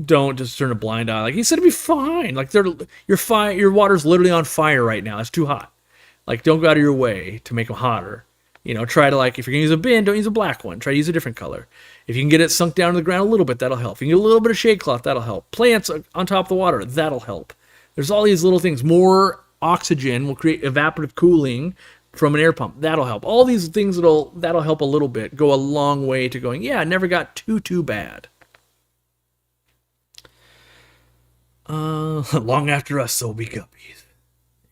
don't just turn a blind eye. Like he said, it'd be fine. Like your water's literally on fire right now. It's too hot. Like don't go out of your way to make them hotter. Try to if you're going to use a bin, don't use a black one. Try to use a different color. If you can get it sunk down to the ground a little bit, that'll help. If you can get a little bit of shade cloth, that'll help. Plants on top of the water, that'll help. There's all these little things. More oxygen will create evaporative cooling from an air pump. That'll help. All these things that'll help a little bit. Go a long way to going, yeah, it never got too bad. Long after us, so be guppies.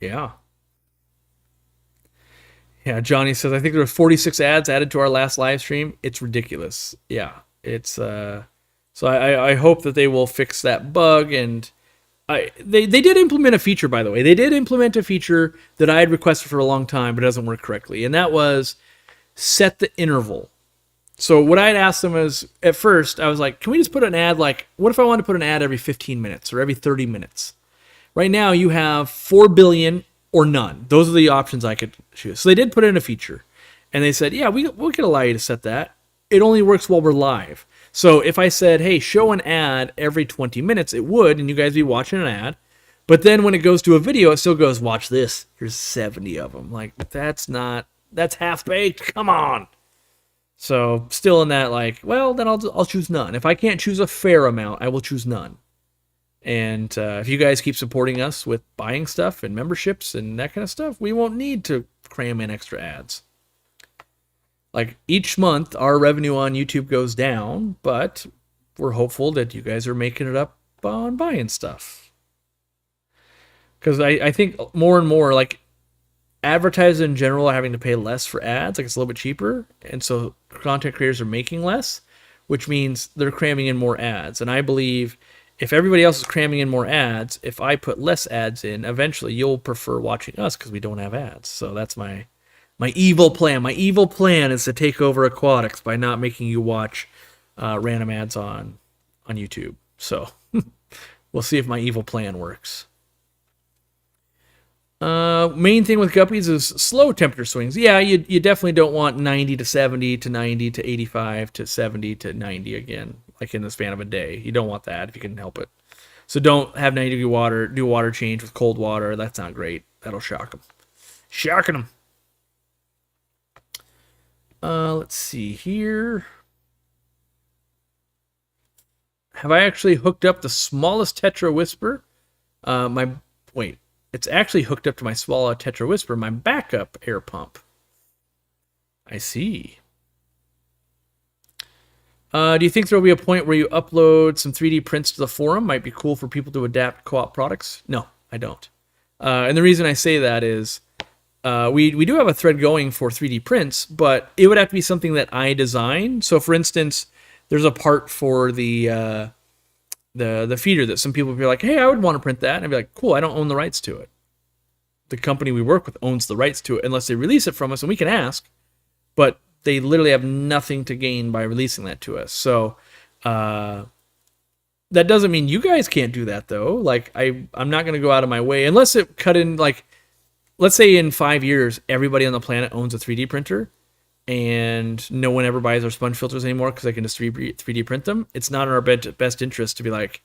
Yeah. Yeah, Johnny says, I think there were 46 ads added to our last live stream. It's ridiculous. Yeah, it's so I hope that they will fix that bug. And they did implement a feature, by the way. They did implement a feature that I had requested for a long time, but it doesn't work correctly. And that was set the interval. So what I had asked them is, at first, I was like, can we just put an ad, what if I wanted to put an ad every 15 minutes or every 30 minutes? Right now, you have 4 billion or none. Those are the options I could choose. So they did put in a feature. And they said, yeah, we could allow you to set that. it only works while we're live. So if I said, hey, show an ad every 20 minutes, it would, and you guys be watching an ad. But then when it goes to a video, it still goes, watch this. Here's 70 of them. Like, that's half-baked. Come on. So still in that, like, well, then I'll choose none. If I can't choose a fair amount, I will choose none. And if you guys keep supporting us with buying stuff and memberships and that kind of stuff, we won't need to cram in extra ads. Like, each month, our revenue on YouTube goes down, but we're hopeful that you guys are making it up on buying stuff. Because I think more and more, like, advertisers in general are having to pay less for ads. Like, it's a little bit cheaper. And so content creators are making less, which means they're cramming in more ads. And I believe if everybody else is cramming in more ads, if I put less ads in, eventually you'll prefer watching us because we don't have ads. So that's my evil plan. My evil plan is to take over aquatics by not making you watch random ads on YouTube. So we'll see if my evil plan works. Main thing with guppies is slow temperature swings. Yeah, you definitely don't want 90 to 70 to 90 to 85 to 70 to 90 again, like in the span of a day. You don't want that if you can help it. So don't have 90-degree water, do water change with cold water. That's not great. That'll shock them. Shocking them. Let's see here. Have I actually hooked up the smallest Tetra Whisper? It's actually hooked up to my small Tetra Whisper, my backup air pump. I see. Do you think there will be a point where you upload some 3D prints to the forum? Might be cool for people to adapt co-op products. No, I don't. And the reason I say that is we do have a thread going for 3D prints, but it would have to be something that I design. So, for instance, there's a part for the feeder that some people would be like, hey, I would want to print that. And I'd be like, cool, I don't own the rights to it. The company we work with owns the rights to it unless they release it from us, and we can ask. But they literally have nothing to gain by releasing that to us. So that doesn't mean you guys can't do that, though. Like, I'm not going to go out of my way. Unless it cut in, like, let's say in 5 years, everybody on the planet owns a 3D printer, and no one ever buys our sponge filters anymore because they can just 3D print them. It's not in our best interest to be, like,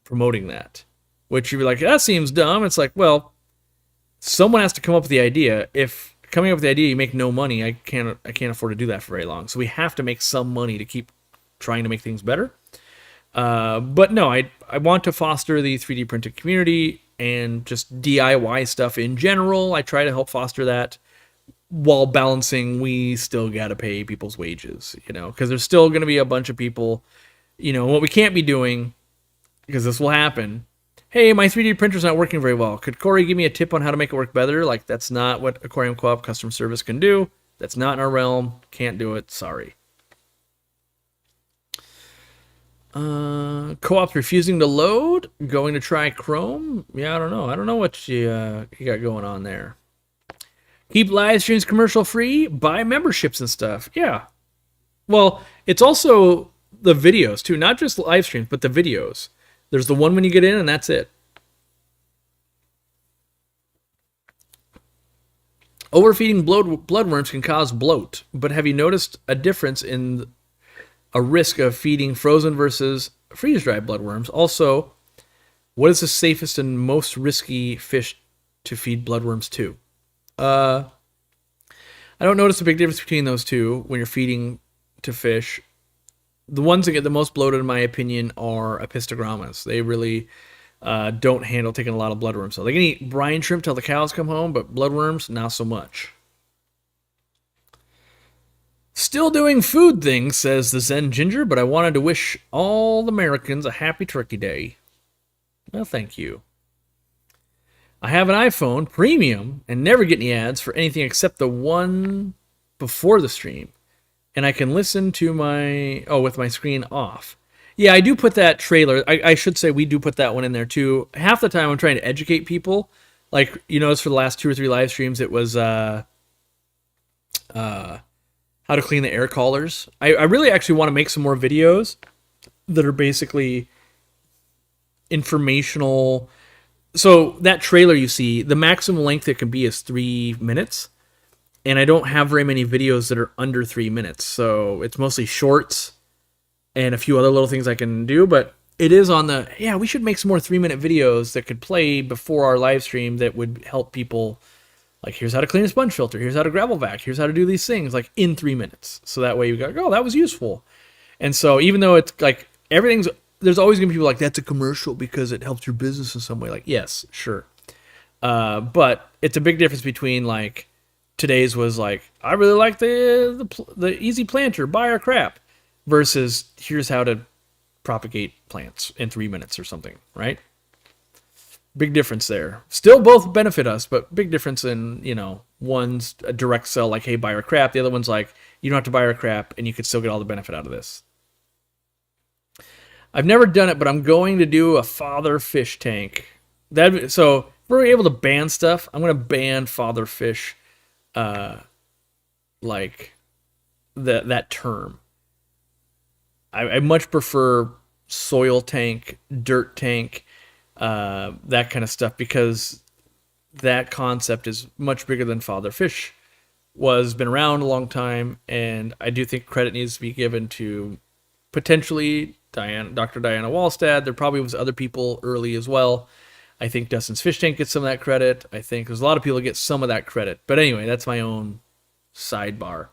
promoting that. Which you'd be like, that seems dumb. It's like, well, someone has to come up with the idea. If coming up with the idea you make no money, I can't afford to do that for very long. So we have to make some money to keep trying to make things better. But no, I want to foster the 3D printed community and just DIY stuff in general. I try to help foster that while balancing we still got to pay people's wages, because there's still going to be a bunch of people, what we can't be doing, because this will happen. Hey, my 3D printer's not working very well. Could Corey give me a tip on how to make it work better? Like, that's not what Aquarium Co-op customer service can do. That's not in our realm. Can't do it. Sorry. Co-op's refusing to load. Going to try Chrome. Yeah, I don't know. I don't know what you got going on there. Keep live streams commercial free. Buy memberships and stuff. Yeah. Well, it's also the videos too. Not just live streams, but the videos. There's the one when you get in, and that's it. Overfeeding bloodworms can cause bloat, but have you noticed a difference in a risk of feeding frozen versus freeze-dried bloodworms? Also, what is the safest and most risky fish to feed bloodworms to? I don't notice a big difference between those two when you're feeding to fish. The ones that get the most bloated, in my opinion, are apistogrammas. They really don't handle taking a lot of bloodworms. So they can eat brine shrimp till the cows come home, but bloodworms, not so much. Still doing food things, says the Zen Ginger, but I wanted to wish all Americans a happy Turkey Day. Well, thank you. I have an iPhone Premium and never get any ads for anything except the one before the stream. And I can listen to with my screen off. Yeah, I do put that trailer. I should say we do put that one in there too. Half the time I'm trying to educate people. Like, for the last 2 or 3 live streams, it was how to clean the air collars. I really actually want to make some more videos that are basically informational. So that trailer you see, the maximum length it can be is 3 minutes. and I don't have very many videos that are under 3 minutes. So it's mostly shorts and a few other little things I can do, but it is on the, yeah, we should make some more 3-minute videos that could play before our live stream that would help people. Like, here's how to clean a sponge filter, here's how to gravel vac, here's how to do these things, like, in 3 minutes. So that way you go, oh, that was useful. And so even though it's like everything's, there's always going to be people like, that's a commercial because it helps your business in some way. Like, yes, sure. But it's a big difference between, like, today's was like, I really like the easy planter, buy our crap, versus here's how to propagate plants in 3 minutes or something, right? Big difference there. Still both benefit us, but big difference in, you know, one's a direct sell, like, hey, buy our crap. The other one's like, you don't have to buy our crap, and you could still get all the benefit out of this. I've never done it, but I'm going to do a father fish tank. So if we're able to ban stuff, I'm going to ban father fish, like that term. I much prefer soil tank, dirt tank, that kind of stuff, because that concept is much bigger than father fish was, been around a long time, and I do think credit needs to be given to potentially Dr. Diana Wallstad. There probably was other people early as well. I think Dustin's Fish Tank gets some of that credit. I think there's a lot of people that get some of that credit. But anyway, that's my own sidebar.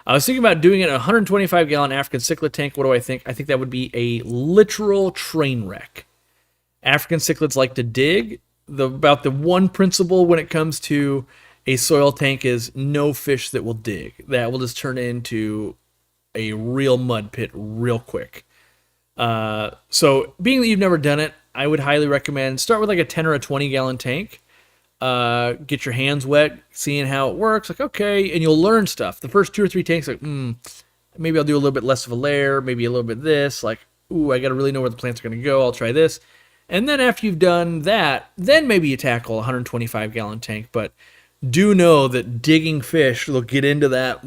I was thinking about doing it in a 125-gallon African cichlid tank. What do I think? I think that would be a literal train wreck. African cichlids like to dig. About the one principle when it comes to a soil tank is no fish that will dig. That will just turn into a real mud pit real quick. So being that you've never done it, I would highly recommend start with like a 10 or a 20-gallon tank. Get your hands wet, seeing how it works. Like, okay, and you'll learn stuff. The first 2 or 3 tanks, like, maybe I'll do a little bit less of a layer, maybe a little bit this. Like, ooh, I got to really know where the plants are going to go. I'll try this. And then after you've done that, then maybe you tackle a 125-gallon tank. But do know that digging fish will get into that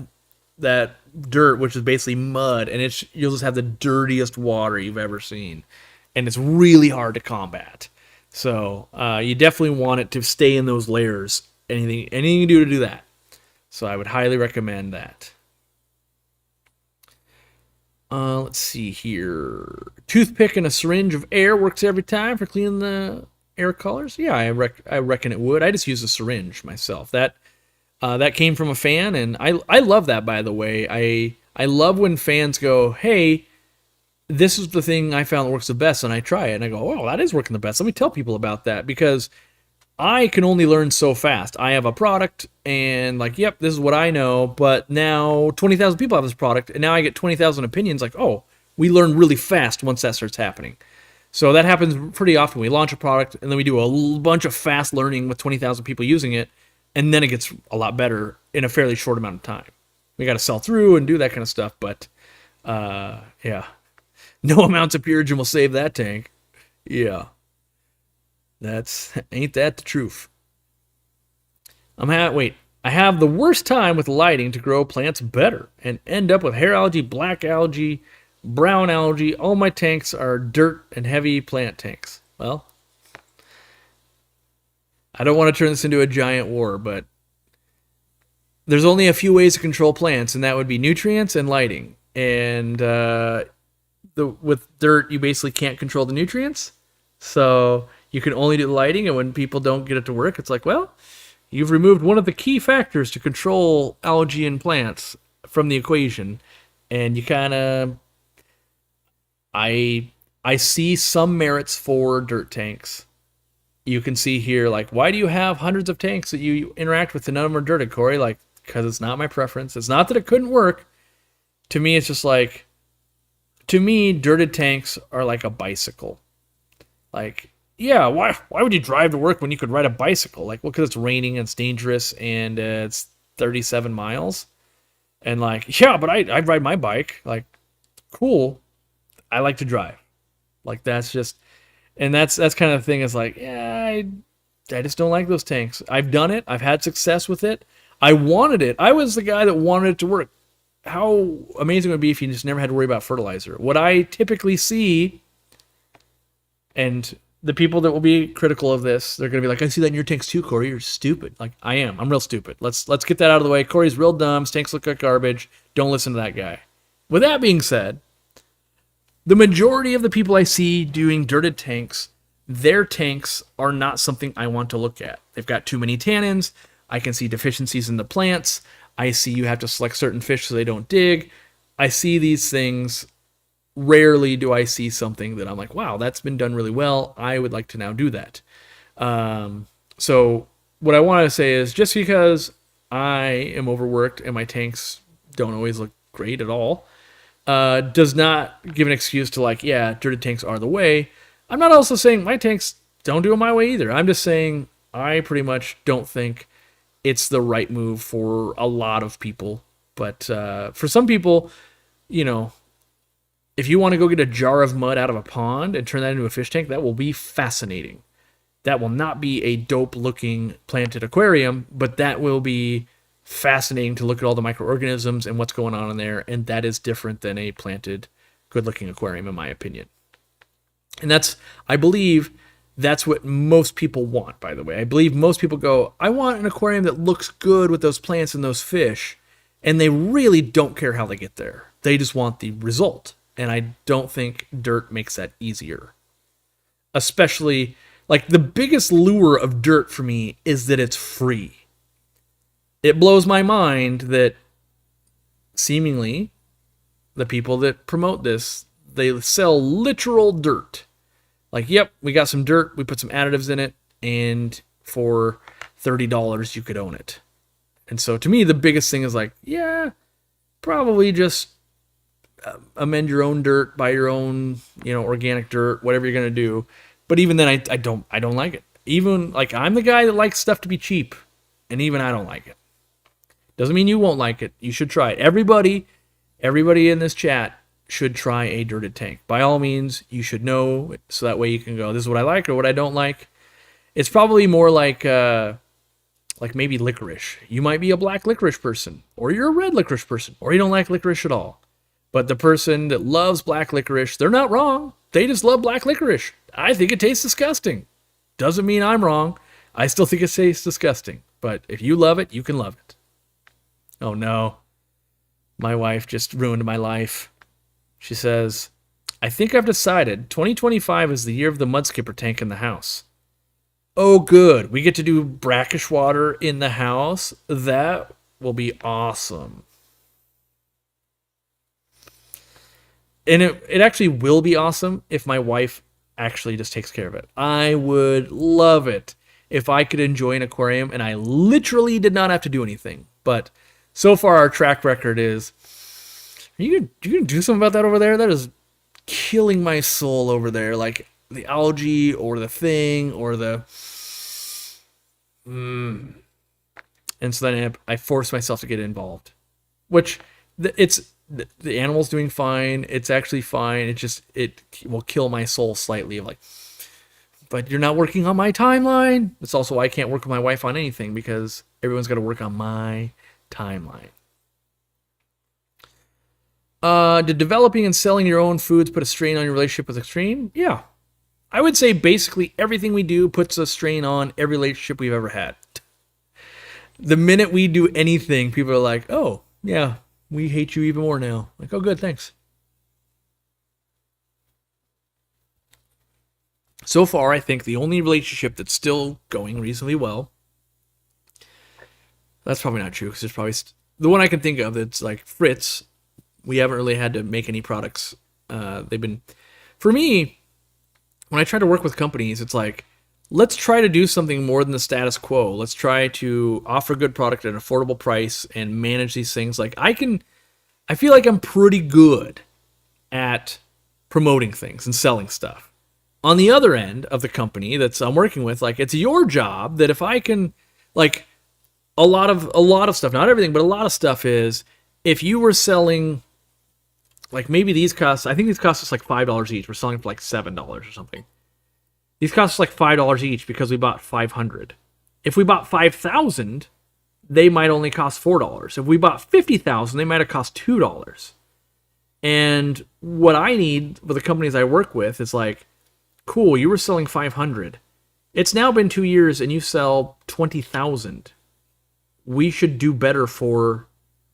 dirt, which is basically mud, and you'll just have the dirtiest water you've ever seen. And it's really hard to combat. So you definitely want it to stay in those layers. Anything you can do to do that. So I would highly recommend that. Let's see here. Toothpick and a syringe of air works every time for cleaning the air colors. Yeah, I reckon it would. I just use a syringe myself. That came from a fan, and I love that, by the way. I love when fans go, hey, this is the thing I found that works the best, and I try it, and I go, oh, that is working the best. Let me tell people about that, because I can only learn so fast. I have a product, and like, yep, this is what I know, but now 20,000 people have this product, and now I get 20,000 opinions, like, oh, we learn really fast once that starts happening. So that happens pretty often. We launch a product, and then we do a bunch of fast learning with 20,000 people using it, and then it gets a lot better in a fairly short amount of time. We got to sell through and do that kind of stuff, but yeah. No amounts of Purigen will save that tank. Yeah. Ain't that the truth? I have the worst time with lighting to grow plants better and end up with hair algae, black algae, brown algae. All my tanks are dirt and heavy plant tanks. Well, I don't want to turn this into a giant war, but there's only a few ways to control plants, and that would be nutrients and lighting. And with dirt, you basically can't control the nutrients, so you can only do the lighting. And when people don't get it to work, it's like, well, you've removed one of the key factors to control algae in plants from the equation, and you kind of, I see some merits for dirt tanks. You can see here, like, why do you have hundreds of tanks that you interact with and none of them are dirted, Corey? Like, because it's not my preference. It's not that it couldn't work. To me, it's just like, to me, dirted tanks are like a bicycle. Like, yeah, why would you drive to work when you could ride a bicycle? Like, well, because it's raining and it's dangerous and it's 37 miles. And like, yeah, but I ride my bike. Like, cool. I like to drive. Like, that's just, and that's kind of the thing, is like, yeah, I just don't like those tanks. I've done it. I've had success with it. I wanted it. I was the guy that wanted it to work. How amazing it would be if you just never had to worry about fertilizer. What I typically see, and the people that will be critical of this, they're going to be like, I see that in your tanks too, Corey. You're stupid. Like, I am. I'm real stupid. Let's get that out of the way. Corey's real dumb. His tanks look like garbage. Don't listen to that guy. With that being said, the majority of the people I see doing dirted tanks, their tanks are not something I want to look at. They've got too many tannins. I can see deficiencies in the plants. I see you have to select certain fish so they don't dig. I see these things. Rarely do I see something that I'm like, wow, that's been done really well. I would like to now do that. So what I want to say is just because I am overworked and my tanks don't always look great at all, does not give an excuse to like, yeah, dirted tanks are the way. I'm not also saying my tanks don't do it my way either. I'm just saying I pretty much don't think it's the right move for a lot of people. But for some people, you know, if you want to go get a jar of mud out of a pond and turn that into a fish tank, that will be fascinating. That will not be a dope-looking planted aquarium, but that will be fascinating to look at all the microorganisms and what's going on in there, and that is different than a planted, good-looking aquarium, in my opinion. And I believe that's what most people want, by the way. I believe most people go, I want an aquarium that looks good with those plants and those fish, and they really don't care how they get there. They just want the result. And I don't think dirt makes that easier. Especially, like, the biggest lure of dirt for me is that it's free. It blows my mind that seemingly the people that promote this, they sell literal dirt. Like, yep, we got some dirt, we put some additives in it, and for $30 you could own it. And so to me, the biggest thing is like, yeah, probably just amend your own dirt, buy your own, organic dirt, whatever you're gonna do. But even then, I don't like it. Even like I'm the guy that likes stuff to be cheap, and even I don't like it. Doesn't mean you won't like it. You should try it. Everybody in this chat should try a dirted tank. By all means, you should know so that way you can go, this is what I like or what I don't like. It's probably more like maybe licorice. You might be a black licorice person, or you're a red licorice person, or you don't like licorice at all. But the person that loves black licorice, they're not wrong. They just love black licorice. I think it tastes disgusting. Doesn't mean I'm wrong. I still think it tastes disgusting. But if you love it, you can love it. Oh no. My wife just ruined my life. She says, I think I've decided 2025 is the year of the mud skipper tank in the house. Oh good. We get to do brackish water in the house. That will be awesome. And it actually will be awesome if my wife actually just takes care of it. I would love it if I could enjoy an aquarium and I literally did not have to do anything. But so far our track record is, are you gonna do something about that over there? That is killing my soul over there. Like the algae or the thing or the... And so then I force myself to get involved. Which, the animal's doing fine. It's actually fine. It will kill my soul slightly. Of like, but you're not working on my timeline. It's also why I can't work with my wife on anything, because everyone's got to work on my timeline. Did developing and selling your own foods put a strain on your relationship with Extreme? Yeah. I would say basically everything we do puts a strain on every relationship we've ever had. The minute we do anything, people are like, oh, yeah, we hate you even more now. Like, oh, good, thanks. So far, I think the only relationship that's still going reasonably well, that's probably not true, because there's probably the one I can think of that's like Fritz. We haven't really had to make any products. For me, when I try to work with companies, it's like, let's try to do something more than the status quo. Let's try to offer a good product at an affordable price and manage these things. Like I feel like I'm pretty good at promoting things and selling stuff. On the other end of the company that I'm working with, like it's your job that if I can, like a lot of stuff, not everything, but a lot of stuff is, if you were selling, like maybe these cost, I think these cost us like $5 each. We're selling for like $7 or something. These cost us like $5 each because we bought 500. If we bought 5,000, they might only cost $4. If we bought 50,000, they might have cost $2. And what I need with the companies I work with is like, Cool, you were selling 500. It's now been 2 years and you sell 20,000. We should do better for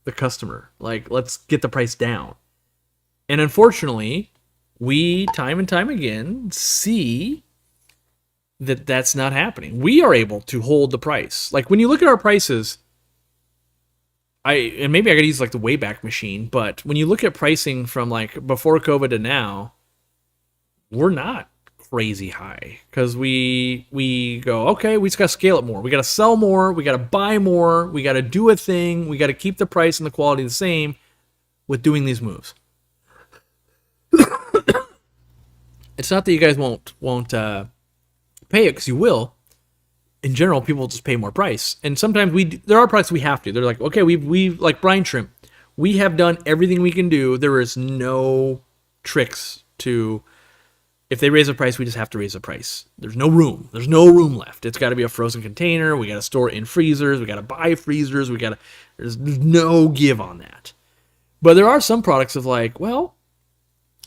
the customer. Like, let's get the price down. And unfortunately, we time and time again see that that's not happening. We are able to hold the price. Like when you look at our prices, and maybe I gotta use like the Wayback Machine, but when you look at pricing from like before COVID to now, we're not crazy high because we go, okay, we just gotta scale it more. We gotta sell more. We gotta buy more. We gotta do a thing. We gotta keep the price and the quality the same with doing these moves. It's not that you guys won't pay it, because you will. In general, people just pay more price, and sometimes there are products we have to. They're like, okay, we like brine shrimp. We have done everything we can do. There is no tricks to. If they raise the price, we just have to raise the price. There's no room. There's no room left. It's got to be a frozen container. We got to store it in freezers. We got to buy freezers. There's no give on that. But there are some products of like, well,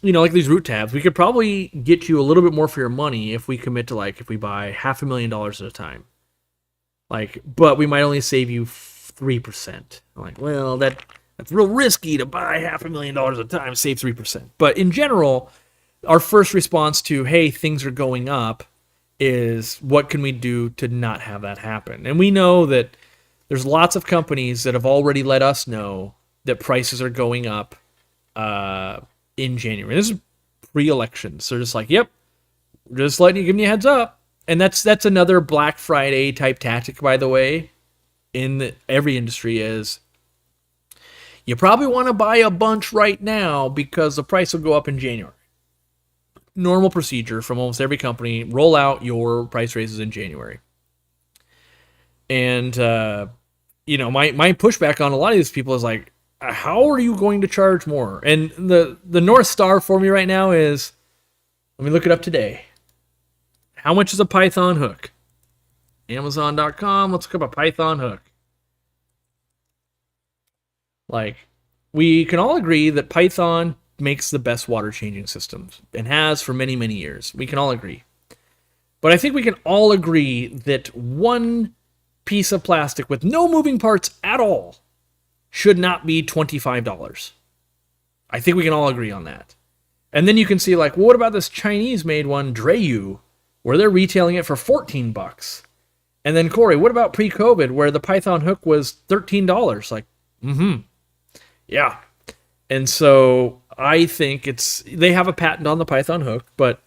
like these root tabs, we could probably get you a little bit more for your money if we commit to if we buy $500,000 at a time. But we might only save you 3%. I'm like, well, that's real risky to buy $500,000 at a time, save 3%. But in general, our first response to, hey, things are going up, is what can we do to not have that happen? And we know that there's lots of companies that have already let us know that prices are going up in January. This is pre-elections. They're just like, yep, just giving you a heads up. And that's another Black Friday type tactic, by the way, in every industry is you probably want to buy a bunch right now because the price will go up in January. Normal procedure from almost every company, roll out your price raises in January. And, my pushback on a lot of these people is like, how are you going to charge more? And the North Star for me right now is, let me look it up today. How much is a Python hook? Amazon.com, let's look up a Python hook. We can all agree that Python makes the best water changing systems and has for many, many years. We can all agree. But I think we can all agree that one piece of plastic with no moving parts at all should not be $25. I think we can all agree on that. And then you can see what about this Chinese-made one, Dreyu, where they're retailing it for $14. And then Corey, what about pre-COVID, where the Python hook was $13? Yeah. And so I think they have a patent on the Python hook, but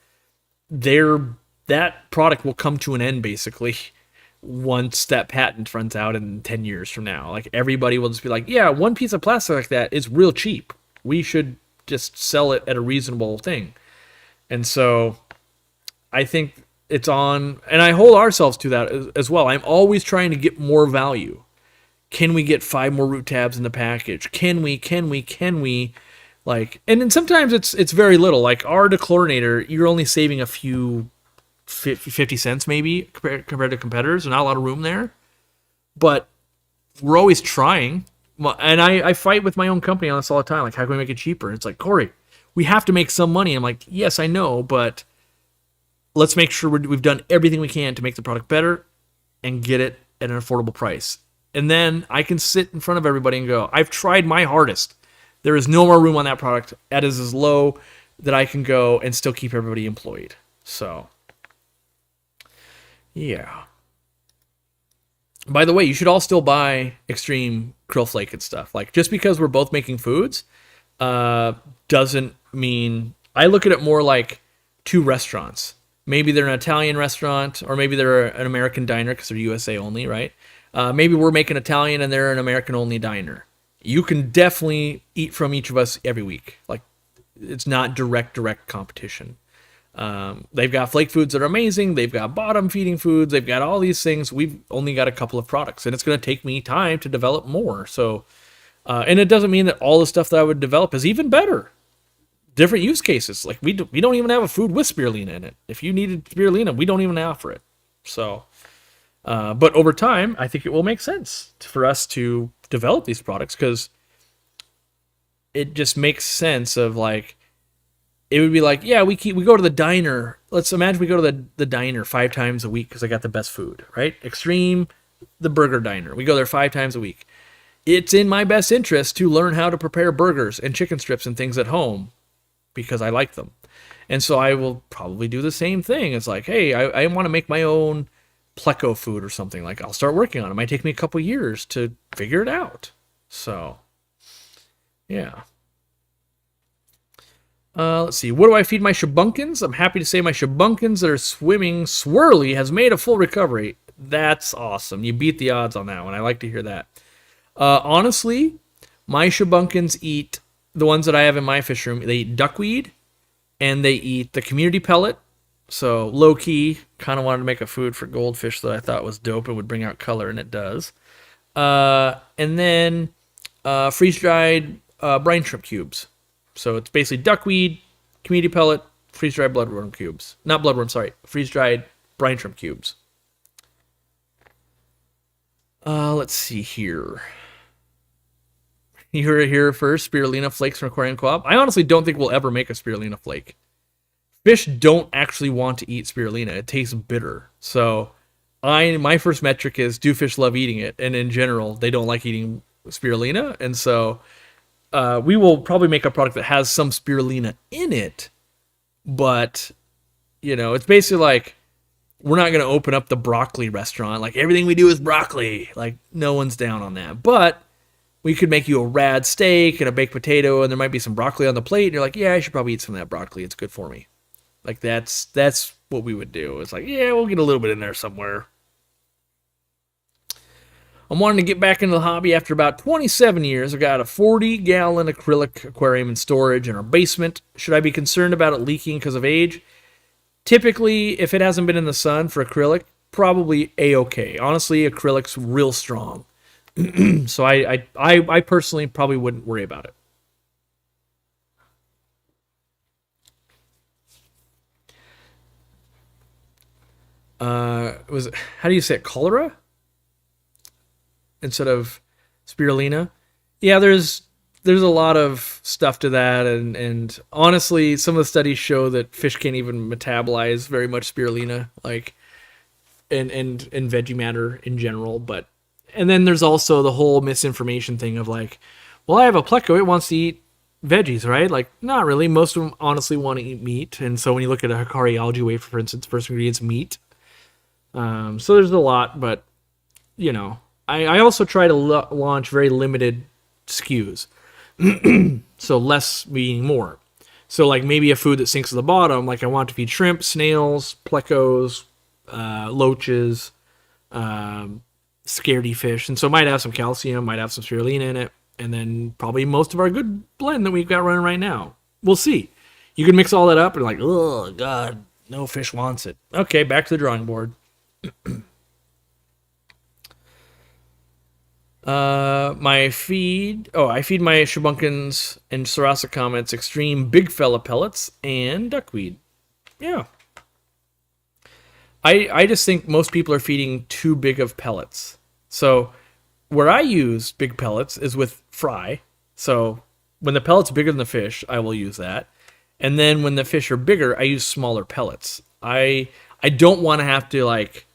that product will come to an end basically once that patent runs out in 10 years from now. Everybody will just be like, yeah, one piece of plastic like that is real cheap. We should just sell it at a reasonable thing. And so I think it's on, and I hold ourselves to that as well. I'm always trying to get more value. Can we get 5 more root tabs in the package? Can we? And then sometimes it's very little. Our dechlorinator, you're only saving a few 50 cents maybe compared to competitors. There's not a lot of room there. But we're always trying. And I fight with my own company on this all the time. How can we make it cheaper? It's like, Corey, we have to make some money. I'm like, yes, I know, but let's make sure we've done everything we can to make the product better and get it at an affordable price. And then I can sit in front of everybody and go, I've tried my hardest. There is no more room on that product. That is as low that I can go and still keep everybody employed. So, yeah. By the way, you should all still buy Extreme Krill Flake and stuff. Just because we're both making foods doesn't mean... I look at it more like two restaurants. Maybe they're an Italian restaurant, or maybe they're an American diner because they're USA only, right? Maybe we're making Italian and they're an American-only diner. You can definitely eat from each of us every week. It's not direct competition. They've got flake foods that are amazing. They've got bottom-feeding foods. They've got all these things. We've only got a couple of products, and it's going to take me time to develop more. So, and it doesn't mean that all the stuff that I would develop is even better. Different use cases. We don't even have a food with spirulina in it. If you needed spirulina, we don't even offer it. So, but over time, I think it will make sense for us to develop these products, because it just makes sense of it would be yeah, we go to the diner let's imagine we go to the diner 5 times a week because I got the best food, right? Extreme, the burger diner. We go there 5 times a week. It's in my best interest to learn how to prepare burgers and chicken strips and things at home because I like them. And so I will probably do the same thing. It's like, hey, I want to make my own pleco food or something. Like, I'll start working on it. It might take me a couple years to figure it out. So, yeah. Let's see. What do I feed my shabunkins? I'm happy to say my shabunkins that are swimming swirly has made a full recovery. That's awesome. You beat the odds on that one. I like to hear that. Honestly, my shabunkins eat, the ones that I have in my fish room, they eat duckweed and they eat the community pellet. So low key, kind of wanted to make a food for goldfish that I thought was dope and would bring out color, and it does. And then freeze dried brine shrimp cubes. So it's basically duckweed, community pellet, freeze dried bloodworm cubes. Not bloodworm, sorry. Freeze dried brine shrimp cubes. Let's see here. You heard it here first, spirulina flakes from Aquarium Co-op. I honestly don't think we'll ever make a spirulina flake. Fish don't actually want to eat spirulina. It tastes bitter. So my first metric is, do fish love eating it? And in general, they don't like eating spirulina. And so we will probably make a product that has some spirulina in it. But, it's basically like, we're not going to open up the broccoli restaurant. Like, everything we do is broccoli. Like, no one's down on that. But we could make you a rad steak and a baked potato, and there might be some broccoli on the plate. And you're like, yeah, I should probably eat some of that broccoli. It's good for me. Like, that's what we would do. It's like, yeah, we'll get a little bit in there somewhere. I'm wanting to get back into the hobby after about 27 years. I've got a 40-gallon acrylic aquarium in storage in our basement. Should I be concerned about it leaking because of age? Typically, if it hasn't been in the sun for acrylic, probably A-okay. Honestly, acrylic's real strong. So I personally probably wouldn't worry about it. How do you say it? Cholera? Instead of spirulina? Yeah, there's a lot of stuff to that, and honestly, some of the studies show that fish can't even metabolize very much spirulina, like, and veggie matter in general. And then there's also the whole misinformation thing of like, well, I have a pleco, it wants to eat veggies, right? Like, not really. Most of them honestly want to eat meat, and so when you look at a Hikari algae wafer, for instance, first ingredient's meat. So there's a lot, but I also try to launch very limited SKUs. So less meaning more. So like maybe a food that sinks to the bottom, like I want to feed shrimp, snails, plecos, loaches, scaredy fish. And so it might have some calcium, might have some spirulina in it, and then probably most of our good blend that we've got running right now. We'll see. You can mix all that up and like, oh God, no fish wants it. Okay, back to the drawing board. I feed my shabunkins and Sarasa Comets extreme big fella pellets and duckweed. Yeah. I just think most people are feeding too big of pellets. So where I use big pellets is with fry. So when the pellet's bigger than the fish, I will use that. And then when the fish are bigger, I use smaller pellets. I don't want to have to like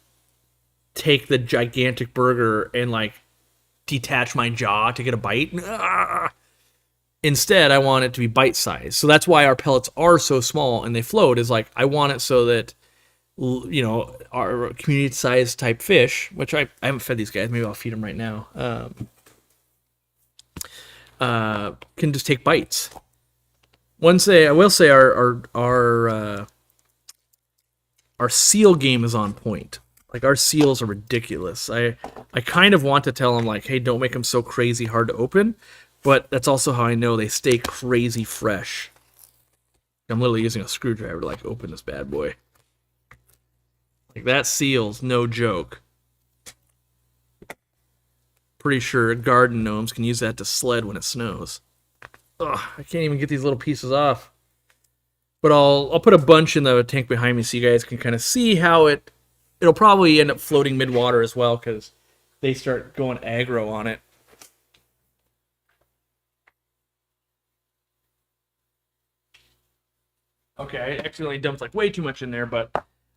take the gigantic burger and like detach my jaw to get a bite. Instead, I want it to be bite-sized. So that's why our pellets are so small and they float, is like I want it so that, our community-sized type fish, which I haven't fed these guys, maybe I'll feed them right now, can just take bites. I will say our seal game is on point. Like, our seals are ridiculous. I kind of want to tell them, like, hey, don't make them so crazy hard to open, but that's also how I know they stay crazy fresh. I'm literally using a screwdriver to, like, open this bad boy. Like, that seal's no joke. Pretty sure garden gnomes can use that to sled when it snows. Ugh, I can't even get these little pieces off. But I'll put a bunch in the tank behind me so you guys can kind of see how it'll probably end up floating mid-water as well, because they start going aggro on it. Okay, I accidentally dumped like way too much in there, but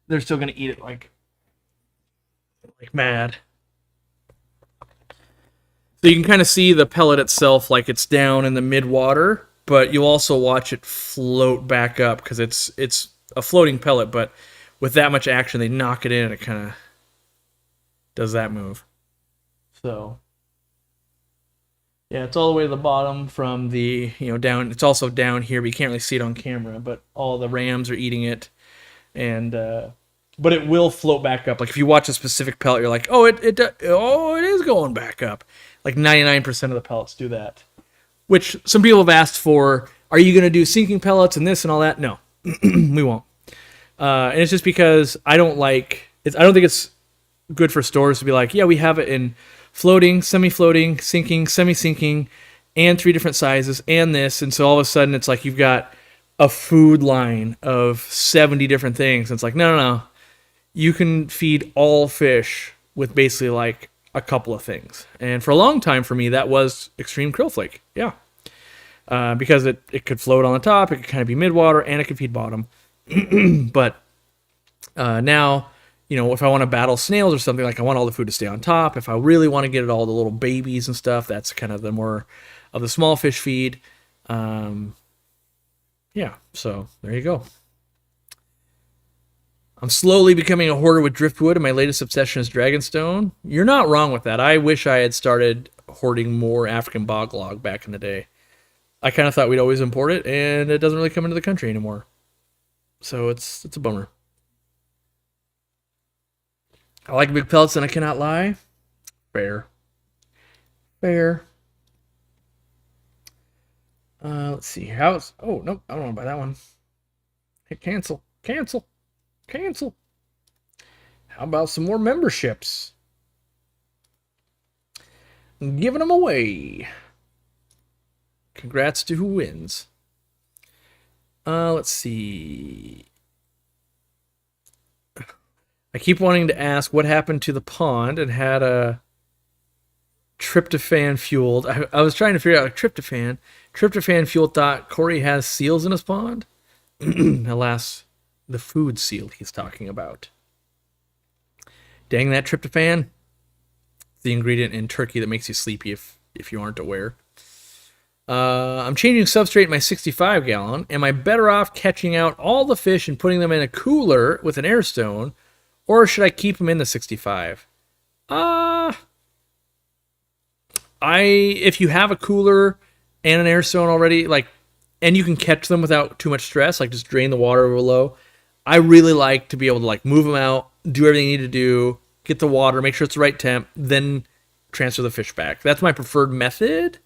they're still gonna eat it like mad. So you can kind of see the pellet itself like it's down in the mid water, but you'll also watch it float back up because it's a floating pellet, but with that much action, they knock it in and it kind of does that move. So yeah, it's all the way to the bottom from the, down. It's also down here, but you can't really see it on camera. But all the rams are eating it, and but it will float back up. Like if you watch a specific pellet, you're like, oh, it is going back up. Like 99% of the pellets do that. Which some people have asked for. Are you going to do sinking pellets and this and all that? No, we won't. And it's just because I don't like. I don't think it's good for stores to be like, yeah, we have it in floating, semi-floating, sinking, semi-sinking, and 3 different sizes, and this. And so all of a sudden, it's like you've got a food line of 70 different things. And it's like, no. You can feed all fish with basically like a couple of things. And for a long time for me, that was extreme krill flake. Yeah. Because it could float on the top, it could kind of be mid-water, and it could feed bottom. But now, if I want to battle snails or something, like I want all the food to stay on top. If I really want to get at all the little babies and stuff, that's kind of the more of the small fish feed. Yeah, so there you go. I'm slowly becoming a hoarder with driftwood, and my latest obsession is dragonstone. You're not wrong with that. I wish I had started hoarding more African bog log back in the day. I kind of thought we'd always import it, and it doesn't really come into the country anymore. So it's a bummer. I like big pellets, and I cannot lie. Fair. Let's see. Oh, nope. I don't want to buy that one. Hey, cancel. How about some more memberships? I'm giving them away. Congrats to who wins. Let's see. I keep wanting to ask what happened to the pond and had a tryptophan fueled. I was trying to figure out like tryptophan. Tryptophan fueled thought Corey has seals in his pond. Alas, the food seal he's talking about. Dang that tryptophan. The ingredient in turkey that makes you sleepy if you aren't aware. I'm changing substrate in my 65 gallon. Am I better off catching out all the fish and putting them in a cooler with an air stone? Or should I keep them in the 65? If you have a cooler and an air stone already, and you can catch them without too much stress, like just drain the water below, I really like to be able to move them out, do everything you need to do, get the water, make sure it's the right temp, then transfer the fish back. That's my preferred method.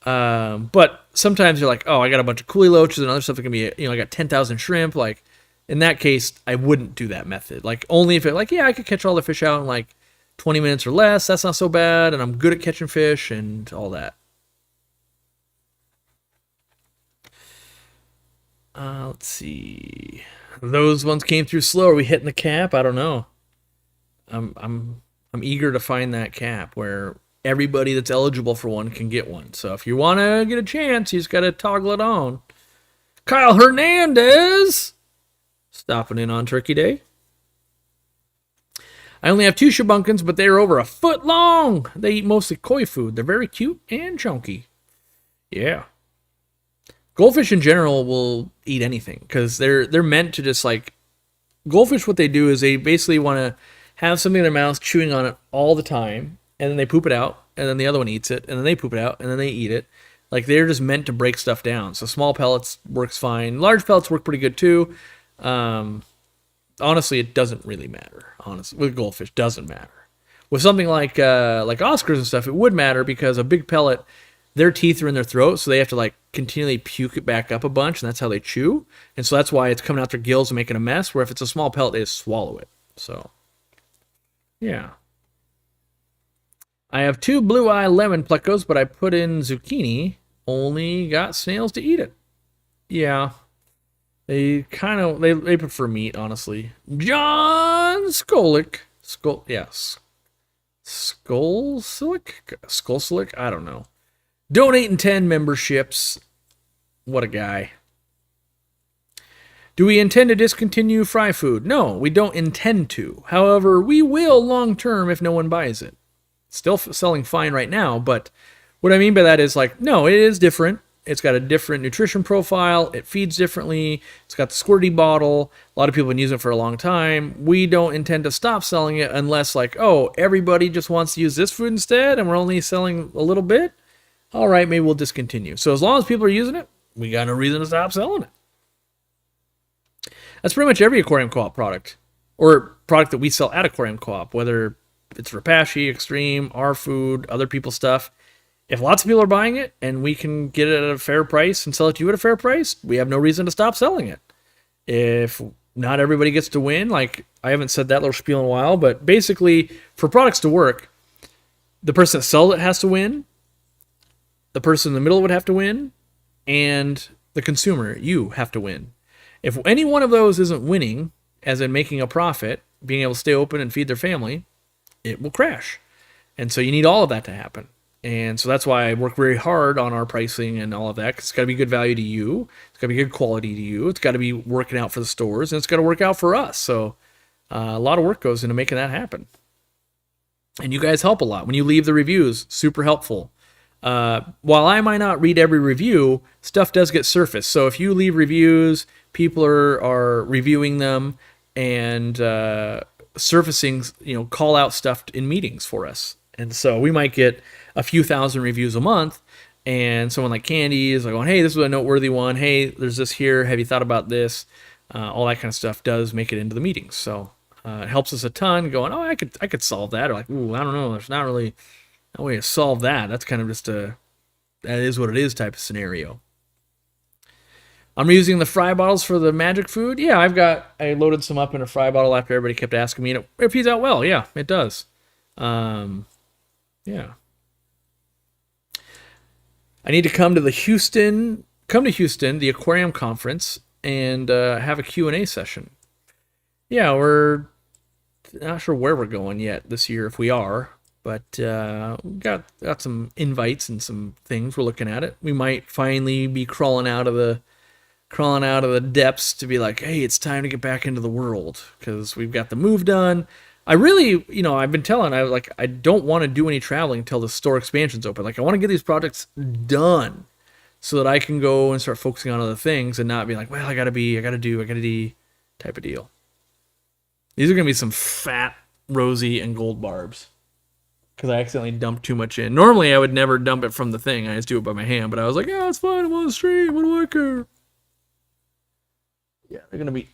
But sometimes you're like, oh, I got a bunch of coolie loaches and other stuff that can be, I got 10,000 shrimp. In that case, I wouldn't do that method. Only if I could catch all the fish out in 20 minutes or less. That's not so bad. And I'm good at catching fish and all that. Let's see. Those ones came through slow. Are we hitting the cap? I don't know. I'm eager to find that cap where everybody that's eligible for one can get one. So if you want to get a chance, you just got to toggle it on. Kyle Hernandez stopping in on Turkey Day. I only have 2 shabunkins, but they're over a foot long. They eat mostly koi food. They're very cute and chunky. Yeah. Goldfish in general will eat anything because they're meant to just goldfish. What they do is they basically want to have something in their mouth, chewing on it all the time, and then they poop it out, and then the other one eats it, and then they poop it out, and then they eat it. They're just meant to break stuff down. So small pellets works fine. Large pellets work pretty good too. Honestly, it doesn't really matter. Honestly, with goldfish, doesn't matter. With something like Oscars and stuff, it would matter because a big pellet, their teeth are in their throat, so they have to continually puke it back up a bunch, and that's how they chew. And so that's why it's coming out their gills and making a mess. Where if it's a small pellet, they just swallow it. So, yeah. I have 2 blue eye lemon plecos, but I put in zucchini. Only got snails to eat it. Yeah. They they prefer meat, honestly. John Skolick. Skolsilic? I don't know. Donating 10 memberships. What a guy. Do we intend to discontinue fry food? No, we don't intend to. However, we will long term if no one buys it. Still selling fine right now, but what I mean by that is like, no, it is different. It's got a different nutrition profile. It feeds differently. It's got the squirty bottle. A lot of people have been using it for a long time. We don't intend to stop selling it unless like, oh, everybody just wants to use this food instead and we're only selling a little bit. All right, maybe we'll discontinue. So as long as people are using it, we got no reason to stop selling it. That's pretty much every Aquarium Co-op product or product that we sell at Aquarium Co-op, whether it's Repashy, Extreme, our food, other people's stuff. If lots of people are buying it and we can get it at a fair price and sell it to you at a fair price, we have no reason to stop selling it. If not everybody gets to win, like I haven't said that little spiel in a while, but basically for products to work, the person that sells it has to win, the person in the middle would have to win, and the consumer, you, have to win. If any one of those isn't winning, as in making a profit, being able to stay open and feed their family, it will crash. And so you need all of that to happen. And so that's why I work very hard on our pricing and all of that, because it's got to be good value to you. It's got to be good quality to you. It's got to be working out for the stores, and it's got to work out for us. So a lot of work goes into making that happen. And you guys help a lot. When you leave the reviews, super helpful. While I might not read every review, stuff does get surfaced. So if you leave reviews, people are reviewing them and surfacing, call out stuff in meetings for us. And so we might get a few thousand reviews a month, and someone like Candy is like going, hey, this is a noteworthy one. Hey, there's this here. Have you thought about this? All that kind of stuff does make it into the meetings. So it helps us a ton going, oh, I could solve that. Or like, ooh, I don't know. There's not really a way to solve that. That's kind of just that is what it is type of scenario. I'm using the fry bottles for the magic food. Yeah, I loaded some up in a fry bottle after everybody kept asking me, and it feeds out well. Yeah, it does. Yeah. I need to come to Houston, the Aquarium conference, and have a Q&A session. Yeah, we're not sure where we're going yet this year, if we are, but we got some invites and some things. We're looking at it. We might finally be crawling out of the depths to be like, hey, it's time to get back into the world, because we've got the move done. I really, I've been telling, I don't want to do any traveling until the store expansion's open. Like, I want to get these projects done so that I can go and start focusing on other things and not be like, well, I gotta do type of deal. These are going to be some fat, rosy, and gold barbs because I accidentally dumped too much in. Normally, I would never dump it from the thing. I just do it by my hand, but I was like, yeah, it's fine. I'm on the stream. What do I care? Yeah, they're gonna be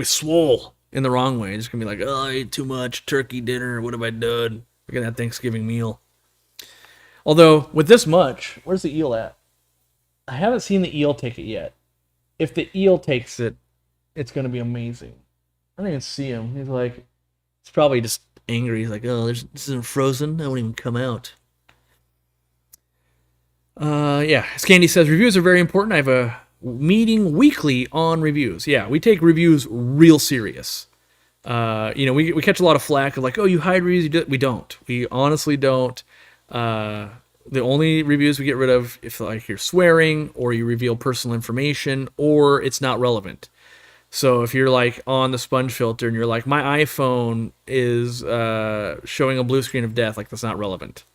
swole in the wrong way. It's gonna be like, oh, I ate too much turkey dinner. What have I done? Look at that Thanksgiving meal. Although with this much, where's the eel at? I haven't seen the eel take it yet. If the eel takes it, it's gonna be amazing. I don't even see him. He's probably just angry. He's like, oh, this isn't frozen. I won't even come out. Yeah, as Candy says, reviews are very important. I have a meeting weekly on reviews. Yeah, we take reviews real serious. We catch a lot of flack of like, oh, you hide reviews. We don't. We honestly don't. The only reviews we get rid of if like you're swearing or you reveal personal information or it's not relevant. So if you're like on the sponge filter and you're like, my iPhone is showing a blue screen of death, like that's not relevant.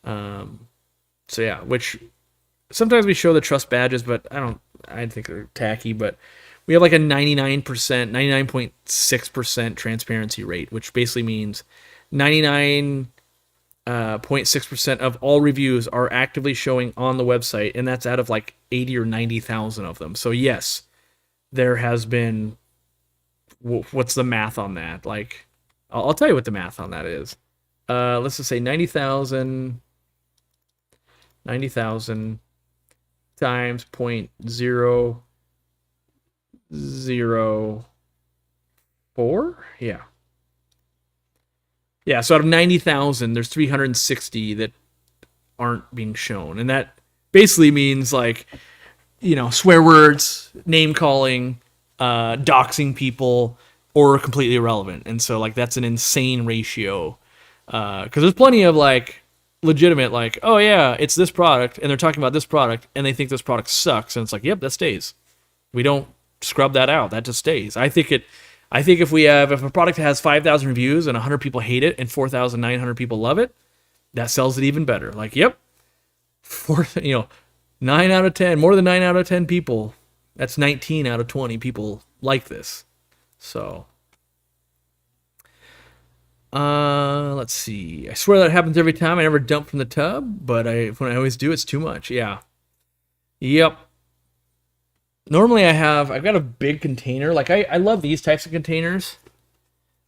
So yeah, which sometimes we show the trust badges, but I think they're tacky, but we have like a 99.6% transparency rate, which basically means 99.6% of all reviews are actively showing on the website, and that's out of like 80 or 90,000 of them. So yes, there has been, what's the math on that? Like, I'll tell you what the math on that is. Let's just say 90,000 times 0.004? Yeah. Yeah, so out of 90,000, there's 360 that aren't being shown. And that basically means like, swear words, name calling, doxing people, or completely irrelevant. And so like that's an insane ratio. Because there's plenty of like legitimate like, oh yeah, it's this product, and they're talking about this product, and they think this product sucks, and it's like, yep, that stays. We don't scrub that out. That just stays. I think if a product has 5,000 reviews and 100 people hate it and 4,900 people love it, that sells it even better. Like, yep, 9 out of 10, more than 9 out of 10 people. That's 19 out of 20 people like this. So, let's see. I swear that happens every time. I never dump from the tub, but when I always do, it's too much. Yeah. Yep. Normally I've got a big container. Like I love these types of containers.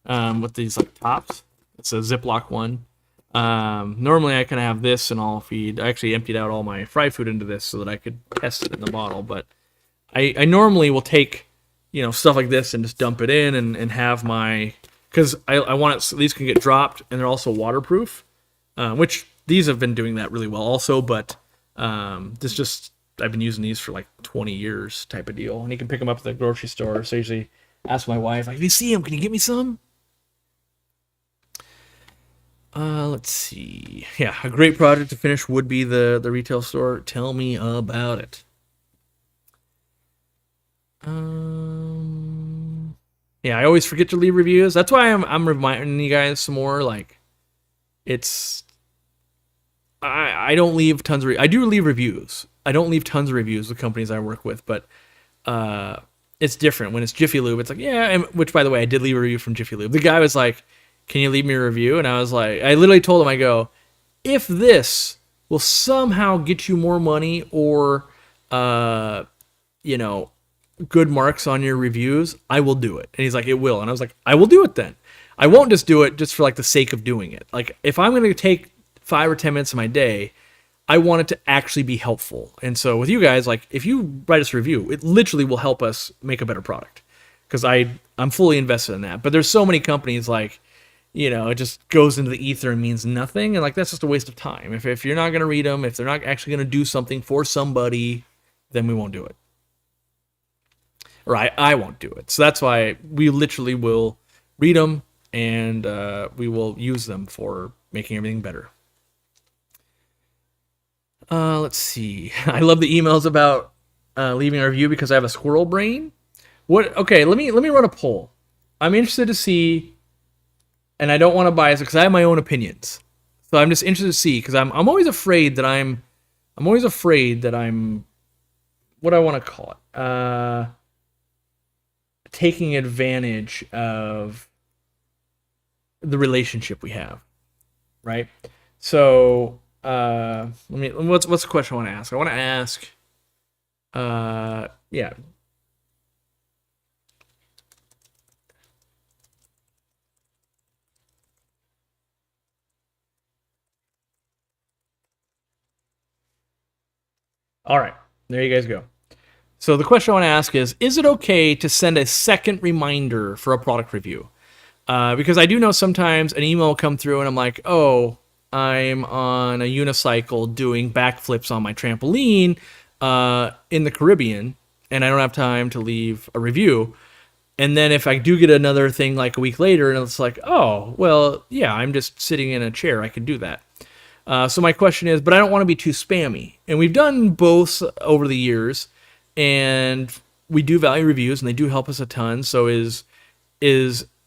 With these like tops. It's a Ziploc one. Normally I kind of have this and I'll feed. I actually emptied out all my fry food into this so that I could test it in the bottle. But I normally will take, stuff like this and just dump it in and have my, because I want it so these can get dropped and they're also waterproof, which these have been doing that really well also. But I've been using these for like 20 years type of deal. And you can pick them up at the grocery store. So I usually ask my wife, like, if you see them, can you get me some? Let's see. Yeah, a great project to finish would be the retail store. Tell me about it. Yeah, I always forget to leave reviews. That's why I'm reminding you guys some more. Like, I don't leave tons of. I do leave reviews. I don't leave tons of reviews with companies I work with, but it's different when it's Jiffy Lube. It's like, yeah, which by the way, I did leave a review from Jiffy Lube. The guy was like, "Can you leave me a review?" And I was like, I literally told him, I go, if this will somehow get you more money or good marks on your reviews, I will do it. And he's like, it will. And I was like, I will do it then. I won't just do it just for like the sake of doing it. Like if I'm going to take 5 or 10 minutes of my day, I want it to actually be helpful. And so with you guys, like if you write us a review, it literally will help us make a better product because I'm fully invested in that. But there's so many companies like, it just goes into the ether and means nothing. And like, that's just a waste of time. If you're not going to read them, if they're not actually going to do something for somebody, then we won't do it. Or I won't do it. So that's why we literally will read them and we will use them for making everything better. Let's see. I love the emails about leaving a review because I have a squirrel brain. Okay, let me run a poll. I'm interested to see, and I don't want to bias it because I have my own opinions. So I'm just interested to see because I'm always afraid that I'm what do I want to call it? Taking advantage of the relationship we have, right? So what's the question I want to ask? I want to ask, yeah. All right, there you guys go. So the question I want to ask is it okay to send a second reminder for a product review? Because I do know sometimes an email will come through and I'm like, oh, I'm on a unicycle doing backflips on my trampoline in the Caribbean, and I don't have time to leave a review. And then if I do get another thing like a week later, and it's like, oh, well, yeah, I'm just sitting in a chair, I could do that. So my question is, but I don't want to be too spammy. And we've done both over the years, and we do value reviews, and they do help us a ton. So is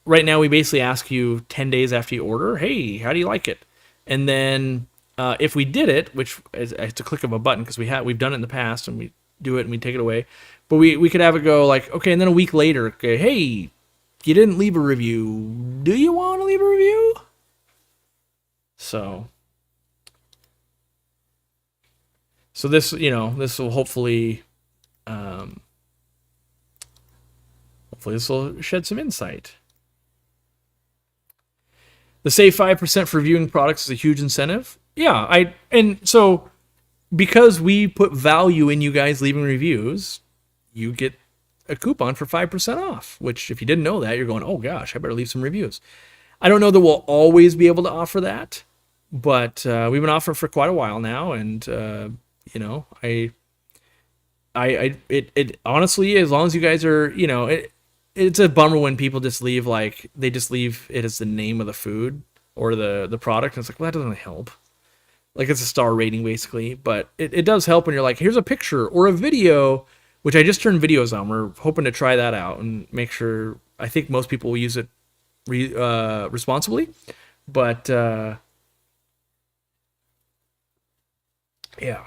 right now we basically ask you 10 days after you order, hey, how do you like it? And then if we did it, which is it's a click of a button because we've done it in the past, and we do it and we take it away. But we could have it go like, okay, and then a week later, okay, hey, you didn't leave a review. Do you want to leave a review? So this, this will hopefully this will shed some insight. The save 5% for reviewing products is a huge incentive. Yeah, and so because we put value in you guys leaving reviews, you get a coupon for 5% off, which if you didn't know that, you're going, oh gosh, I better leave some reviews. I don't know that we'll always be able to offer that, but we've been offering for quite a while now, and it honestly, as long as you guys are, it's a bummer when people just leave they just leave it as the name of the food or the product, and it's like, well, that doesn't really help. Like it's a star rating basically, but it does help when you're like, here's a picture or a video which I just turned videos on. We're hoping to try that out and make sure. I think most people will use it responsibly, but yeah.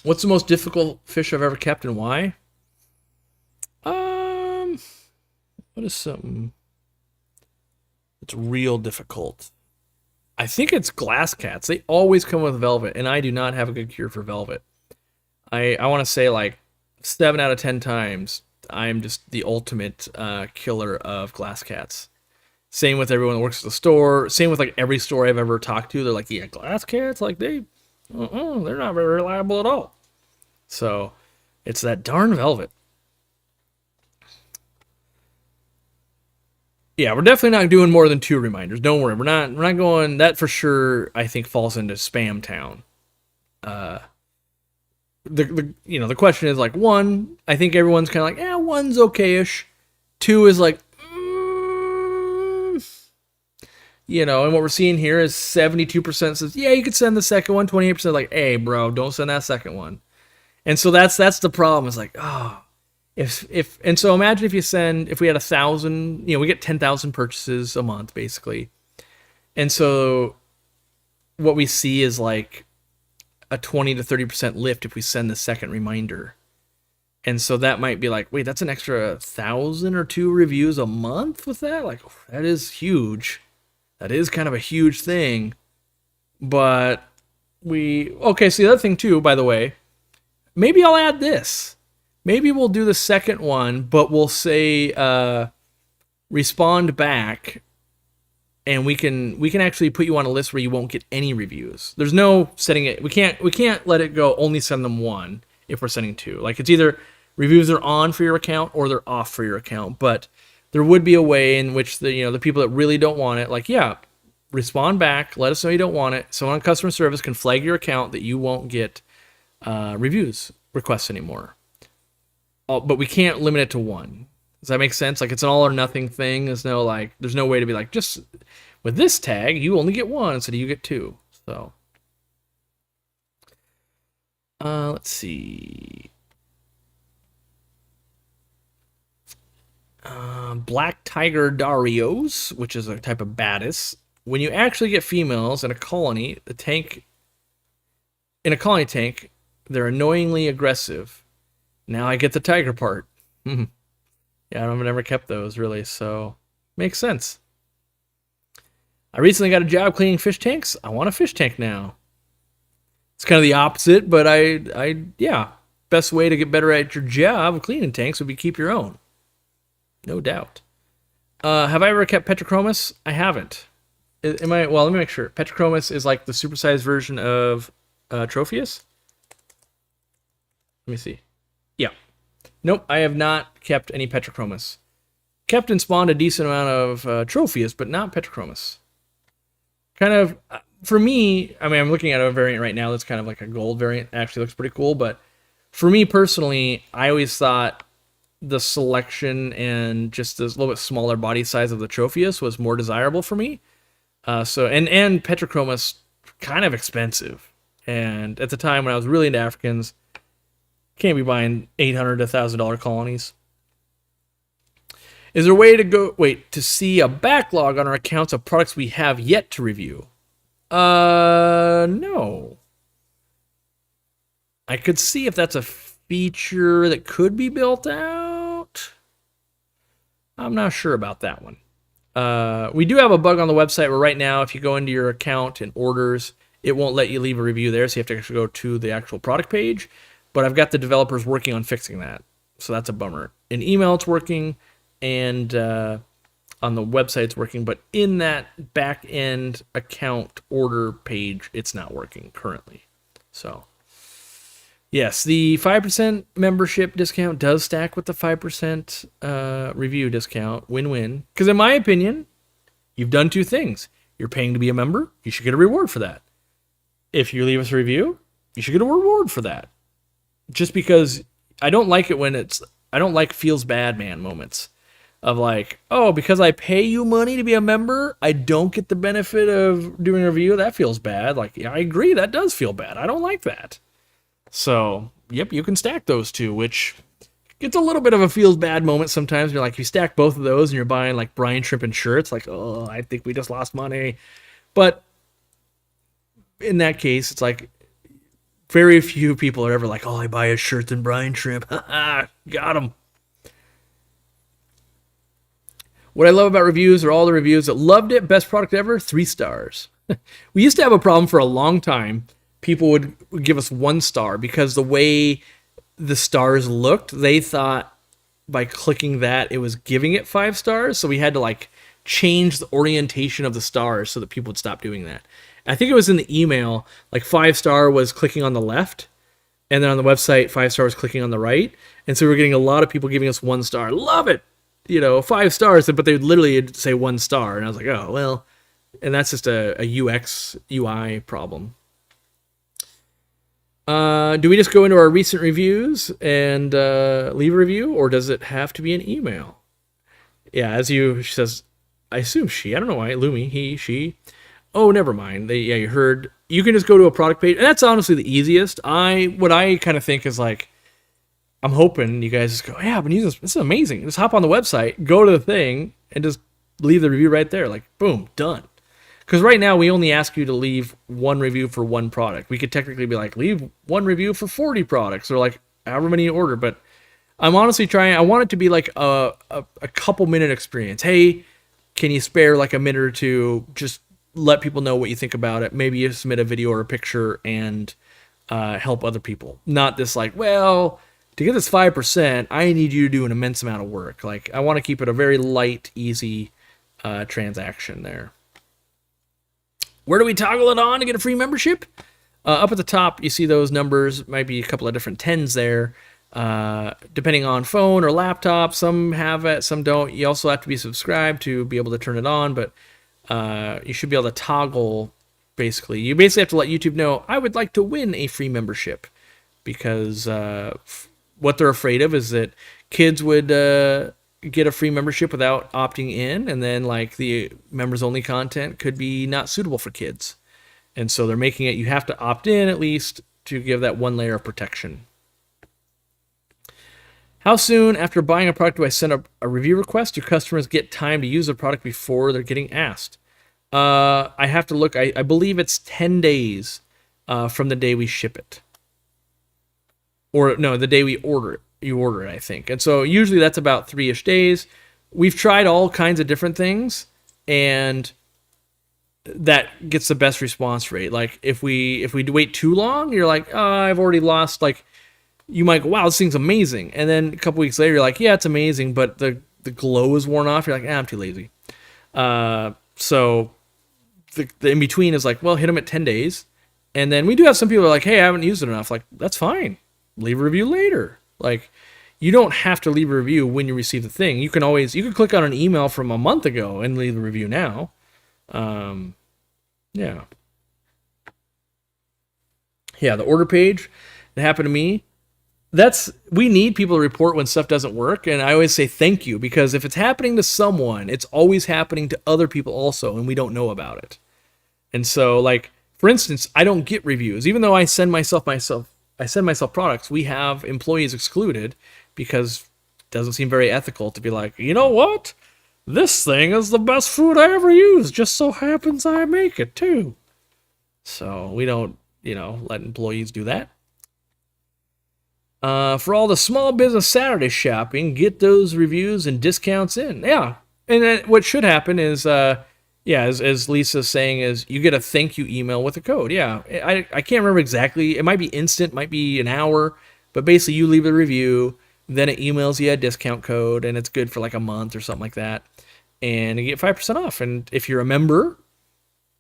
What's the most difficult fish I've ever kept and why? What is something that's real difficult? I think it's glass cats. They always come with velvet, and I do not have a good cure for velvet. I want to say like 7 out of 10 times I'm just the ultimate killer of glass cats. Same with everyone that works at the store. Same with like every store I've ever talked to. They're like, yeah, glass cats, like they're not very reliable at all. So it's that darn velvet. Yeah, we're definitely not doing more than 2 reminders. Don't worry, we're not going. That for sure, I think falls into spam town. The question is like 1. I think everyone's kind of like, yeah, 1's okay-ish. 2 is like, and what we're seeing here is 72% says, yeah, you could send the second one. 28% like, hey, bro, don't send that second one. And so that's the problem. It's like, and so imagine if we had 1,000, we get 10,000 purchases a month basically. And so what we see is like a 20 to 30% lift if we send the second reminder. And so that might be like, wait, that's an extra 1,000 or 2 reviews a month with that? Like, that is huge. That is kind of a huge thing. But so the other thing too, by the way, maybe I'll add this. Maybe we'll do the second one, but we'll say respond back, and we can actually put you on a list where you won't get any reviews. There's no setting it. We can't let it go. Only send them 1 if we're sending 2. Like it's either reviews are on for your account or they're off for your account. But there would be a way in which the people that really don't want it, like respond back, let us know you don't want it. Someone on customer service can flag your account that you won't get reviews requests anymore. But we can't limit it to 1. Does that make sense? Like it's an all or nothing thing. There's no way to be like, just with this tag, you only get 1 instead of you get 2. So let's see. Black Tiger Darios, which is a type of Batis. When you actually get females in a colony tank, they're annoyingly aggressive. Now I get the tiger part. Yeah, I've never kept those really, so makes sense. I recently got a job cleaning fish tanks. I want a fish tank now. It's kind of the opposite, but best way to get better at your job of cleaning tanks would be keep your own. No doubt. Have I ever kept Petrochromis? I haven't. Let me make sure. Petrochromis is like the supersized version of Tropheus. Let me see. Yeah. Nope, I have not kept any Petrochromis. Kept and spawned a decent amount of Tropheus, but not Petrochromis. Kind of, for me, I'm looking at a variant right now that's kind of like a gold variant. It actually looks pretty cool, but for me personally, I always thought the selection and just this little bit smaller body size of the Tropheus was more desirable for me. And Petrochromis, kind of expensive. And at the time when I was really into Africans, can't be buying $800 to $1,000 colonies. Is there a way to see a backlog on our accounts of products we have yet to review? No. I could see if that's a feature that could be built out. I'm not sure about that one. We do have a bug on the website where right now, if you go into your account and orders, it won't let you leave a review there, so you have to actually go to the actual product page. But I've got the developers working on fixing that, so that's a bummer. In email, it's working, and on the website, it's working. But in that back-end account order page, it's not working currently. So, yes, the 5% membership discount does stack with the 5% review discount. Win-win. Because in my opinion, you've done 2 things. You're paying to be a member. You should get a reward for that. If you leave us a review, you should get a reward for that. Just because I don't like it when I don't like feels bad man moments of like, oh, because I pay you money to be a member, I don't get the benefit of doing a review. That feels bad. Like, yeah, I agree. That does feel bad. I don't like that. So, yep, you can stack those two, which gets a little bit of a feels bad moment sometimes. You're like, you stack both of those and you're buying like Brine Shrimp and shirts, like, oh, I think we just lost money. But in that case, it's like very few people are ever like, oh, I buy a shirt and Brine Shrimp. Got them. What I love about reviews are all the reviews that loved it, best product ever, 3 stars. We used to have a problem for a long time. People would give us 1 star because the way the stars looked, they thought by clicking that it was giving it 5 stars. So we had to like change the orientation of the stars so that people would stop doing that. I think it was in the email, like 5-star was clicking on the left, and then on the website, 5-star was clicking on the right. And so we were getting a lot of people giving us 1 star. Love it! 5 stars, but they would literally say 1 star. And I was like, oh, well, and that's just a UX, UI problem. Do we just go into our recent reviews and leave a review, or does it have to be an email? Yeah, she says, I assume she, I don't know why, Lumi, he, she. Oh, never mind. You heard. You can just go to a product page, and that's honestly the easiest. What I kind of think is like, I'm hoping you guys just go, yeah, I've been using this. This is amazing. Just hop on the website, go to the thing, and just leave the review right there. Like, boom, done. Because right now we only ask you to leave 1 review for 1 product. We could technically be like, leave 1 review for 40 products, or like however many you order. But I'm honestly trying. I want it to be like a couple minute experience. Hey, can you spare like a minute or two? Just let people know what you think about it. Maybe you submit a video or a picture and help other people. Not this like, well, to get this 5%, I need you to do an immense amount of work. Like, I want to keep it a very light, easy transaction there. Where do we toggle it on to get a free membership? Up at the top, you see those numbers. Might be a couple of different 10s there. Depending on phone or laptop, some have it, some don't. You also have to be subscribed to be able to turn it on, but you should be able to toggle, basically. You basically have to let YouTube know, I would like to win a free membership, because what they're afraid of is that kids would get a free membership without opting in, and then like the members only content could be not suitable for kids. And so they're making it, you have to opt in at least to give that 1 layer of protection. How soon after buying a product do I send a review request? Do customers get time to use the product before they're getting asked? I have to look. I believe it's 10 days from the day we ship it. Or no, the day we order it. You order it, I think. And so usually that's about 3-ish days. We've tried all kinds of different things, and that gets the best response rate. Like if we wait too long, you're like, oh, I've already lost. Like, you might go, wow, this thing's amazing. And then a couple weeks later, you're like, yeah, it's amazing, but the glow is worn off. You're like, I'm too lazy. So the in between is like, well, hit them at 10 days. And then we do have some people who are like, hey, I haven't used it enough. Like, that's fine. Leave a review later. Like, you don't have to leave a review when you receive the thing. You can click on an email from a month ago and leave a review now. Yeah. Yeah, the order page, it happened to me. We need people to report when stuff doesn't work, and I always say thank you, because if it's happening to someone, it's always happening to other people also, and we don't know about it. And so, like, for instance, I don't get reviews. Even though I send myself products, we have employees excluded, because it doesn't seem very ethical to be like, you know what? This thing is the best food I ever used. Just so happens I make it too. So we don't, let employees do that. For all the small business Saturday shopping, get those reviews and discounts in. Yeah. And then what should happen is, as Lisa's saying, is you get a thank you email with a code. Yeah. I can't remember exactly. It might be instant, might be an hour, but basically you leave a review, then it emails you a discount code, and it's good for like a month or something like that. And you get 5% off. And if you're a member,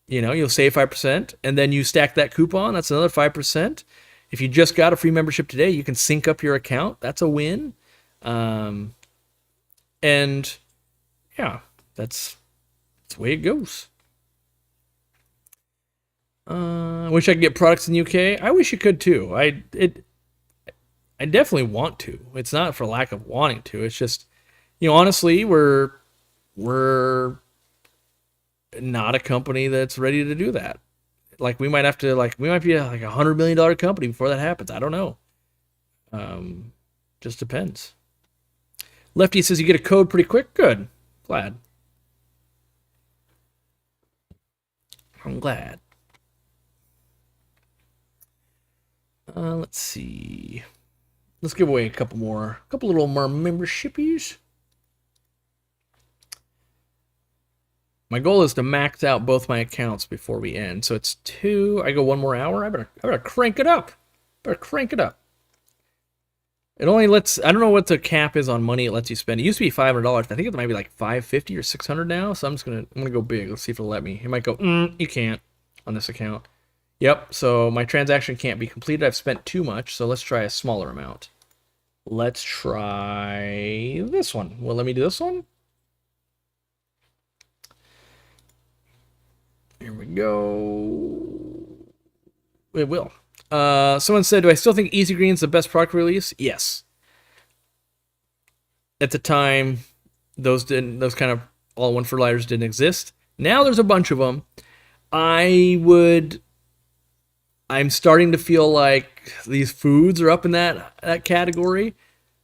you'll save 5%, and then you stack that coupon. That's another 5%. If you just got a free membership today, you can sync up your account. That's a win. And yeah, that's the way it goes. I wish I could get products in the UK. I wish you could too. I definitely want to. It's not for lack of wanting to. It's just, honestly, we're not a company that's ready to do that. Like we might have to like we might be like $100 million company before that happens. I don't know. Just depends. Lefty says you get a code pretty quick. Good. Glad. I'm glad. Let's see. Let's give away a couple little more membershipies. My goal is to max out both my accounts before we end. So it's 2. I go 1 more hour. I better crank it up. It only lets, I don't know what the cap is on money it lets you spend. It used to be $500. I think it might be like $550 or $600 now. So I'm gonna go big. Let's see if it'll let me. It might go, you can't on this account. Yep, so my transaction can't be completed. I've spent too much, so let's try a smaller amount. Let's try this one. Well, let me do this one. Here we go. It will. Someone said, do I still think Easy Green's the best product release? Yes. At the time, those kind of all-in-one fertilizers didn't exist. Now there's a bunch of them. I'm starting to feel like these foods are up in that category.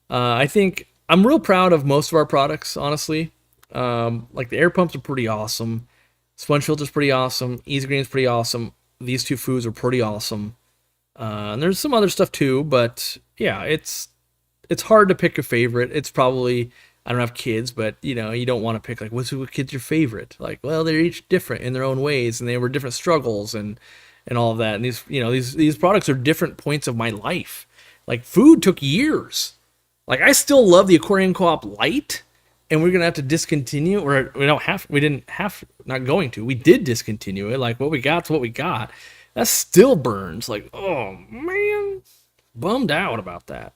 I think I'm real proud of most of our products, honestly. Like the air pumps are pretty awesome. Sponge filter's pretty awesome. Easy Green's pretty awesome. These 2 foods are pretty awesome. And there's some other stuff too, but yeah, it's hard to pick a favorite. It's probably, I don't have kids, but you don't want to pick like, what kid's your favorite? Like, well, they're each different in their own ways, and they were different struggles and all of that. And these products are different points of my life. Like food took years. Like I still love the Aquarium Co-op Lite, and we're gonna have to discontinue, or we did discontinue it. Like what we got's what we got. That still burns. Like, oh man, bummed out about that.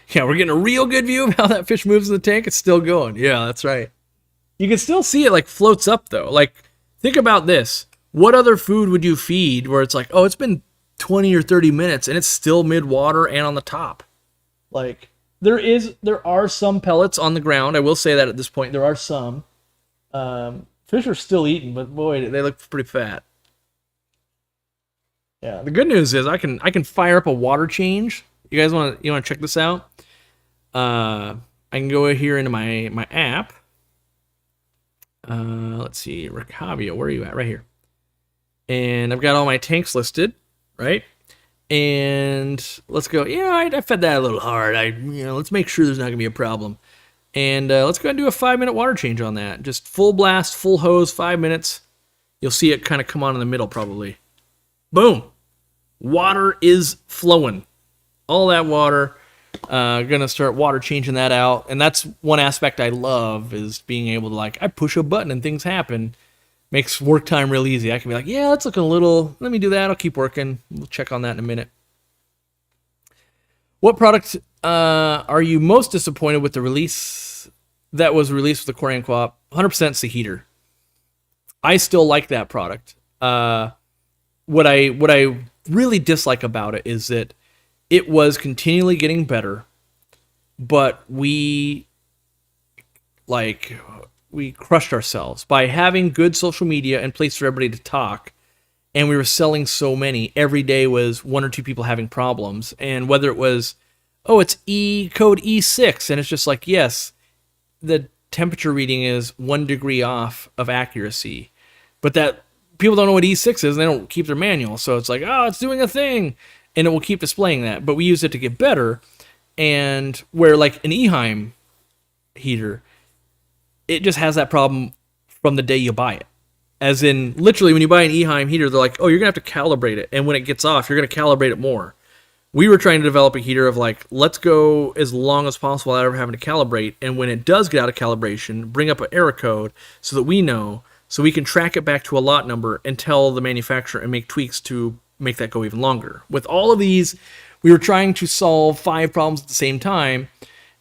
Yeah, we're getting a real good view of how that fish moves in the tank. It's still going. Yeah, that's right. You can still see it like floats up though. Like, think about this. What other food would you feed where it's like, oh, it's been 20 or 30 minutes and it's still mid-water and on the top? Like, there are some pellets on the ground. I will say that at this point, there are some. Fish are still eating, but boy, they look pretty fat. Yeah, the good news is I can fire up a water change. You guys want to check this out? I can go here into my app. Let's see, Ricavio, where are you at? Right here. And I've got all my tanks listed, right? And let's go. Yeah, I fed that a little hard. Let's make sure there's not gonna be a problem. And let's go ahead and do a 5-minute water change on that. Just full blast, full hose, 5 minutes. You'll see it kind of come on in the middle probably. Boom. Water is flowing. All that water. Gonna start water changing that out. And that's one aspect I love, is being able to, I push a button and things happen. Makes work time real easy. I can be like, yeah, that's looking a little, let me do that. I'll keep working. We'll check on that in a minute. What product are you most disappointed with the release that was released with Aquarium Co-op? 100% it's the heater. I still like that product. What I really dislike about it is that it was continually getting better, but we crushed ourselves by having good social media and place for everybody to talk. And we were selling so many. Every day was 1 or 2 people having problems. And whether it was, oh, it's code E6, and it's just like, yes, the temperature reading is 1 degree off of accuracy. But that people don't know what E6 is, and they don't keep their manual. So it's like, oh, it's doing a thing. And it will keep displaying that. But we use it to get better. And where like an Eheim heater, it just has that problem from the day you buy it. As in, literally, when you buy an Eheim heater, they're like, oh, you're going to have to calibrate it. And when it gets off, you're going to calibrate it more. We were trying to develop a heater of like, let's go as long as possible without ever having to calibrate. And when it does get out of calibration, bring up an error code so that we know, so we can track it back to a lot number and tell the manufacturer and make tweaks to make that go even longer. With all of these, we were trying to solve 5 problems at the same time.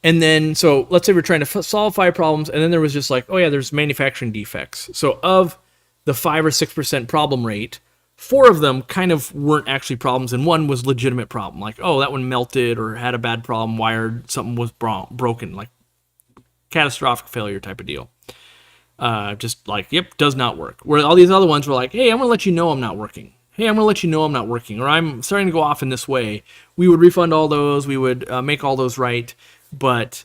And then, so let's say we're trying to solve 5 problems, and then there was just like, oh yeah, there's manufacturing defects. So of the 5 or 6% problem rate, 4 of them kind of weren't actually problems, and 1 was legitimate problem. Like, oh, that one melted or had a bad problem, wired, something was broken, like catastrophic failure type of deal. Just like, yep, does not work. Where all these other ones were like, hey, I'm going to let you know I'm not working. Hey, I'm going to let you know I'm not working. Or I'm starting to go off in this way. We would refund all those. We would make all those right. But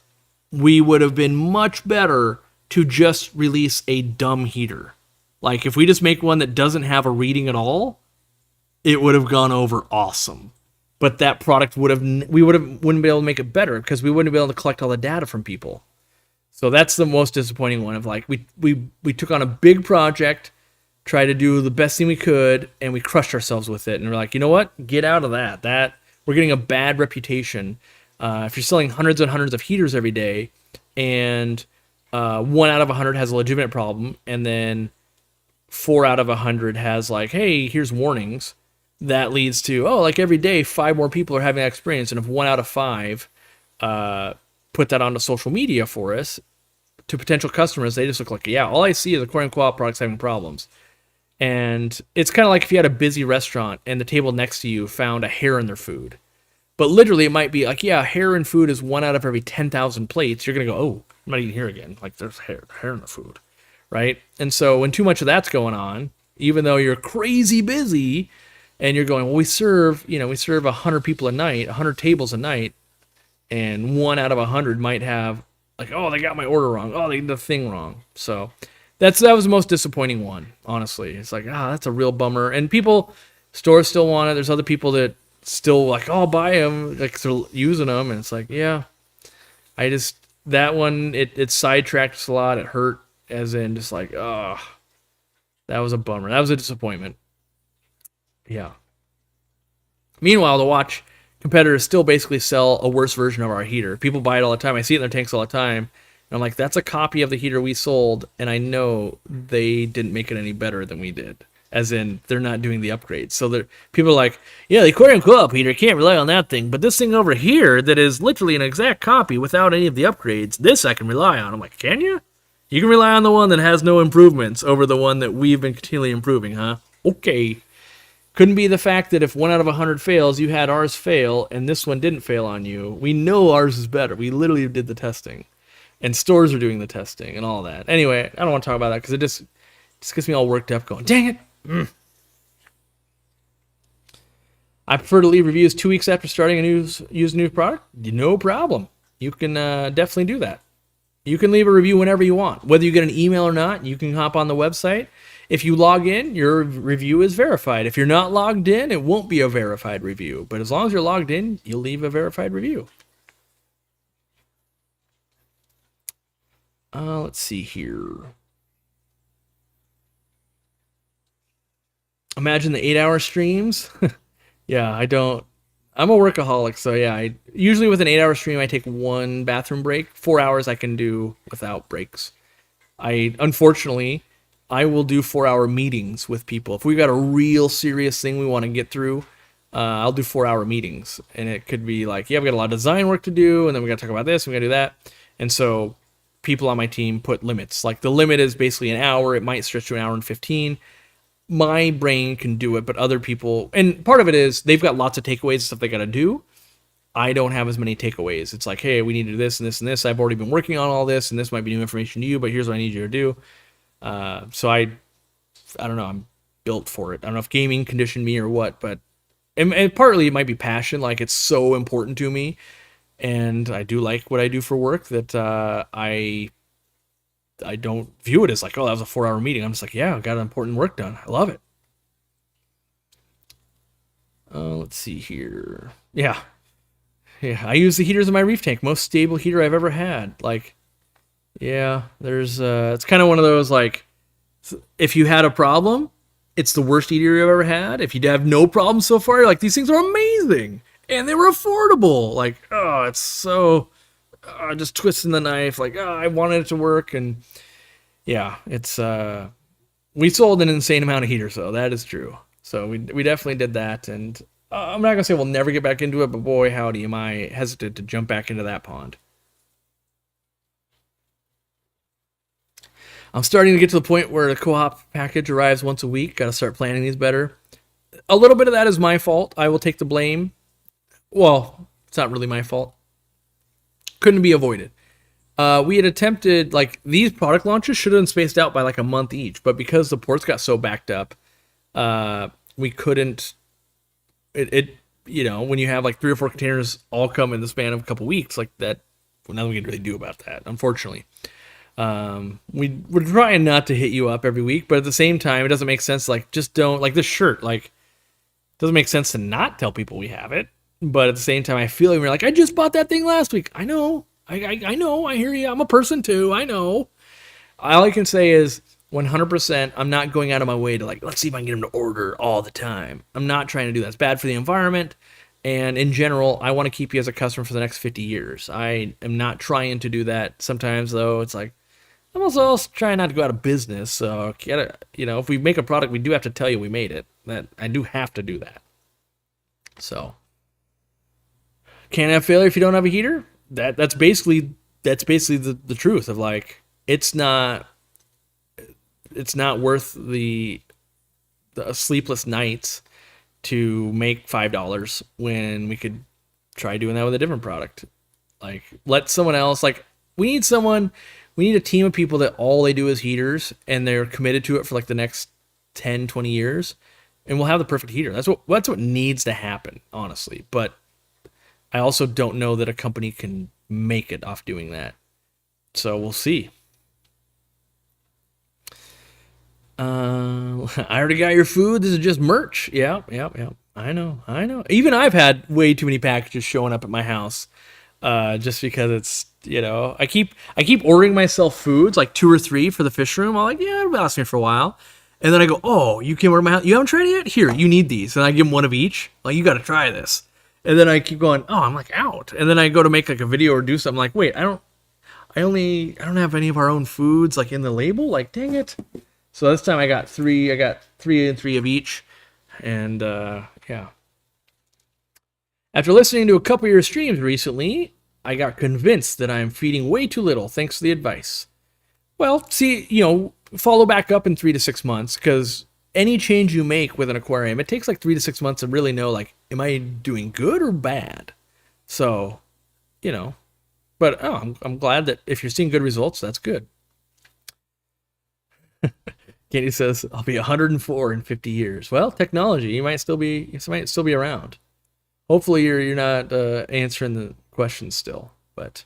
we would have been much better to just release a dumb heater. Like, if we just make one that doesn't have a reading at all, it would have gone over awesome. But that product wouldn't be able to make it better because we wouldn't be able to collect all the data from people. So that's the most disappointing one of like, we took on a big project, tried to do the best thing we could, and we crushed ourselves with it. And we're like, you know what? Get out of that. We're getting a bad reputation. If you're selling hundreds and hundreds of heaters every day, and 1 out of 100 has a legitimate problem, and then 4 out of 100 has like, hey, here's warnings, that leads to, oh, like every day 5 more people are having that experience. And if 1 out of 5 put that onto social media for us to potential customers, they just look like, yeah, all I see is Aquarium Co-op products having problems. And it's kind of like if you had a busy restaurant and the table next to you found a hair in their food. But literally, it might be like, yeah, hair in food is 1 out of every 10,000 plates. You're going to go, oh, I'm not eating here again. Like, there's hair in the food, right? And so when too much of that's going on, even though you're crazy busy and you're going, well, we serve 100 people a night, 100 tables a night, and 1 out of 100 might have, like, oh, they got my order wrong. Oh, they did the thing wrong. So that was the most disappointing one, honestly. It's like, that's a real bummer. And stores still want it. There's other people that still like, oh, I'll buy them, like they're using them, and it's like, yeah, that one, it sidetracked us a lot. It hurt, as in just like, that was a bummer. That was a disappointment. Yeah. Meanwhile, to watch competitors still basically sell a worse version of our heater. People buy it all the time. I see it in their tanks all the time. And I'm like, that's a copy of the heater we sold, and I know they didn't make it any better than we did. As in, they're not doing the upgrades. So people are like, yeah, the Aquarium Co-op heater, can't rely on that thing. But this thing over here that is literally an exact copy without any of the upgrades, this I can rely on. I'm like, can you? You can rely on the one that has no improvements over the one that we've been continually improving, huh? Okay. Couldn't be the fact that if 1 out of 100 fails, you had ours fail, and this one didn't fail on you. We know ours is better. We literally did the testing. And stores are doing the testing and all that. Anyway, I don't want to talk about that because it just gets me all worked up going, dang it. I prefer to leave reviews 2 weeks after starting use a new product. No problem. You can definitely do that. You can leave a review whenever you want. Whether you get an email or not, you can hop on the website. If you log in, your review is verified. If you're not logged in, it won't be a verified review. But as long as you're logged in, you'll leave a verified review. Let's see here. Imagine the 8-hour streams. Yeah, I'm a workaholic, so yeah. Usually with an 8-hour stream, I take 1 bathroom break. 4 hours I can do without breaks. Unfortunately, I will do 4-hour meetings with people. If we've got a real serious thing we want to get through, I'll do 4-hour meetings. And it could be like, yeah, we got a lot of design work to do, and then we got to talk about this, and we got to do that. And so people on my team put limits. Like the limit is basically an hour. It might stretch to an hour and 15. My brain can do it, but other people, and part of it is they've got lots of takeaways and stuff they got to do. I don't have as many takeaways. It's like, hey, we need to do this and this and this. I've already been working on all this, and this might be new information to you, but here's what I need you to do. So I don't know. I'm built for it. I don't know if gaming conditioned me or what, but and partly it might be passion. Like it's so important to me, and I do like what I do for work that I don't view it as like, oh, that was a 4-hour meeting. I'm just like, yeah, I got important work done. I love it. Let's see here. Yeah. I use the heaters in my reef tank. Most stable heater I've ever had. Like, yeah, there's it's kind of one of those like, if you had a problem, it's the worst heater you've ever had. If you have no problem so far, you're like, these things are amazing and they were affordable. Like, oh, it's so just twisting the knife. Like, oh, I wanted it to work, and yeah, it's we sold an insane amount of heaters, though. That is true. So we definitely did that, and I'm not gonna say we'll never get back into it, but boy, howdy, am I hesitant to jump back into that pond. I'm starting to get to the point where the co-op package arrives once a week. Got to start planning these better. A little bit of that is my fault. I will take the blame. Well, it's not really my fault. Couldn't be avoided. We had attempted, like, these product launches should have been spaced out by like a month each, but because the ports got so backed up, we couldn't. It when you have like 3 or 4 containers all come in the span of a couple weeks, like that, well, nothing we can really do about that, unfortunately. We're trying not to hit you up every week, but at the same time, it doesn't make sense. Like, just don't, like this shirt. Like, it doesn't make sense to not tell people we have it. But at the same time, I feel like we're like, I just bought that thing last week. I know. I know. I hear you. I'm a person too. I know. All I can say is 100%. I'm not going out of my way to like, let's see if I can get them to order all the time. I'm not trying to do that. It's bad for the environment. And in general, I want to keep you as a customer for the next 50 years. I am not trying to do that. Sometimes, though, it's like, I'm also trying not to go out of business. So, if we make a product, we do have to tell you we made it. That I do have to do that. So, can't have failure if you don't have a heater. That's basically the truth of like, it's not worth the sleepless nights to make $5 when we could try doing that with a different product. Like, let someone else, like, we need a team of people that all they do is heaters and they're committed to it for like the next 10, 20 years, and we'll have the perfect heater. That's what needs to happen, honestly. But I also don't know that a company can make it off doing that. So we'll see. I already got your food. This is just merch. Yeah. I know. Even I've had way too many packages showing up at my house, just because it's, I keep ordering myself foods, like 2 or 3 for the fish room. I'm like, yeah, it'll last me for a while. And then I go, oh, you came over to my house. You haven't tried it yet? Here, you need these. And I give them one of each. Like, you got to try this. And then I keep going, oh, I'm like out. And then I go to make like a video or do something, like, wait, I don't have any of our own foods like in the label. Like, dang it. So this time I got 3. I got 3 and 3 of each. And yeah. After listening to a couple of your streams recently, I got convinced that I'm feeding way too little. Thanks for the advice. Well, see, follow back up in 3 to 6 months, because any change you make with an aquarium, it takes like 3 to 6 months to really know, like, am I doing good or bad? So, but I'm glad that if you're seeing good results, that's good. Candy says, I'll be 104 in 50 years. Well, technology, you might still be around. Hopefully you're not answering the questions still, but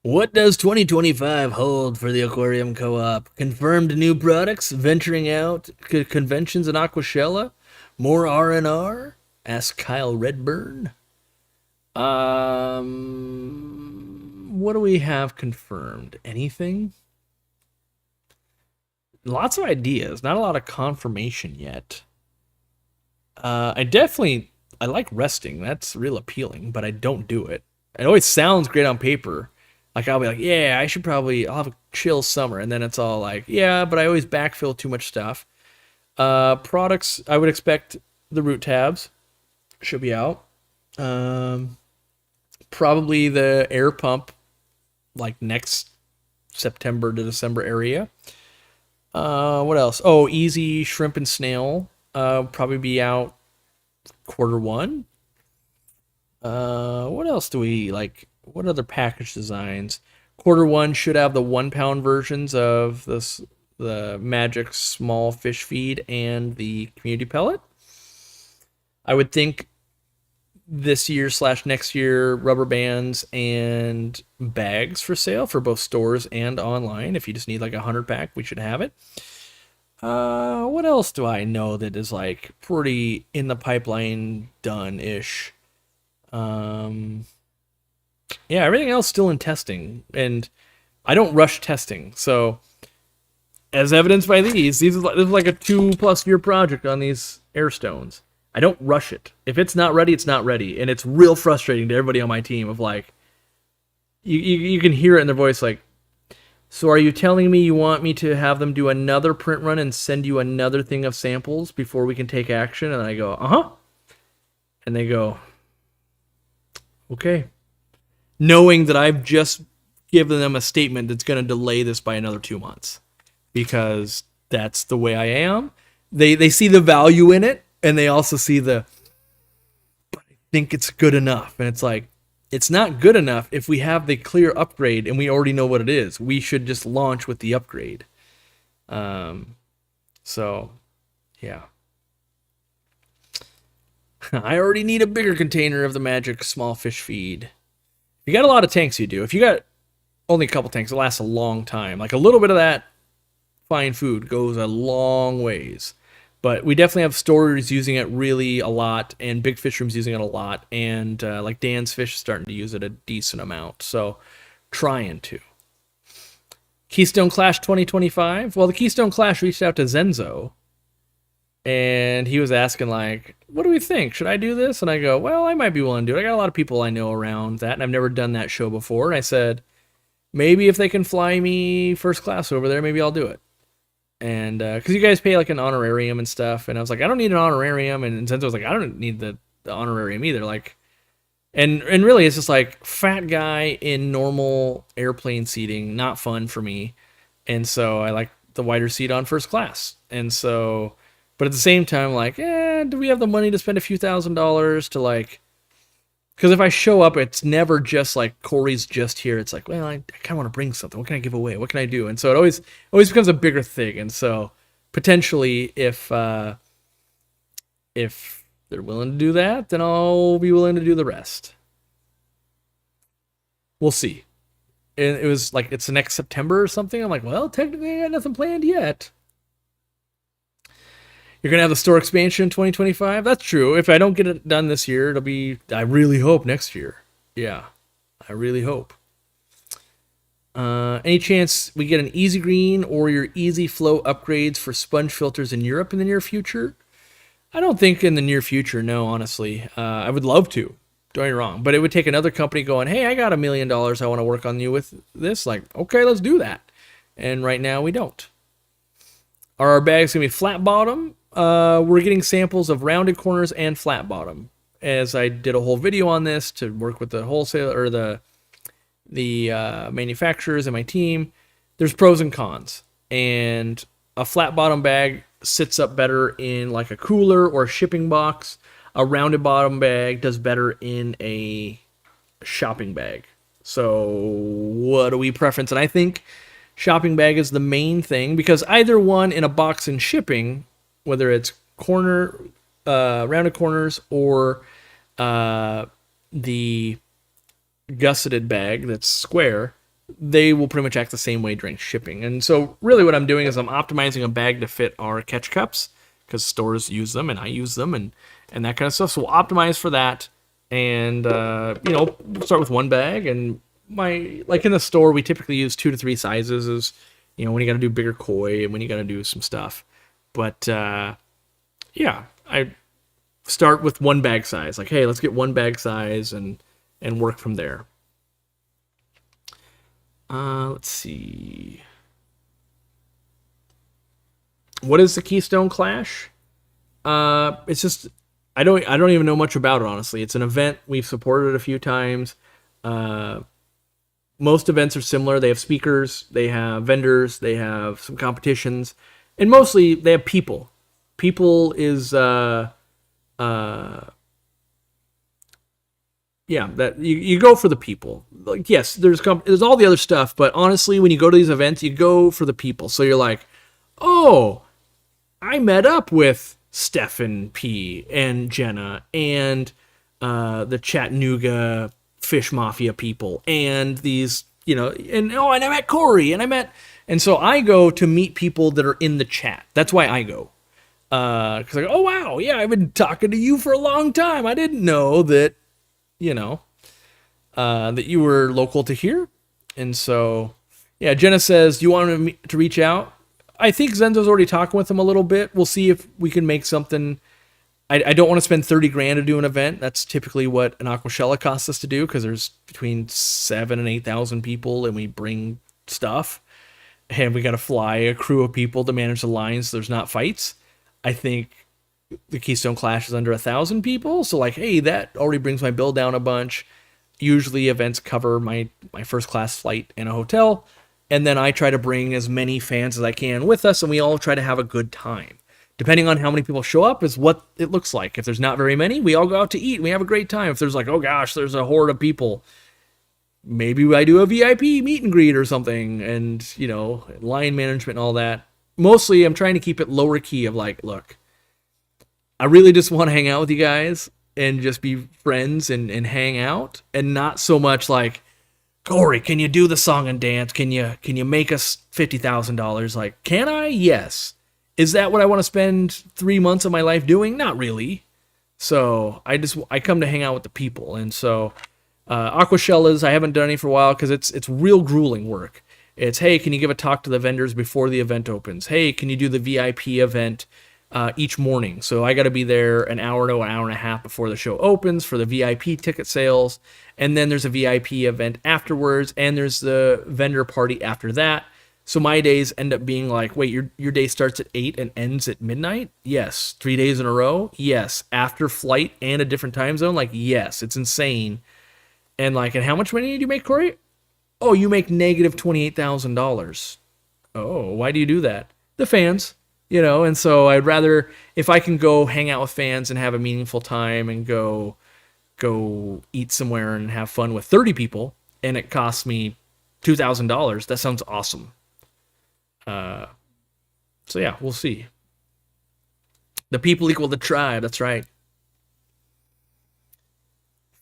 what does 2025 hold for the Aquarium Co-op? Confirmed new products, venturing out conventions in Aquashella, more R&R? Ask Kyle Redburn. What do we have confirmed? Anything? Lots of ideas, not a lot of confirmation yet. I like resting. That's real appealing, but I don't do it. It always sounds great on paper. Like, I'll be like, yeah, I'll have a chill summer. And then it's all like, yeah, but I always backfill too much stuff. Products, I would expect the root tabs should be out. Probably the air pump, like next September to December area. What else? Oh, Easy Shrimp and Snail. Probably be out Q1. What else do we like? What other package designs? Q1 should have the 1 pound versions of the Magic Small Fish Feed and the Community Pellet. I would think this year / next year, rubber bands and bags for sale for both stores and online. If you just need like a 100-pack, we should have it. What else do I know that is like pretty in the pipeline, done-ish? Yeah, everything else still in testing, and I don't rush testing. So, as evidenced by this is like a 2+ year project on these airstones. I don't rush it. If it's not ready, it's not ready, and it's real frustrating to everybody on my team. Of like, you can hear it in their voice, like, so are you telling me you want me to have them do another print run and send you another thing of samples before we can take action? And I go, uh-huh. And they go, okay. Knowing that I've just given them a statement that's going to delay this by another 2 months. Because that's the way I am. They see the value in it, and they also see but I think it's good enough. And it's like, It's not good enough if we have the clear upgrade and we already know what it is. We should just launch with the upgrade. So, yeah. I already need a bigger container of the magic small fish feed. If you got a lot of tanks, you do. If you got only a couple tanks, it lasts a long time. Like a little bit of that fine food goes a long ways. But we definitely have stores using it really a lot, and big fish rooms using it a lot, and like Dan's Fish is starting to use it a decent amount. So, trying to. Keystone Clash 2025. Well, the Keystone Clash reached out to Zenzo, and he was asking, like, what do we think? Should I do this? And I go, well, I might be willing to do it. I got a lot of people I know around that, and I've never done that show before. And I said, maybe if they can fly me first class over there, maybe I'll do it. And because you guys pay like an honorarium and stuff, and I was like, I don't need an honorarium, and Zenzo was like, I don't need the honorarium either. Like, and really, it's just like fat guy in normal airplane seating, not fun for me, and so I like the wider seat on first class, and so, but at the same time, like, do we have the money to spend a few $1,000s to like? Because if I show up, it's never just like Corey's just here. It's like, well, I kind of want to bring something. What can I give away? What can I do? And so it always becomes a bigger thing. And so potentially, if they're willing to do that, then I'll be willing to do the rest. We'll see. And it was like it's the next September or something. I'm like, well, technically, I got nothing planned yet. You're going to have the store expansion in 2025? That's true. If I don't get it done this year, it'll be, I really hope, next year. Yeah, I really hope. Any chance we get an Easy Green or your Easy Flow upgrades for sponge filters in Europe in the near future? I don't think in the near future, no, honestly. I would love to. Don't get me wrong. But it would take another company going, hey, I got $1 million. I want to work on you with this. Like, okay, let's do that. And right now we don't. Are our bags going to be flat bottom? We're getting samples of rounded corners and flat bottom. As I did a whole video on this to work with the wholesaler or the manufacturers and my team. There's pros and cons. And a flat bottom bag sits up better in like a cooler or a shipping box. A rounded bottom bag does better in a shopping bag. So what do we preference? And I think shopping bag is the main thing because either one in a box and shipping, whether it's rounded corners or the gusseted bag that's square, they will pretty much act the same way during shipping. And so really what I'm doing is I'm optimizing a bag to fit our catch cups because stores use them and I use them and that kind of stuff. So we'll optimize for that and, start with one bag. And like in the store, we typically use 2 to 3 sizes as, when you got to do bigger koi and when you got to do some stuff. But, I start with one bag size. Like, hey, let's get one bag size and work from there. Let's see. What is the Keystone Clash? It's just, I don't even know much about it, honestly. It's an event. We've supported it a few times. Most events are similar. They have speakers, they have vendors, they have some competitions. And mostly, they have people. People is, that you go for the people. Like, yes, there's all the other stuff, but honestly, when you go to these events, you go for the people. So you're like, oh, I met up with Stefan P. and Jenna and the Chattanooga Fish Mafia people and these, and I met Corey and so I go to meet people that are in the chat. That's why I go. Because like, oh wow, yeah, I've been talking to you for a long time. I didn't know that, that you were local to here. And so, yeah, Jenna says, do you want me to reach out? I think Zenzo's already talking with him a little bit. We'll see if we can make something. I don't want to spend $30,000 to do an event. That's typically what an Aquashella costs us to do because there's between 7,000 and 8,000 people and we bring stuff and we got to fly a crew of people to manage the lines so there's not fights. I think the Keystone Clash is under 1,000 people. So like, hey, that already brings my bill down a bunch. Usually events cover my first class flight and a hotel. And then I try to bring as many fans as I can with us and we all try to have a good time. depending on how many people show up is what it looks like. If there's not very many, we all go out to eat and we have a great time. If there's like, oh gosh, there's a horde of people, maybe I do a VIP meet and greet or something, and line management and all that. Mostly I'm trying to keep it lower key of like, look, I really just want to hang out with you guys and just be friends and hang out, and not so much like, Corey, can you do the song and dance? Can you make us $50,000? Like, can I? Yes. Is that what I want to spend 3 months of my life doing? Not really. So I come to hang out with the people, and so Aquashellas I haven't done any for a while because it's real grueling work. It's, hey, can you give a talk to the vendors before the event opens? Hey, can you do the VIP event each morning? So I got to be there an hour to an hour and a half before the show opens for the VIP ticket sales. And then there's a VIP event afterwards, and there's the vendor party after that. So my days end up being like, wait, your day starts at 8 and ends at midnight? Yes. 3 days in a row? Yes. After flight and a different time zone? Like, yes. It's insane. And like, and how much money do you make, Corey? Oh, you make negative $28,000. Oh, why do you do that? The fans. And so I'd rather, if I can go hang out with fans and have a meaningful time and go eat somewhere and have fun with 30 people, and it costs me $2,000, that sounds awesome. So yeah, we'll see. The people equal the tribe, that's right.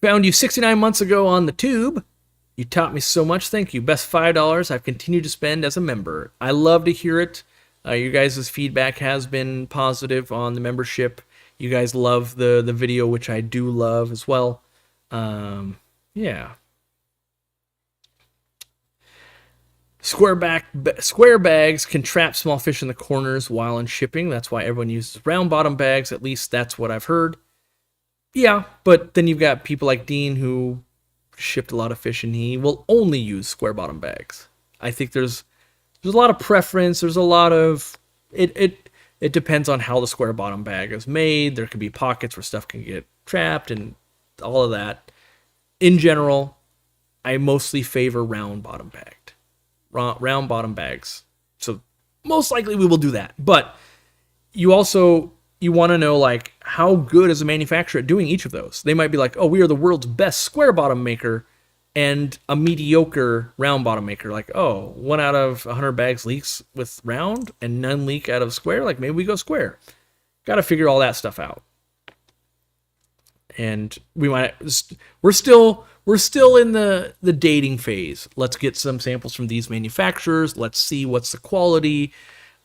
Found you 69 months ago on the tube. You taught me so much, thank you. Best $5 I've continued to spend as a member. I love to hear it. You guys' feedback has been positive on the membership. You guys love the video, which I do love as well. Yeah. Square bags can trap small fish in the corners while in shipping. That's why everyone uses round bottom bags. At least that's what I've heard. Yeah, but then you've got people like Dean who shipped a lot of fish, and he will only use square bottom bags. I think there's a lot of preference. There's a lot of it depends on how the square bottom bag is made. There could be pockets where stuff can get trapped and all of that. In general, I mostly favor round bottom bottom bags. So most likely we will do that. But you want to know, like, how good is a manufacturer at doing each of those? They might be like, oh, we are the world's best square bottom maker and a mediocre round bottom maker. Like, oh, 1 out of 100 bags leaks with round and none leak out of square. Like, maybe we go square. Got to figure all that stuff out. And we're still in the dating phase. Let's get some samples from these manufacturers. Let's see what's the quality.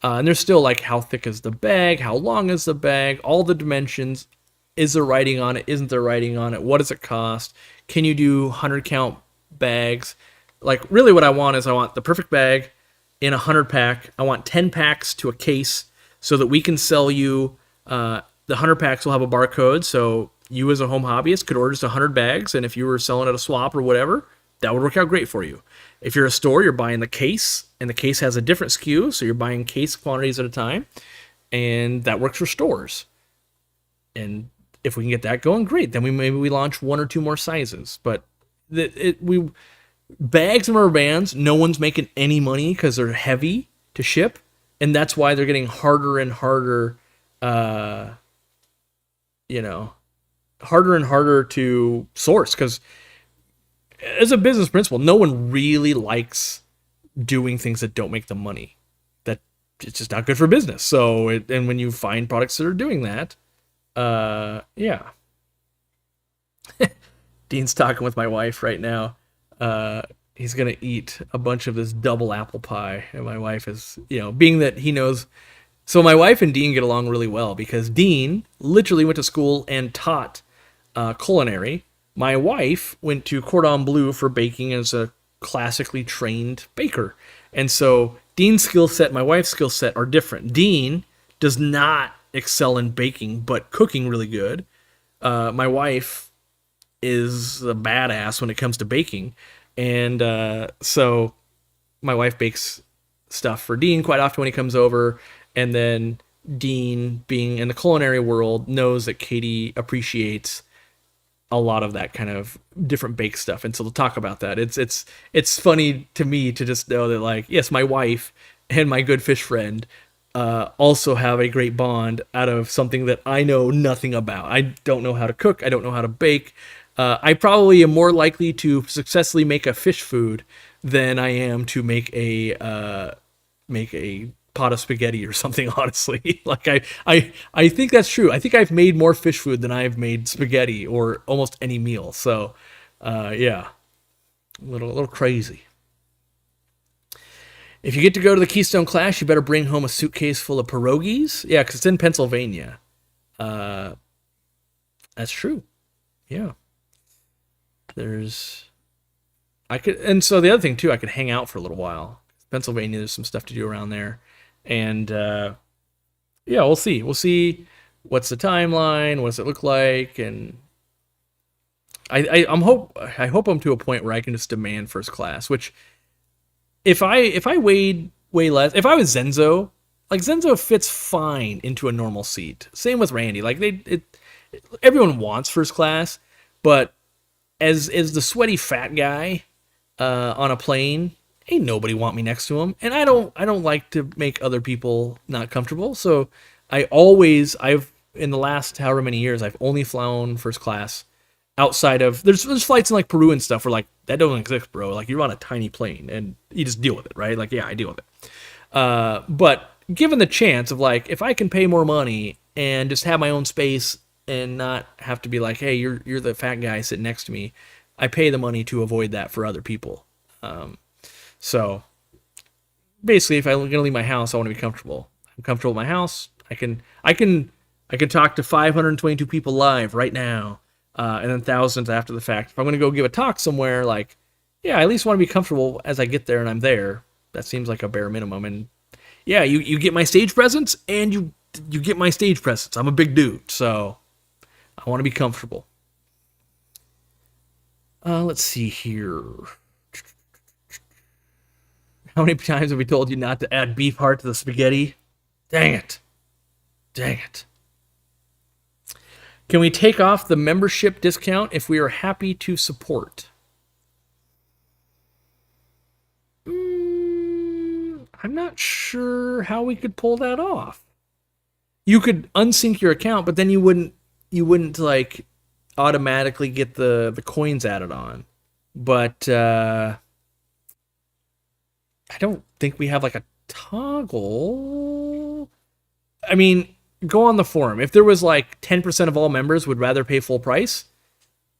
And there's still like, how thick is the bag? How long is the bag? All the dimensions. Is there writing on it? Isn't there writing on it? What does it cost? Can you do 100 count bags? Like, really what I want is I want the perfect bag in a 100 pack. I want 10 packs to a case so that we can sell you, the 100 packs will have a barcode. So you as a home hobbyist could order just 100 bags. And if you were selling at a swap or whatever, that would work out great for you. If you're a store, you're buying the case, and the case has a different SKU, so you're buying case quantities at a time, and that works for stores. And if we can get that going, great. Then maybe we launch 1 or 2 more sizes. But bags and rubber bands, no one's making any money because they're heavy to ship, and that's why they're getting harder and harder. Harder and harder to source, because as a business principle, no one really likes doing things that don't make them money. That it's just not good for business. So, and when you find products that are doing that, yeah. Dean's talking with my wife right now. He's gonna eat a bunch of this double apple pie, and my wife is, being that he knows. So my wife and Dean get along really well because Dean literally went to school and taught culinary. My wife went to Cordon Bleu for baking as a classically trained baker. And so Dean's skill set, my wife's skill set are different. Dean does not excel in baking, but cooking really good. My wife is a badass when it comes to baking. And so my wife bakes stuff for Dean quite often when he comes over. And then Dean, being in the culinary world, knows that Katie appreciates a lot of that kind of different bake stuff, and so they'll talk about that. It's funny to me to just know that, like, yes, my wife and my good fish friend also have a great bond out of something that I know nothing about. I don't know how to cook. I don't know how to bake. I probably am more likely to successfully make a fish food than I am to make a pot of spaghetti or something. Honestly, like I think that's true. I think I've made more fish food than I've made spaghetti or almost any meal. So, yeah, a little crazy. If you get to go to the Keystone Clash, you better bring home a suitcase full of pierogies. Yeah, because it's in Pennsylvania. Uh, that's true. Yeah, there's. I could, and so the other thing too, I could hang out for a little while. Pennsylvania, there's some stuff to do around there, and yeah, we'll see. We'll see what's the timeline, what does it look like, and I hope I'm to a point where I can just demand first class. Which if I weighed way less, if I was Zenzo, like Zenzo fits fine into a normal seat. Same with Randy. Like everyone wants first class, but as the sweaty fat guy on a plane, ain't nobody want me next to him, and I don't like to make other people not comfortable. So I've in the last however many years I've only flown first class outside of there's flights in like Peru and stuff where like that doesn't exist, bro. Like you're on a tiny plane and you just deal with it, right? Like yeah, I deal with it. But given the chance of like if I can pay more money and just have my own space and not have to be like, hey, you're the fat guy sitting next to me, I pay the money to avoid that for other people. So basically, if I'm gonna leave my house, I want to be comfortable. I'm comfortable in my house. I can talk to 522 people live right now, and then thousands after the fact. If I'm gonna go give a talk somewhere, like yeah, I at least want to be comfortable as I get there and I'm there. That seems like a bare minimum. And yeah, you get my stage presence and you get my stage presence. I'm a big dude, so I want to be comfortable. Let's see here. How many times have we told you not to add beef heart to the spaghetti? Dang it. Dang it. Can we take off the membership discount if we are happy to support? I'm not sure how we could pull that off. You could unsync your account, but then you wouldn't like automatically get the coins added on. But I don't think we have like a toggle. I mean, go on the forum. If there was like 10% of all members would rather pay full price,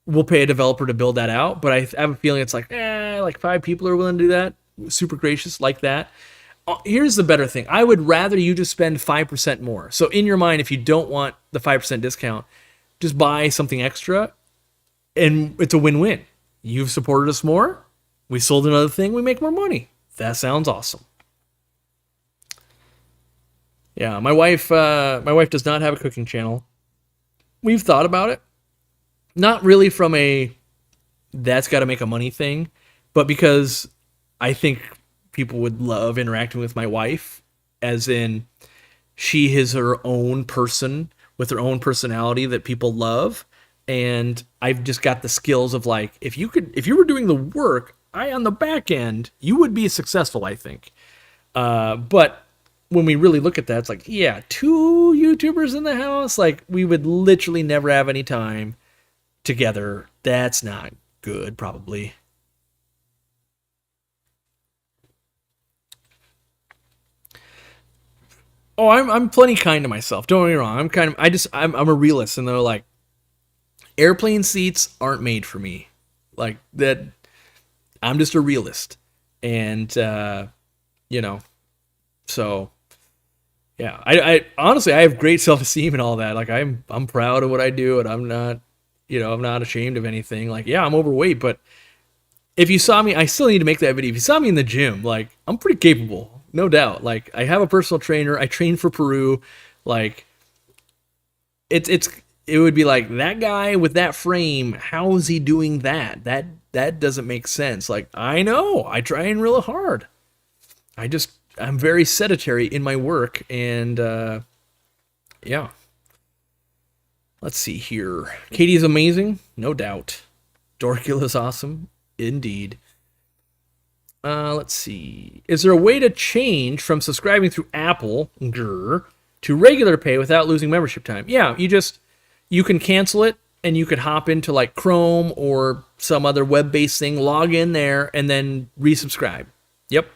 we'll pay a developer to build that out. But I have a feeling it's like 5 people are willing to do that. Super gracious like that. Here's the better thing. I would rather you just spend 5% more. So in your mind, if you don't want the 5% discount, just buy something extra and it's a win-win. You've supported us more. We sold another thing. We make more money. That sounds awesome. Yeah, my wife does not have a cooking channel. We've thought about it. Not really from a that's got to make a money thing, but because I think people would love interacting with my wife, as in she is her own person with her own personality that people love, and I've just got the skills of like if you were doing the work, I on the back end, you would be successful, I think. But when we really look at that, it's like, yeah, 2 YouTubers in the house, like we would literally never have any time together. That's not good, probably. Oh, I'm plenty kind to myself. Don't get me wrong. I'm a realist, and they're like airplane seats aren't made for me. Like that, I'm just a realist, and you know, so yeah. I honestly I have great self esteem and all that. Like I'm proud of what I do, and I'm not ashamed of anything. Like yeah, I'm overweight, but if you saw me, I still need to make that video. If you saw me in the gym, like I'm pretty capable, no doubt. Like I have a personal trainer. I train for Peru. Like it's it would be like that guy with that frame. How is he doing that? That doesn't make sense. Like I know I train really hard. I'm very sedentary in my work, and yeah. Let's see here. Katie's amazing, no doubt. Dorkula is awesome, indeed. Let's see. Is there a way to change from subscribing through Apple to regular pay without losing membership time? Yeah, you can cancel it and you could hop into like Chrome or some other web-based thing, log in there, and then resubscribe. Yep.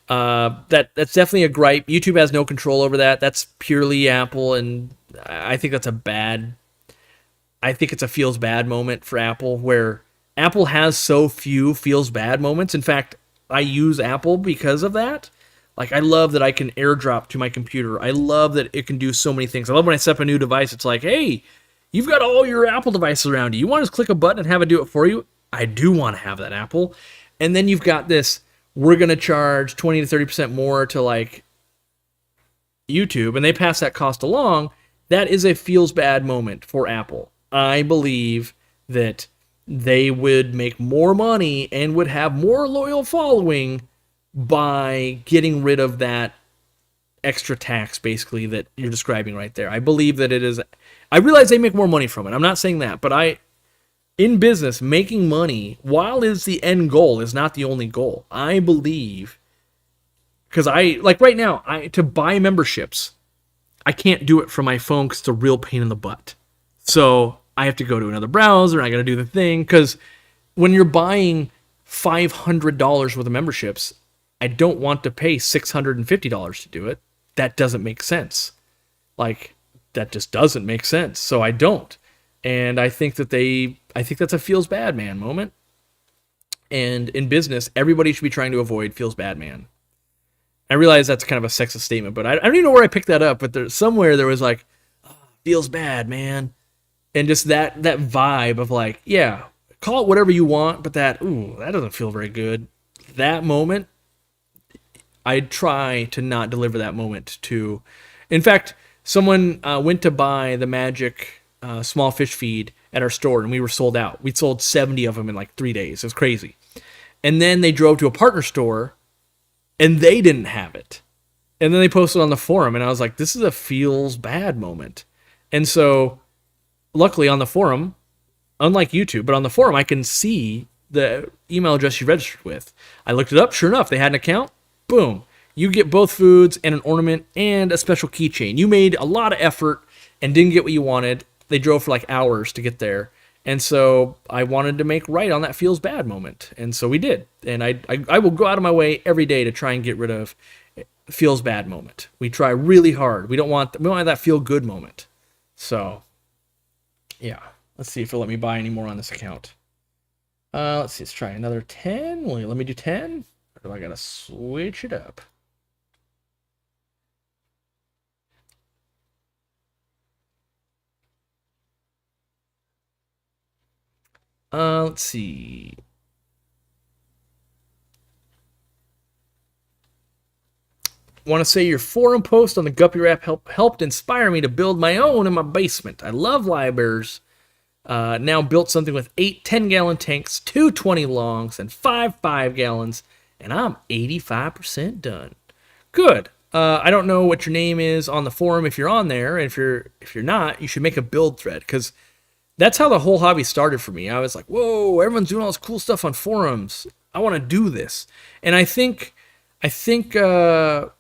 That's definitely a gripe. YouTube has no control over that. That's purely Apple, and I think that's a bad. I think it's a feels bad moment for Apple, where Apple has so few feels bad moments. In fact, I use Apple because of that. Like, I love that I can AirDrop to my computer. I love that it can do so many things. I love when I set up a new device. It's like, hey, you've got all your Apple devices around you. You want to just click a button and have it do it for you? I do want to have that, Apple. And then you've got this, we're going to charge 20 to 30% more to like YouTube, and they pass that cost along. That is a feels bad moment for Apple. I believe that they would make more money and would have more loyal following by getting rid of that extra tax, basically, that you're describing right there. I believe that it is. I realize they make more money from it. I'm not saying that, but in business, making money, while is the end goal, is not the only goal. I believe, because like right now, to buy memberships, I can't do it from my phone because it's a real pain in the butt. So I have to go to another browser. I got to do the thing, because when you're buying $500 worth of memberships, I don't want to pay $650 to do it. That doesn't make sense. Like, that just doesn't make sense. So I don't. And I think that's a feels bad man moment. And in business, everybody should be trying to avoid feels bad man. I realize that's kind of a sexist statement, but I don't even know where I picked that up. But somewhere there was like, oh, feels bad, man. And just that vibe of like, yeah, call it whatever you want, but that doesn't feel very good. That moment, I try to not deliver that moment to. In fact, someone went to buy the Magic small fish feed at our store, and we were sold out. We sold 70 of them in like 3 days. It was crazy. And then they drove to a partner store, and they didn't have it. And then they posted on the forum, and I was like, this is a feels bad moment. And so, luckily on the forum, unlike YouTube, but on the forum, I can see the email address you registered with. I looked it up. Sure enough, they had an account. Boom. You get both foods and an ornament and a special keychain. You made a lot of effort and didn't get what you wanted. They drove for like hours to get there. And so I wanted to make right on that feels bad moment. And so we did. And I will go out of my way every day to try and get rid of feels bad moment. We try really hard. We don't want that feel good moment. So, yeah. Let's see if it'll let me buy any more on this account. Let's see. Let's try another 10. Will you let me do 10? Or do I got to switch it up? Let's see. Want to say your forum post on the Guppy Wrap helped inspire me to build my own in my basement. I love libraries. Now built something with 8 10-gallon tanks, 2 20 longs, and 5 5-gallons, and I'm 85% done. Good. I don't know what your name is on the forum if you're on there, and if you're not, you should make a build thread, because that's how the whole hobby started for me. I was like, whoa, everyone's doing all this cool stuff on forums. I want to do this. And I think when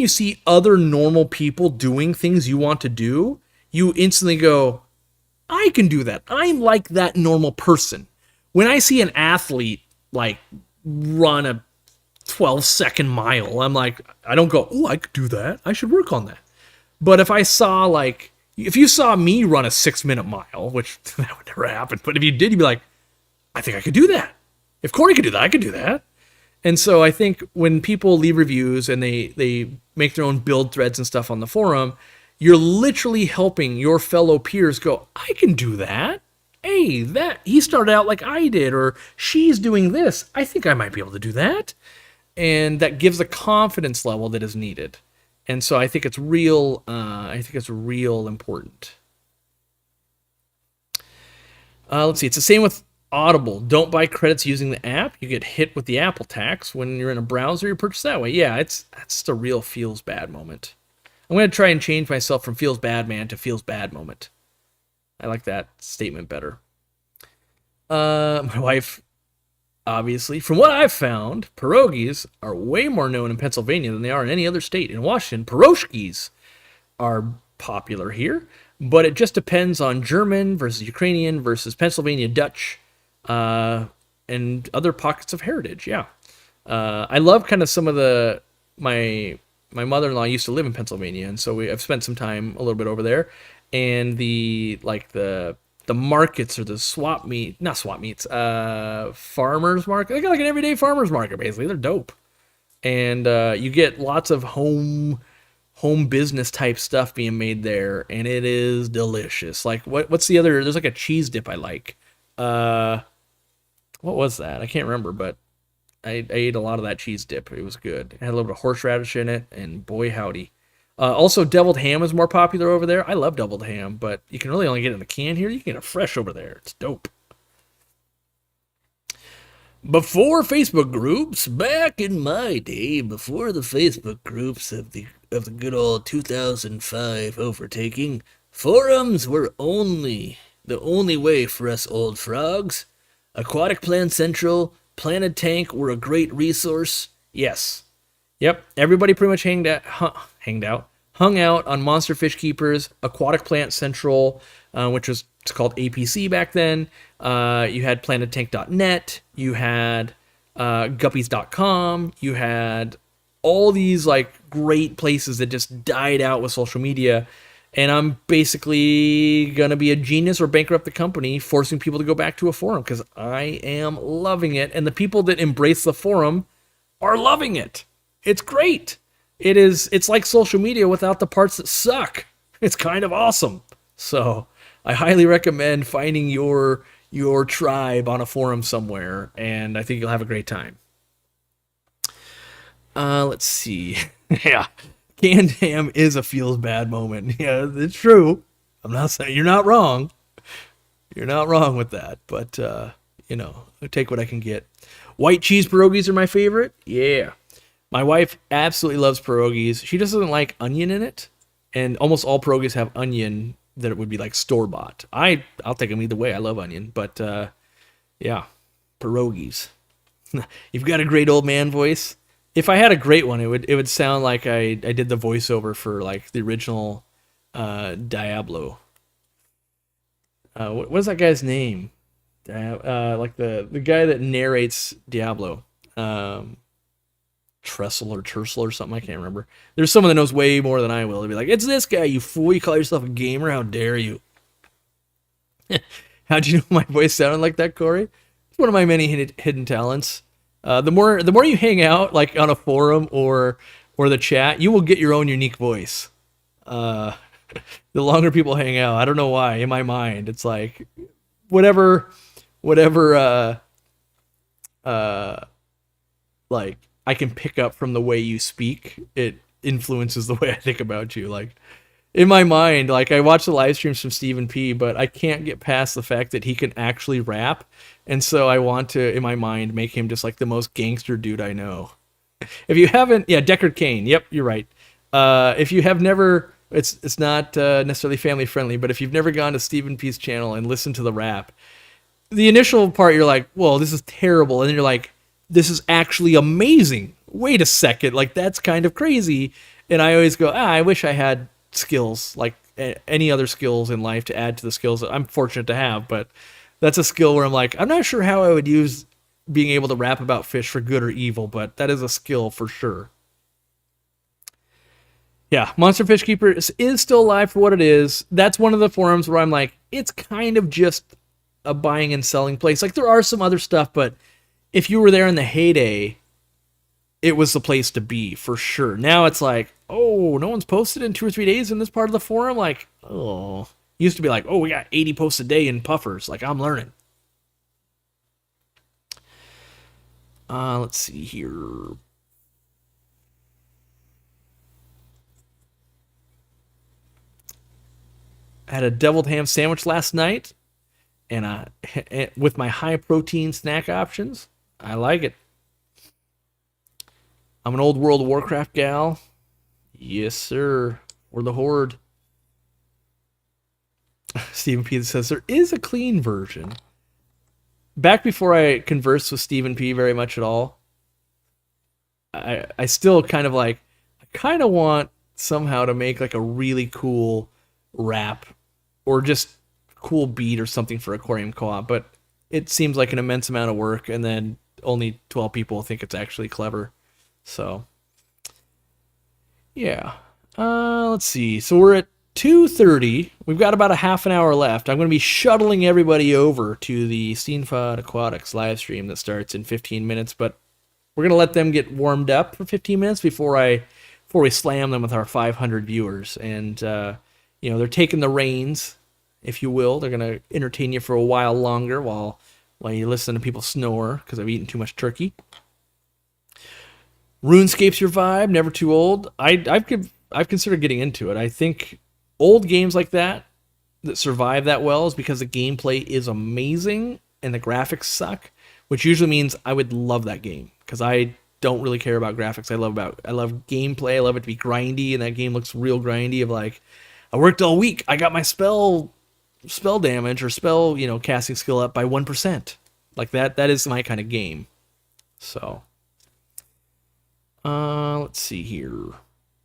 you see other normal people doing things you want to do, you instantly go, I can do that. I'm like that normal person. When I see an athlete like run a 12-second mile, I'm like, I don't go, oh, I could do that. I should work on that. But if you saw me run a 6-minute mile, which that would never happen, but if you did, you'd be like, I think I could do that. If Corey could do that, I could do that. And so I think when people leave reviews and they make their own build threads and stuff on the forum, you're literally helping your fellow peers go, I can do that. Hey, he started out like I did, or she's doing this. I think I might be able to do that. And that gives a confidence level that is needed. And so I think it's real. Important. Let's see. It's the same with Audible. Don't buy credits using the app. You get hit with the Apple tax when you're in a browser. You purchase that way. Yeah, that's just a real feels bad moment. I'm going to try and change myself from feels bad man to feels bad moment. I like that statement better. My wife obviously. From what I've found, pierogies are way more known in Pennsylvania than they are in any other state. In Washington, pierogies are popular here, but it just depends on German versus Ukrainian versus Pennsylvania Dutch, uh, and other pockets of heritage. Yeah, I love kind of some of the my mother-in-law used to live in Pennsylvania, and so I've spent some time a little bit over there, and the markets or the swap meet, not swap meets, farmers market. They got like an everyday farmers market basically. They're dope, and you get lots of home business type stuff being made there, and it is delicious. Like what's the other? There's like a cheese dip I like. Uh, what was that? I can't remember, but I ate a lot of that cheese dip. It was good. It had a little bit of horseradish in it, and boy howdy. Also, deviled ham is more popular over there. I love deviled ham, but you can really only get it in a can here. You can get it fresh over there. It's dope. Before Facebook groups, back in my day, before the Facebook groups of the good old 2005 overtaking, forums were the only way for us old frogs. Aquatic Plant Central, Planet Tank were a great resource. Yes. Yep. Everybody pretty much hung out on Monster Fish Keepers, Aquatic Plant Central, which was it's called APC back then. You had planettank.net. You had guppies.com. You had all these like great places that just died out with social media. And I'm basically gonna be a genius or bankrupt the company, forcing people to go back to a forum because I am loving it, and the people that embrace the forum are loving it. It's great. It's like social media without the parts that suck. It's kind of awesome. So I highly recommend finding your tribe on a forum somewhere, and I think you'll have a great time. Let's see. Yeah, canned ham is a feels bad moment. Yeah, it's true. I'm not saying you're not wrong. You're not wrong with that, but I take what I can get. White cheese pierogies are my favorite. Yeah. My wife absolutely loves pierogies. She just doesn't like onion in it, and almost all pierogies have onion that it would be like store bought. I'll take them either way. I love onion, but yeah, pierogies. You've got a great old man voice. If I had a great one, it would sound like I did the voiceover for like the original Diablo. What's that guy's name? Like the guy that narrates Diablo. Tressel or Tersel or something. I can't remember. There's someone that knows way more than I will. They'll be like, "It's this guy, you fool! You call yourself a gamer? How dare you?" How'd you know my voice sounded like that, Corey? It's one of my many hidden talents. The more you hang out, like on a forum or the chat, you will get your own unique voice. Uh, the longer people hang out, I don't know why. In my mind, it's like whatever. Uh, like I can pick up from the way you speak, it influences the way I think about you. Like in my mind, like I watch the live streams from Stephen P, but I can't get past the fact that he can actually rap, and so I want to, in my mind, make him just like the most gangster dude I know. If you haven't, yeah, Deckard Cain. Yep, you're right. If you have never, it's not necessarily family friendly, but if you've never gone to Stephen P's channel and listened to the rap, the initial part you're like, whoa, this is terrible, and then you're like, this is actually amazing. Wait a second, like that's kind of crazy. And I always go, I wish I had skills like any other skills in life to add to the skills that I'm fortunate to have. But that's a skill where I'm like, I'm not sure how I would use being able to rap about fish for good or evil, but that is a skill for sure. Yeah, Monster Fish Keeper is still alive for what it is. That's one of the forums where I'm like, it's kind of just a buying and selling place. Like there are some other stuff, but if you were there in the heyday, it was the place to be for sure. Now it's like, oh, no one's posted in 2 or 3 days in this part of the forum. Like, oh, used to be like, oh, we got 80 posts a day in puffers. Like, I'm learning. Let's see here. I had a deviled ham sandwich last night, and with my high protein snack options, I like it. I'm an old World of Warcraft gal. Yes, sir. Or the Horde. Stephen P says there is a clean version. back before I conversed with Stephen P very much at all, I still kind of like, I kind of want somehow to make like a really cool rap or just cool beat or something for Aquarium Co-op, but it seems like an immense amount of work, and then only 12 people think it's actually clever. So yeah. Let's see. So we're at 2:30. We've got about a half an hour left. I'm going to be shuttling everybody over to the Steenfod Aquatics live stream that starts in 15 minutes, but we're going to let them get warmed up for 15 minutes before we slam them with our 500 viewers. And they're taking the reins, if you will. They're going to entertain you for a while longer while you listen to people snore because I've eaten too much turkey. RuneScape's your vibe, never too old. I've considered getting into it. I think old games like that survive that well is because the gameplay is amazing and the graphics suck, which usually means I would love that game because I don't really care about graphics. I love gameplay. I love it to be grindy, and that game looks real grindy. Of like, I worked all week. I got my spell damage or spell casting skill up by 1%. Like that. That is my kind of game. So. Let's see here.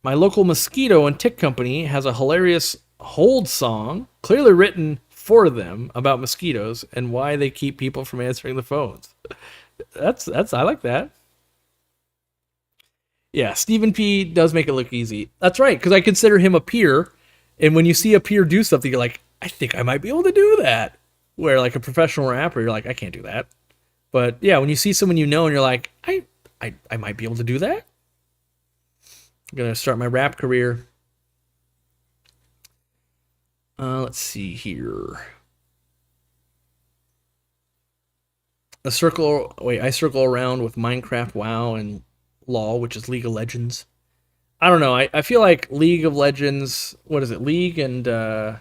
My local mosquito and tick company has a hilarious hold song, clearly written for them, about mosquitoes and why they keep people from answering the phones. That's I like that. Yeah, Stephen P does make it look easy. That's right, because I consider him a peer, and when you see a peer do something, you're like, I think I might be able to do that. Where like a professional rapper, you're like, I can't do that. But yeah, when you see someone and you're like, I might be able to do that. I'm going to start my rap career. Let's see here. I circle around with Minecraft, WoW, and LoL, which is League of Legends. I don't know. I feel like League of Legends, what is it? League and, why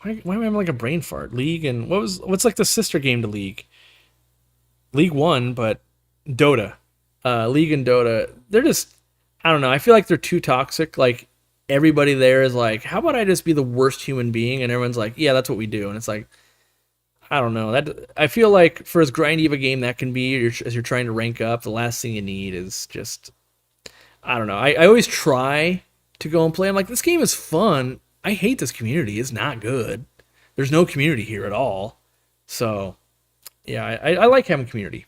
am I having like a brain fart? League and, what's like the sister game to League? League One, but Dota. League and Dota, they're just, I don't know. I feel like they're too toxic. Like, everybody there is like, how about I just be the worst human being? And everyone's like, yeah, that's what we do. And it's like, I don't know. I feel like for as grindy of a game that can be, as you're trying to rank up, the last thing you need is just, I don't know. I always try to go and play. I'm like, this game is fun. I hate this community. It's not good. There's no community here at all. So, yeah, I like having community.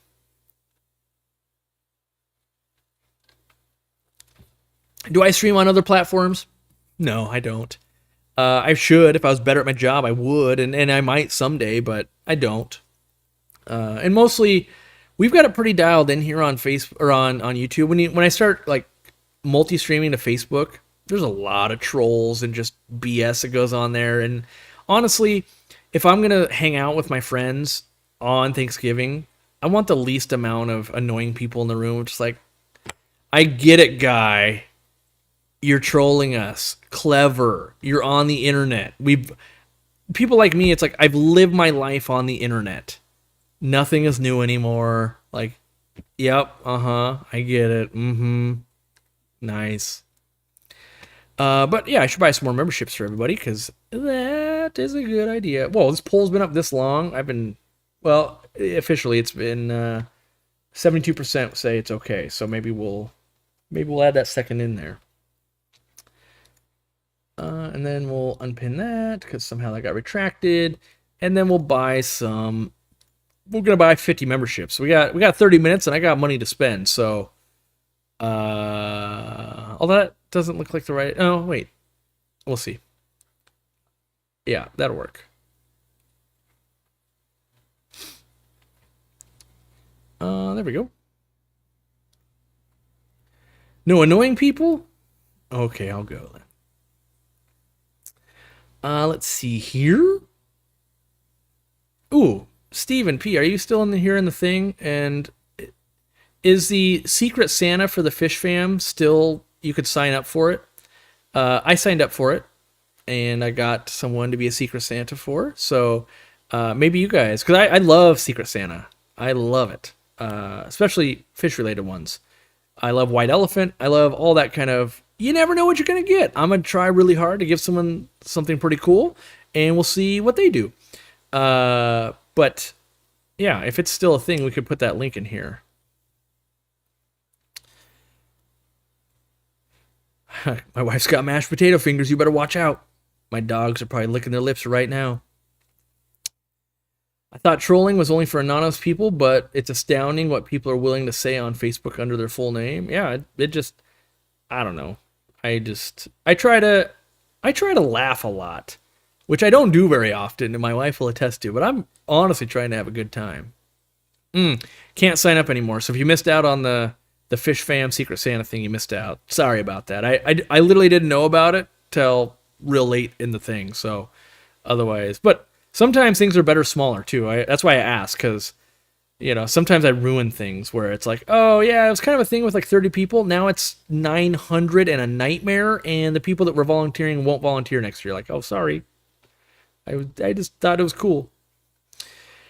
Do I stream on other platforms? No, I don't. I should. If I was better at my job, I would, and I might someday, but I don't. And mostly, we've got it pretty dialed in here on Facebook or on YouTube. When I start like multi-streaming to Facebook, there's a lot of trolls and just BS that goes on there. And honestly, if I'm gonna hang out with my friends on Thanksgiving, I want the least amount of annoying people in the room. Just like, I get it, guy. You're trolling us. Clever. You're on the internet. People like me, it's like I've lived my life on the internet. Nothing is new anymore. Like, yep, I get it. Nice. But yeah, I should buy some more memberships for everybody because that is a good idea. Whoa, this poll's been up this long. Officially it's been 72% say it's okay. So maybe we'll add that second in there. And then we'll unpin that because somehow that got retracted. And then we'll buy some. We're gonna buy 50 memberships. We got 30 minutes, and I got money to spend. So, although that doesn't look like the right. Oh wait, we'll see. Yeah, that'll work. There we go. No annoying people? Okay, I'll go then. Let's see here. Ooh, Stephen P, are you still here in the thing? And is the Secret Santa for the Fish Fam still, you could sign up for it? I signed up for it, and I got someone to be a Secret Santa for. So maybe you guys, because I love Secret Santa. I love it, especially fish-related ones. I love White Elephant. I love all that kind of, you never know what you're going to get. I'm going to try really hard to give someone something pretty cool, and we'll see what they do. But yeah, if it's still a thing, we could put that link in here. My wife's got mashed potato fingers. You better watch out. My dogs are probably licking their lips right now. I thought trolling was only for anonymous people, but it's astounding what people are willing to say on Facebook under their full name. Yeah, it just, I don't know. I try to laugh a lot, which I don't do very often, and my wife will attest to. But I'm honestly trying to have a good time. Can't sign up anymore. So if you missed out on the Fish Fam Secret Santa thing, you missed out. Sorry about that. I literally didn't know about it till real late in the thing. So otherwise, but sometimes things are better smaller too. That's why I ask, because sometimes I ruin things where it's like, oh yeah, it was kind of a thing with like 30 people. Now it's 900 and a nightmare, and the people that were volunteering won't volunteer next year. Like, oh, sorry. I just thought it was cool.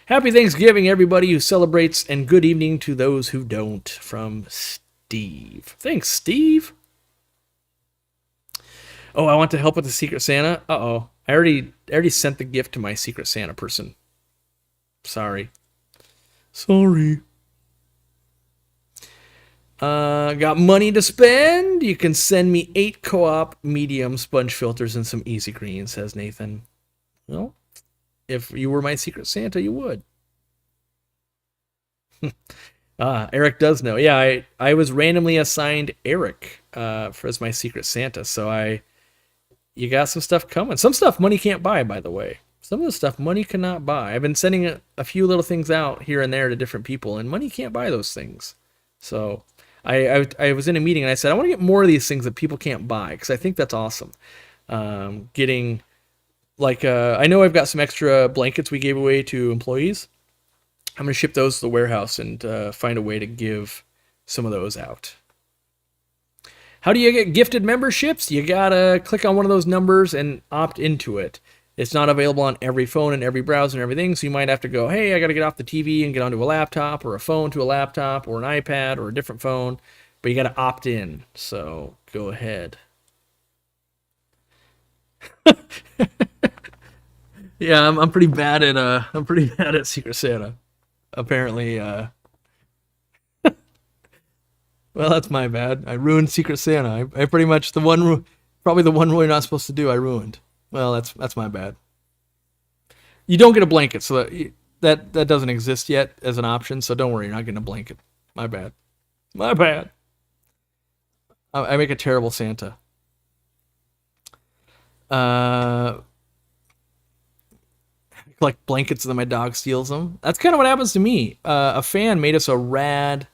Happy Thanksgiving, everybody who celebrates, and good evening to those who don't. From Steve. Thanks, Steve. Oh, I want to help with the Secret Santa. Uh-oh. I already sent the gift to my Secret Santa person. Sorry. Got money to spend? You can send me 8 co-op medium sponge filters and some easy green, says Nathan. Well, if you were my Secret Santa, you would. Eric does know. Yeah, I was randomly assigned Eric as my Secret Santa, so you got some stuff coming. Some stuff money can't buy, by the way. Some of the stuff money cannot buy. I've been sending a few little things out here and there to different people, and money can't buy those things. So I was in a meeting, and I said, I want to get more of these things that people can't buy, because I think that's awesome. Getting, like, I know I've got some extra blankets we gave away to employees. I'm going to ship those to the warehouse and find a way to give some of those out. How do you get gifted memberships? You gotta click on one of those numbers and opt into it. It's not available on every phone and every browser and everything, so you might have to go, hey, I gotta get off the TV and get onto a laptop, or a phone to a laptop, or an iPad, or a different phone, but you gotta opt in, so go ahead. Yeah, I'm pretty bad at Secret Santa. Apparently, well, that's my bad. I ruined Secret Santa. I pretty much probably the one rule you're not supposed to do, I ruined. Well, that's my bad. You don't get a blanket, so that doesn't exist yet as an option. So don't worry, you're not getting a blanket. My bad. I make a terrible Santa. Collect blankets and then my dog steals them. That's kind of what happens to me. A fan made us a rad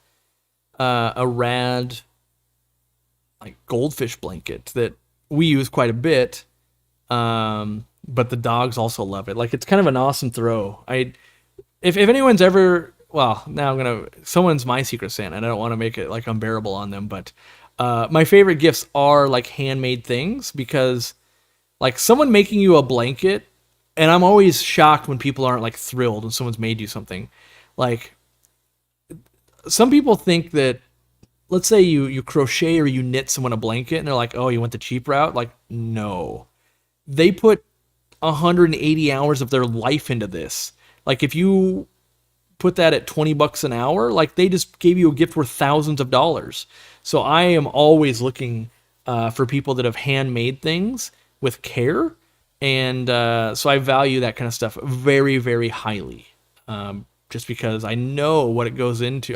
like goldfish blanket that we use quite a bit, but the dogs also love it. Like, it's kind of an awesome throw. If anyone's ever, well, now someone's my Secret Santa, and I don't want to make it like unbearable on them, but my favorite gifts are like handmade things, because like someone making you a blanket, and I'm always shocked when people aren't like thrilled when someone's made you something. Like, some people think that, let's say you crochet or you knit someone a blanket, and they're like, oh, you went the cheap route? Like, no. They put 180 hours of their life into this. Like, if you put that at $20 an hour, like, they just gave you a gift worth thousands of dollars. So I am always looking for people that have handmade things with care, and so I value that kind of stuff very, very highly. Just because I know what it goes into.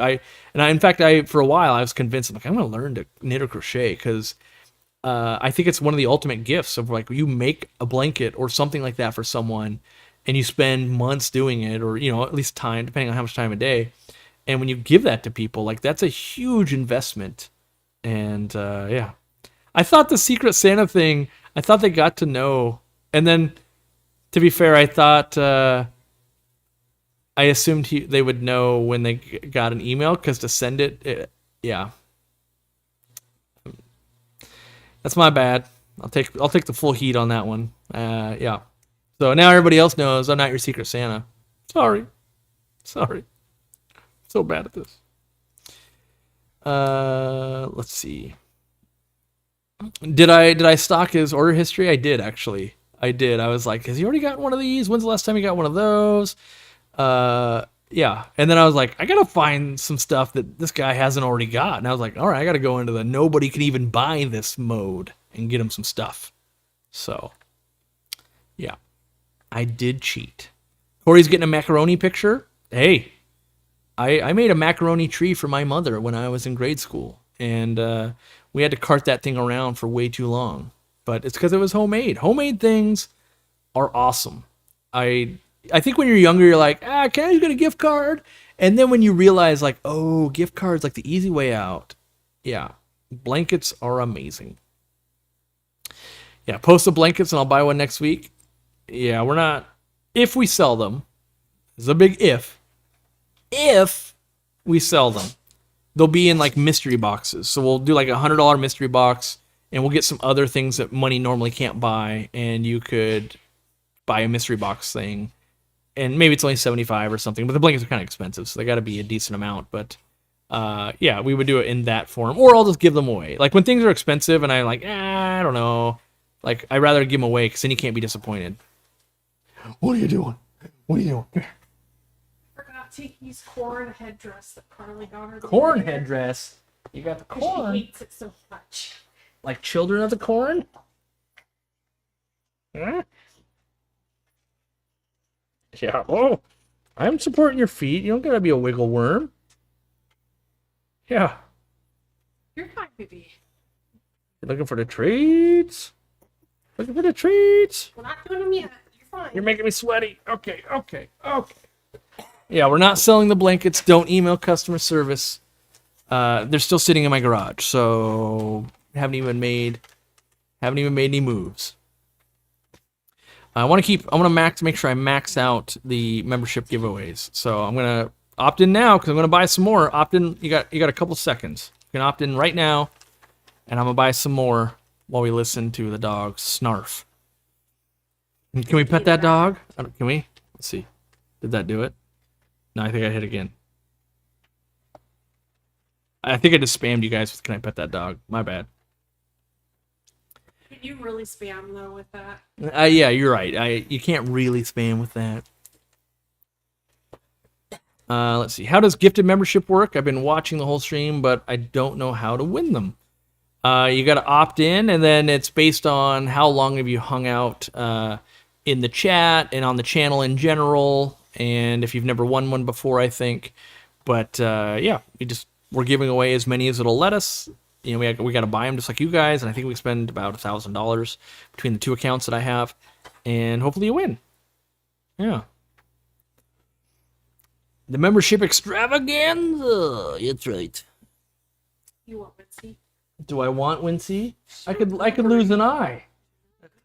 In fact, for a while I was convinced, I'm going to learn to knit or crochet, because I think it's one of the ultimate gifts of, like, you make a blanket or something like that for someone, and you spend months doing it, or at least time, depending on how much time a day. And when you give that to people, like, that's a huge investment. And yeah, I thought the Secret Santa thing, I thought they got to know, and then, to be fair, I thought. I assumed they would know when they got an email, because to send it, yeah. That's my bad. I'll take the full heat on that one. Yeah. So now everybody else knows I'm not your Secret Santa. Sorry. So bad at this. Let's see. Did I stalk his order history? I did, actually. I was like, has he already got one of these? When's the last time he got one of those? Yeah, Yeah, and then I was like, I gotta find some stuff that this guy hasn't already got, and I was like, all right, I gotta go into the nobody can even buy this mode and get him some stuff. So, yeah, I did cheat. Corey's getting a macaroni picture. Hey, I made a macaroni tree for my mother when I was in grade school, and we had to cart that thing around for way too long. But it's because it was homemade. Homemade things are awesome. I I think when you're younger, you're like, can I just get a gift card? And then when you realize, like, oh, gift cards like the easy way out. Yeah, blankets are amazing. Yeah, post the blankets and I'll buy one next week. Yeah, we're not. If we sell them, there's a big if. If we sell them, they'll be in like mystery boxes. So we'll do like $100 mystery box, and we'll get some other things that money normally can't buy, and you could buy a mystery box thing, and maybe it's only 75 or something. But the blankets are kind of expensive, so they got to be a decent amount. But yeah, we would do it in that form, or I'll just give them away. Like when things are expensive, and I'm like, I don't know. Like I'd rather give them away because then you can't be disappointed. What are you doing? What are you doing? Here. Forgot Tiki's corn headdress that Carly got her. Corn headdress. You got the corn. She hates it so much. Like children of the corn? Huh? Yeah. Oh, I'm supporting your feet. You don't gotta be a wiggle worm. Yeah. You're fine, baby. You're looking for the treats? Looking for the treats? We're not doing them yet. You're fine. You're making me sweaty. Okay. Yeah, we're not selling the blankets. Don't email customer service. They're still sitting in my garage, so haven't even made any moves. I want to make sure I max out the membership giveaways. So I'm gonna opt in now because I'm gonna buy some more. Opt in. You got a couple seconds. You can opt in right now, and I'm gonna buy some more while we listen to the dog snarf. Can we pet that dog? Can we? Let's see. Did that do it? No, I think I hit again. I think I just spammed you guys with "Can I pet that dog?" My bad. You really spam though with that. Yeah, you're right. You can't really spam with that. Let's see. How does gifted membership work? I've been watching the whole stream, but I don't know how to win them. You got to opt in, and then it's based on how long have you hung out in the chat and on the channel in general, and if you've never won one before, I think. But yeah, we're giving away as many as it'll let us. You know, we got to buy them just like you guys, and I think we spend about $1,000 between the two accounts that I have, and hopefully you win. Yeah. The membership extravaganza. That's right. You want Wincy? Do I want Wincy? I could lose an eye.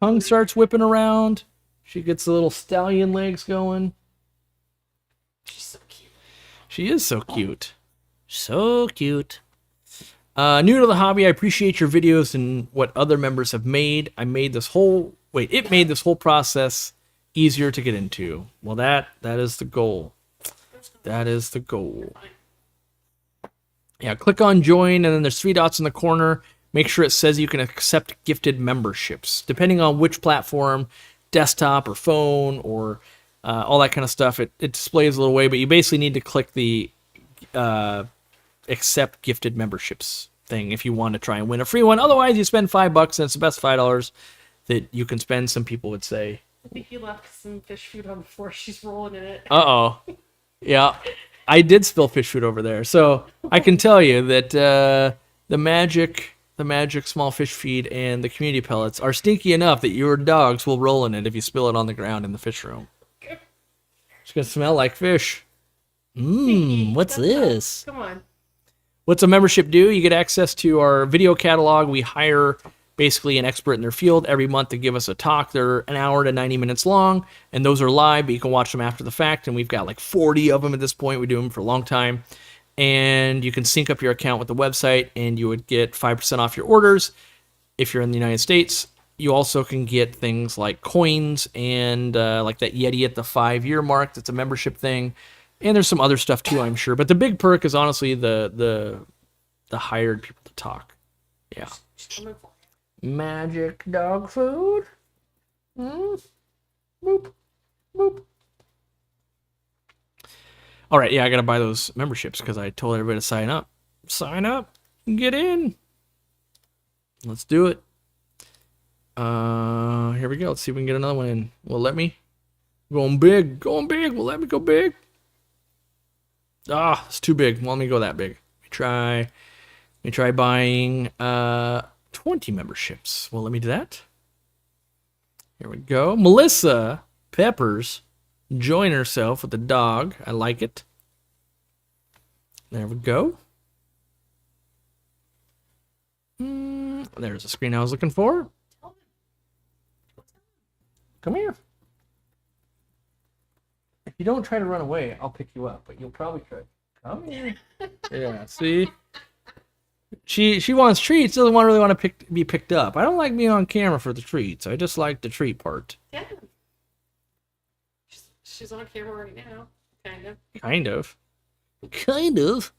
Tongue starts whipping around. She gets the little stallion legs going. She's so cute. She is so cute. So cute. New to the hobby, I appreciate your videos and what other members have made. It made this whole process easier to get into. Well, that is the goal. That is the goal. Yeah, click on join, and then there's 3 dots in the corner. Make sure it says you can accept gifted memberships. Depending on which platform, desktop or phone or all that kind of stuff, it displays a little way, but you basically need to click the accept gifted memberships thing if you want to try and win a free one. Otherwise, you spend $5, and it's the best $5 that you can spend, some people would say. I think you left some fish food on before. She's rolling in it. Uh-oh. Yeah, I did spill fish food over there. So I can tell you that the magic small fish feed and the community pellets are stinky enough that your dogs will roll in it if you spill it on the ground in the fish room. It's going to smell like fish. What's this? Come on. What's a membership do? You get access to our video catalog. We hire basically an expert in their field every month to give us a talk. They're an hour to 90 minutes long, and those are live, but you can watch them after the fact, and we've got like 40 of them at this point. We do them for a long time. And you can sync up your account with the website, and you would get 5% off your orders if you're in the United States. You also can get things like coins and like that Yeti at the 5-year mark. That's a membership thing. And there's some other stuff too, I'm sure. But the big perk is honestly the hired people to talk. Yeah. Magic dog food. Boop. Boop. All right, yeah, I gotta buy those memberships because I told everybody to sign up. Sign up, get in. Let's do it. Here we go. Let's see if we can get another one in. Will it let me? Going big, going big. Will it let me go big? Ah, it's too big. Well, let me go that big. Let me try buying 20 memberships. Well, let me do that. Here we go. Melissa Peppers join herself with the dog. I like it. There we go. There's the screen I was looking for. Come here. If you don't try to run away, I'll pick you up, but you'll probably try. Come here. Yeah, see? She wants treats, doesn't really want to be picked up. I don't like being on camera for the treats. I just like the treat part. Yeah. She's on camera right now. Kind of. Kind of. Kind of.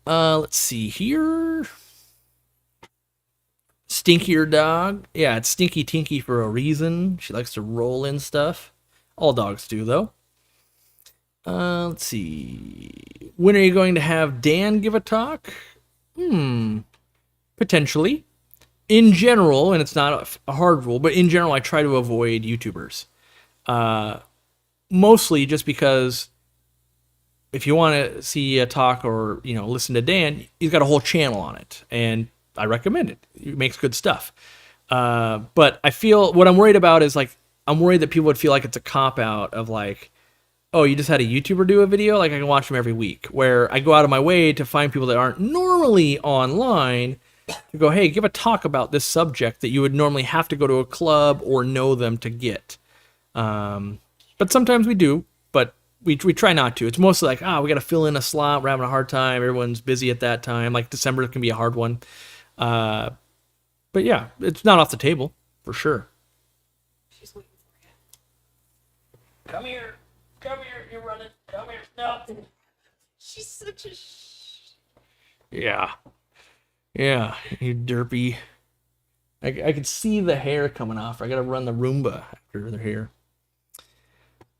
Let's see here. Stinkier dog. Yeah, it's Stinky Tinky for a reason. She likes to roll in stuff. All dogs do, though. Let's see. When are you going to have Dan give a talk? Potentially. In general, and it's not a hard rule, but in general, I try to avoid YouTubers. Mostly just because if you want to see a talk or, listen to Dan, he's got a whole channel on it, and I recommend it. He makes good stuff. But I feel what I'm worried about is I'm worried that people would feel like it's a cop-out of oh, you just had a YouTuber do a video? I can watch them every week. Where I go out of my way to find people that aren't normally online to go, hey, give a talk about this subject that you would normally have to go to a club or know them to get. But sometimes we do, but we try not to. It's mostly we got to fill in a slot. We're having a hard time. Everyone's busy at that time. December can be a hard one. But yeah, it's not off the table, for sure. She's waiting for you. Come here. Come here. You're running. Come here. No. She's such a Yeah. Yeah, you derpy. I can see the hair coming off. I gotta run the Roomba after the hair.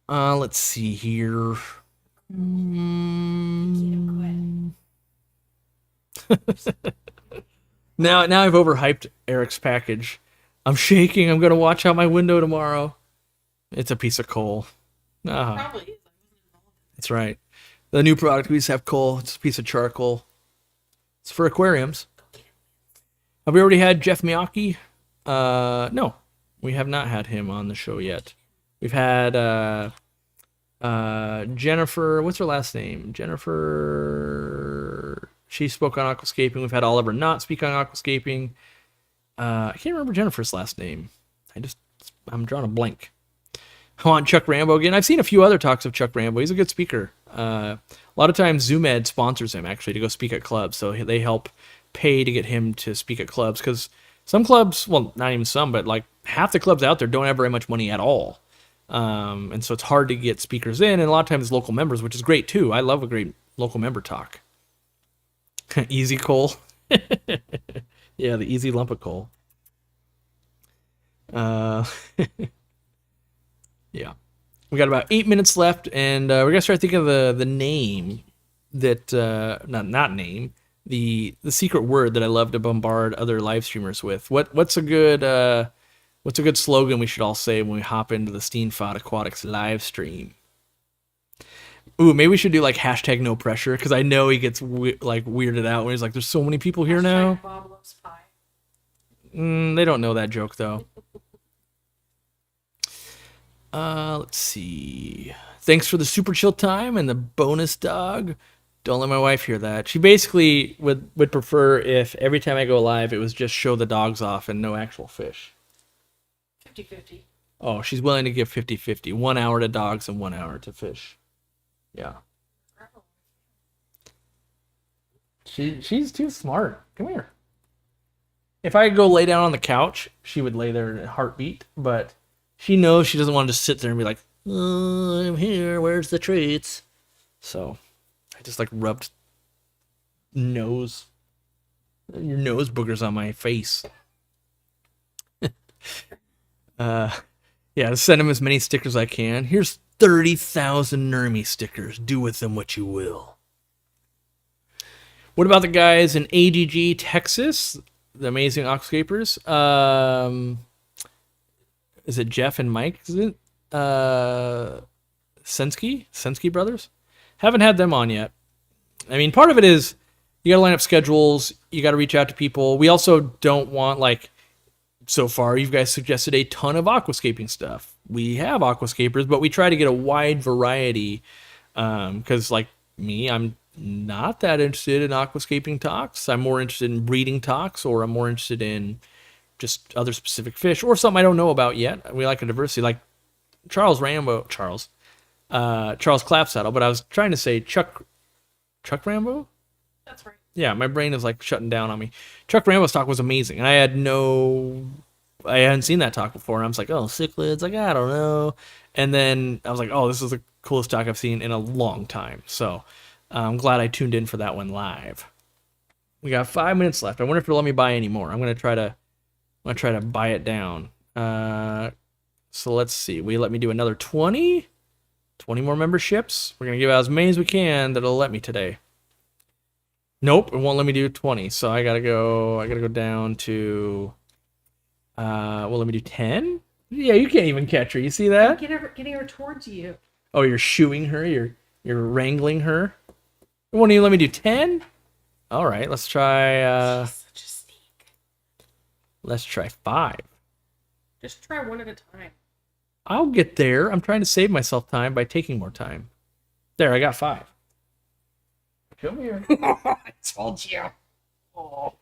Let's see here. Now I've overhyped Eric's package. I'm shaking. I'm gonna watch out my window tomorrow. It's a piece of coal. Probably is. That's right. The new product we just have coal. It's a piece of charcoal. It's for aquariums. Have we already had Jeff Miyake? No, we have not had him on the show yet. We've had Jennifer. What's her last name? Jennifer. She spoke on aquascaping. We've had Oliver not speak on aquascaping. I can't remember Jennifer's last name. I'm drawing a blank. I want Chuck Rambo again. I've seen a few other talks of Chuck Rambo. He's a good speaker. A lot of times ZoomEd sponsors him actually to go speak at clubs, so they help pay to get him to speak at clubs because some clubs, well, not even some, but half the clubs out there don't have very much money at all. And so it's hard to get speakers in, and a lot of times it's local members, which is great too. I love a great local member talk. Easy coal. Yeah, the easy lump of coal. Yeah. We got about 8 minutes left, and we're going to start thinking of the name that, not name, the secret word that I love to bombard other live streamers with. What's a good slogan we should all say when we hop into the Steenfod Aquatics live stream? Ooh, maybe we should do hashtag no pressure, because I know he gets weirded out when he's there's so many people here now. Bob loves pie. They don't know that joke though. Let's see. Thanks for the super chill time and the bonus dog. Don't let my wife hear that. She basically would prefer if every time I go live, it was just show the dogs off and no actual fish. 50-50. Oh, she's willing to give 50-50. 1 hour to dogs and 1 hour to fish. Yeah. She's too smart. Come here. If I go lay down on the couch, she would lay there in a heartbeat, but she knows she doesn't want to just sit there and be like, oh, I'm here, where's the treats? So I just rubbed your nose boogers on my face. Yeah, send him as many stickers as I can. Here's 30,000 Nermy stickers. Do with them what you will. What about the guys in AGG, Texas? The amazing aquascapers. Is it Jeff and Mike? Is it? Sensky brothers? Haven't had them on yet. I mean, part of it is you got to line up schedules. You got to reach out to people. We also don't want, like, so far, you guys suggested a ton of aquascaping stuff. We have aquascapers, but we try to get a wide variety because, like me, I'm not that interested in aquascaping talks. I'm more interested in breeding talks, or I'm more interested in just other specific fish or something I don't know about yet. We like a diversity, like Charles Clapsaddle, but I was trying to say Chuck Rambo? That's right. Yeah, my brain is like shutting down on me. Chuck Rambo's talk was amazing, and I hadn't seen that talk before. And I was like, oh, cichlids, like, I don't know. And then I was like, oh, this is the coolest talk I've seen in a long time. So I'm glad I tuned in for that one live. We got 5 minutes left. I wonder if it'll let me buy any more. I'm gonna try to buy it down. So let's see. Will you let me do another 20 more memberships? We're gonna give out as many as we can that'll let me today. Nope, it won't let me do 20. So I gotta go down to well, let me do 10. Yeah, you can't even catch her. You see that? Getting her towards you. Oh, you're shooing her. You're wrangling her. It won't even let me do 10. All right, let's try. She's such a sneak. Let's try 5. Just try one at a time. I'll get there. I'm trying to save myself time by taking more time. There, I got 5. Come here. I told you. Oh.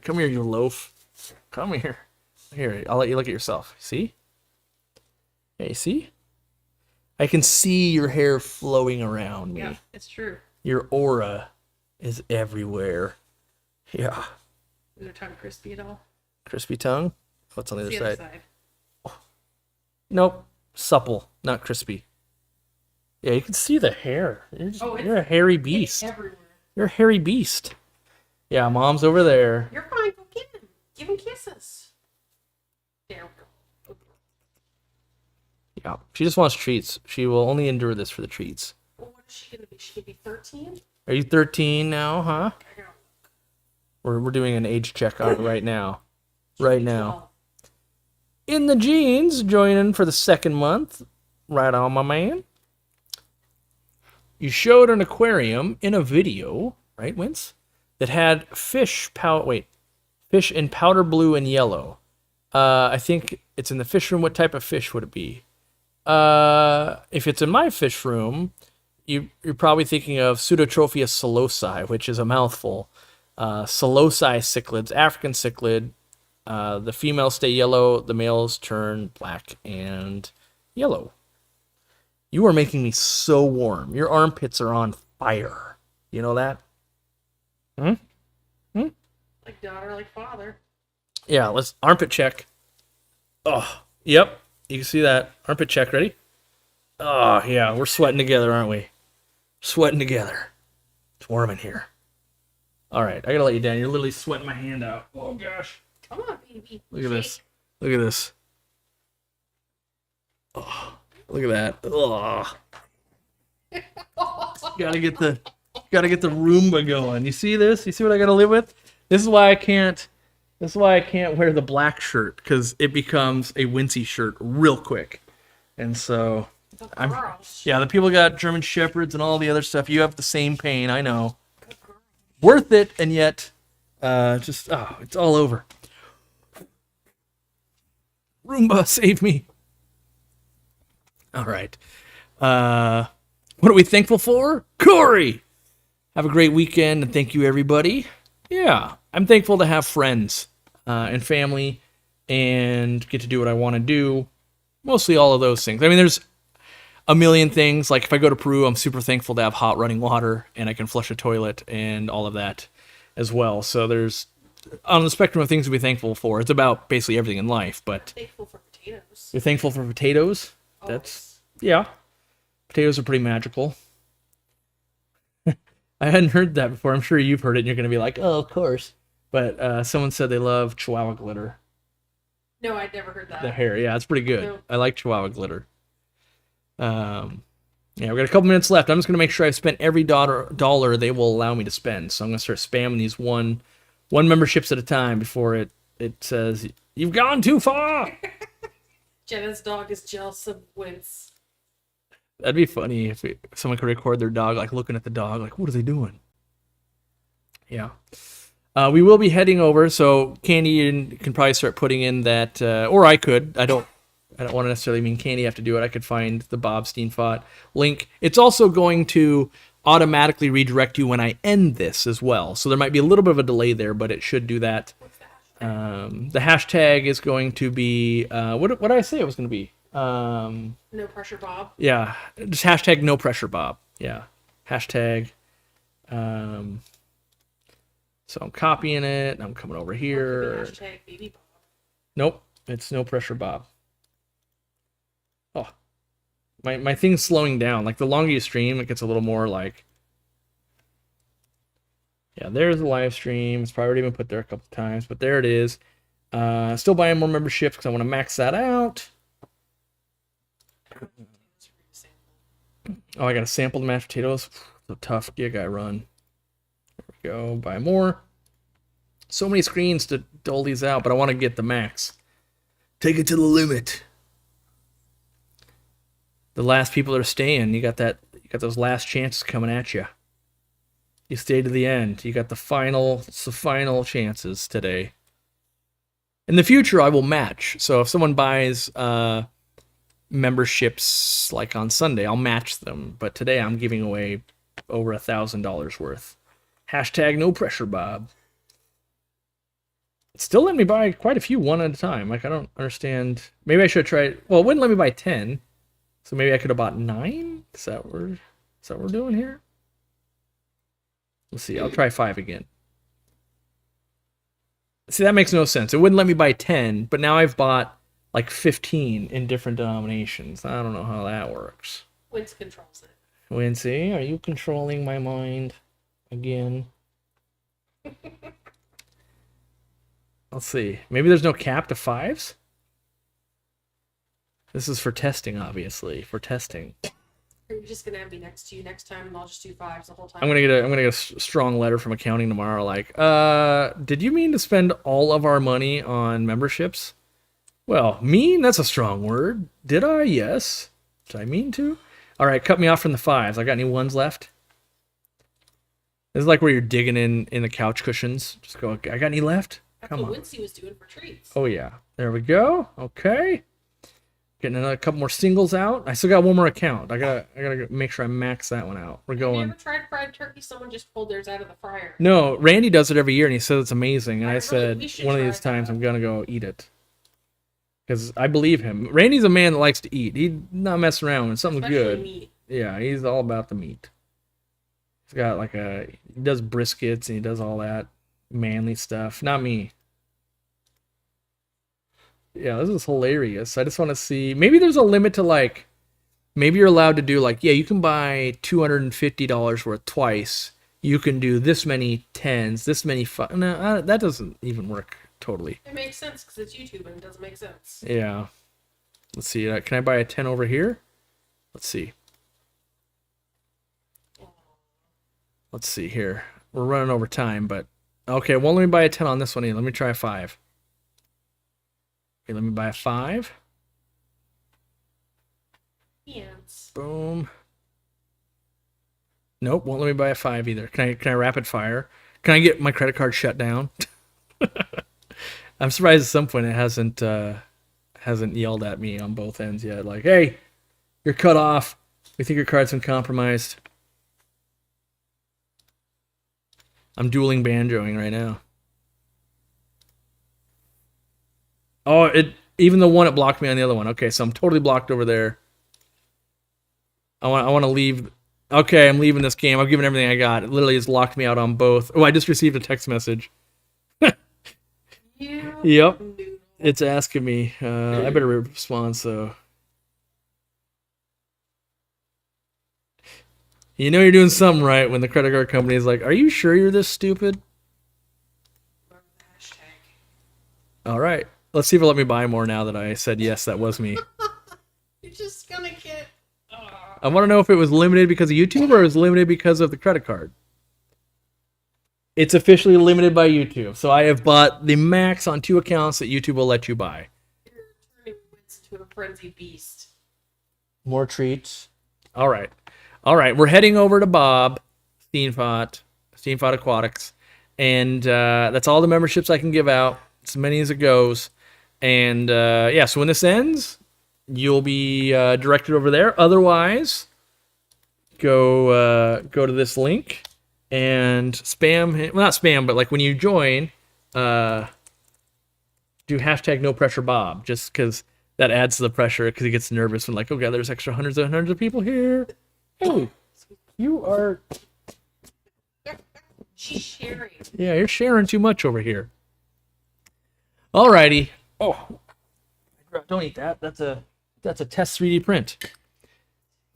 Come here, you loaf. Come here. Here, I'll let you look at yourself. See? Hey, see? I can see your hair flowing around me. Yeah, it's true. Your aura is everywhere. Yeah. Is her tongue crispy at all? Crispy tongue? What's on the It's other side? Nope. Supple, not crispy. Yeah, you can see the hair. You're a hairy beast. Everywhere. You're a hairy beast. Yeah, Mom's over there. You're fine. Go get him. Give him kisses. There we go. Yeah, she just wants treats. She will only endure this for the treats. Well, what is she gonna be? She gonna be 13? Are you 13 now, huh? I know. We're doing an age check on it right now. Right now. 12. In the jeans, joining for the 2nd month. Right on, my man. You showed an aquarium in a video, right, Wince? That had fish in powder blue and yellow. I think it's in the fish room. What type of fish would it be? If it's in my fish room, you're probably thinking of Pseudotrophia celosi, which is a mouthful. Celosi cichlids, African cichlid. The females stay yellow, the males turn black and yellow. You are making me so warm. Your armpits are on fire. You know that? Like daughter, like father. Yeah, let's armpit check. Oh, yep. You can see that. Armpit check, ready? Oh, yeah, we're sweating together, aren't we? Sweating together. It's warm in here. All right, I gotta let you down. You're literally sweating my hand out. Oh, gosh. Come on, baby. Look at this. Look at this. Oh, look at that. Oh. Gotta get the Roomba going. You see this? You see what I gotta live with? This is why I can't wear the black shirt, because it becomes a Wincy shirt real quick. And so the people got German Shepherds and all the other stuff. You have the same pain, I know. Worth it, and yet it's all over. Roomba, save me. All right. What are we thankful for? Corey! Have a great weekend, and thank you, everybody. Yeah, I'm thankful to have friends and family and get to do what I want to do. Mostly all of those things. I mean, there's a million things. Like if I go to Peru, I'm super thankful to have hot running water and I can flush a toilet and all of that as well. So there's, on the spectrum of things to be thankful for, it's about basically everything in life. But Thankful for potatoes. you're thankful for potatoes? Always. Yeah. Potatoes are pretty magical. I hadn't heard that before. I'm sure you've heard it and you're going to be like, oh, of course. But someone said they love Chihuahua glitter. No, I'd never heard that. The hair, yeah, it's pretty good. No. I like Chihuahua glitter. Yeah, we've got a couple minutes left. I'm just going to make sure I've spent every dollar they will allow me to spend. So I'm going to start spamming these one memberships at a time before it says, you've gone too far. Jenna's dog is jealous of Wince. That'd be funny if someone could record their dog, like looking at the dog, like, what are they doing? Yeah. We will be heading over, so Candy can probably start putting in that, or I could. I don't want to necessarily mean Candy have to do it. I could find the Bob Steenfot link. It's also going to automatically redirect you when I end this as well. So there might be a little bit of a delay there, but it should do that. What's the hashtag? The hashtag is going to be, what did I say it was going to be? No pressure, Bob. Yeah, just hashtag no pressure, Bob. Yeah, hashtag. So I'm copying it. I'm coming over here. Hashtag baby Bob. Nope, it's no pressure, Bob. Oh, my thing's slowing down. Like the longer you stream, it gets a little more like. Yeah, there's the live stream. It's probably already been put there a couple times, but there it is. Still buying more memberships because I want to max that out. Oh, I got to sample the mashed potatoes. It's a tough gig I run. There we go. Buy more. So many screens to dole these out, but I want to get the max. Take it to the limit. The last people that are staying, you got those last chances coming at you. You stay to the end. You got the final chances today. In the future, I will match. So if someone buys memberships like on Sunday, I'll match them. But today I'm giving away over $1,000 worth. Hashtag no pressure, Bob. It's still letting me buy quite a few one at a time. Like I don't understand. Maybe I should have tried. Well, it wouldn't let me buy 10. So maybe I could have bought 9? Is that what we're doing here? Let's see. I'll try 5 again. See, that makes no sense. It wouldn't let me buy 10, but now I've bought like 15 in different denominations. I don't know how that works. Wince controls it. Wincy, are you controlling my mind again? Let's see. Maybe there's no cap to 5s? This is for testing, obviously. For testing. Are you just gonna have me next to you next time, and I'll just do 5s the whole time? I'm gonna get a strong letter from accounting tomorrow. Like, did you mean to spend all of our money on memberships? Well, mean? That's a strong word. Did I? Yes. Did I mean to? All right, cut me off from the 5s. I got any 1s left? This is like where you're digging in the couch cushions. Just go. I got any left? That's Come what on. Wincy was doing for treats. Oh yeah. There we go. Okay. Getting another couple more singles out. I still got one more account. I gotta make sure I max that one out. We're Have you going. ever tried fried turkey? Someone just pulled theirs out of the fryer. No, Randy does it every year, and he says it's amazing. And I Really? said We should one of try these times that. I'm gonna go eat it because I believe him. Randy's a man that likes to eat. He's not messing around when something's Especially good. meat. Yeah, he's all about the meat. He's got he does briskets and he does all that manly stuff. Not me. Yeah, this is hilarious. I just want to see. Maybe there's a limit to maybe you're allowed to do yeah, you can buy $250 worth twice. You can do this many 10s, this many no, that doesn't even work totally. It makes sense because it's YouTube and it doesn't make sense. Yeah. Let's see. Can I buy a 10 over here? Let's see. Let's see here. We're running over time, but okay. Well, let me buy a 10 on this one. Let me try a 5. Okay, let me buy a 5. Yes. Boom. Nope, won't let me buy a 5 either. Can I rapid fire? Can I get my credit card shut down? I'm surprised at some point it hasn't yelled at me on both ends yet. Like, hey, you're cut off. We think your card's been compromised. I'm dueling banjoing right now. Oh, even the one it blocked me on the other one. Okay, so I'm totally blocked over there. I want to leave. Okay, I'm leaving this game. I've given everything I got. It literally has locked me out on both. Oh, I just received a text message. You Yep. noodle. It's asking me. I better respond, so. You know you're doing something right when the credit card company is like, are you sure you're this stupid? Remember the hashtag. All right. Let's see if it'll let me buy more now that I said yes, that was me. You're just gonna get. I want to know if it was limited because of YouTube or it was limited because of the credit card. It's officially limited by YouTube. So I have bought the max on 2 accounts that YouTube will let you buy. You're turning Wentz into a frenzied beast. More treats. All right. We're heading over to Bob Steenfot Aquatics. And that's all the memberships I can give out. As many as it goes. And so when this ends, you'll be directed over there. Otherwise, go to this link and spam. Well, not spam, but like when you join, do hashtag no pressure Bob, just because that adds to the pressure because he gets nervous when like, oh god, there's extra hundreds and hundreds of people here. Hey, you are. She's sharing. Yeah, you're sharing too much over here. Alrighty. Oh, don't eat that. That's a test 3D print.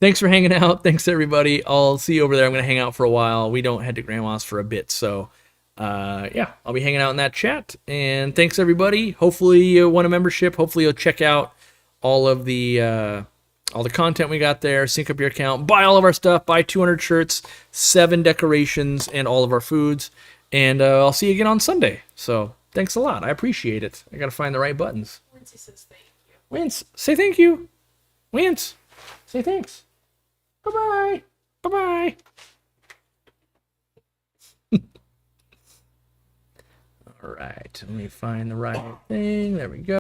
Thanks for hanging out. Thanks everybody. I'll see you over there. I'm gonna hang out for a while. We don't head to Grandma's for a bit, so I'll be hanging out in that chat. And thanks everybody. Hopefully you want a membership. Hopefully you'll check out all the content we got there. Sync up your account. Buy all of our stuff. Buy 200 shirts, 7 decorations, and all of our foods. And I'll see you again on Sunday. So thanks a lot. I appreciate it. I gotta find the right buttons. Wincy says thank you. Wince, say thank you. Wince, say thanks. Bye-bye. Bye-bye. All right, let me find the right thing. There we go.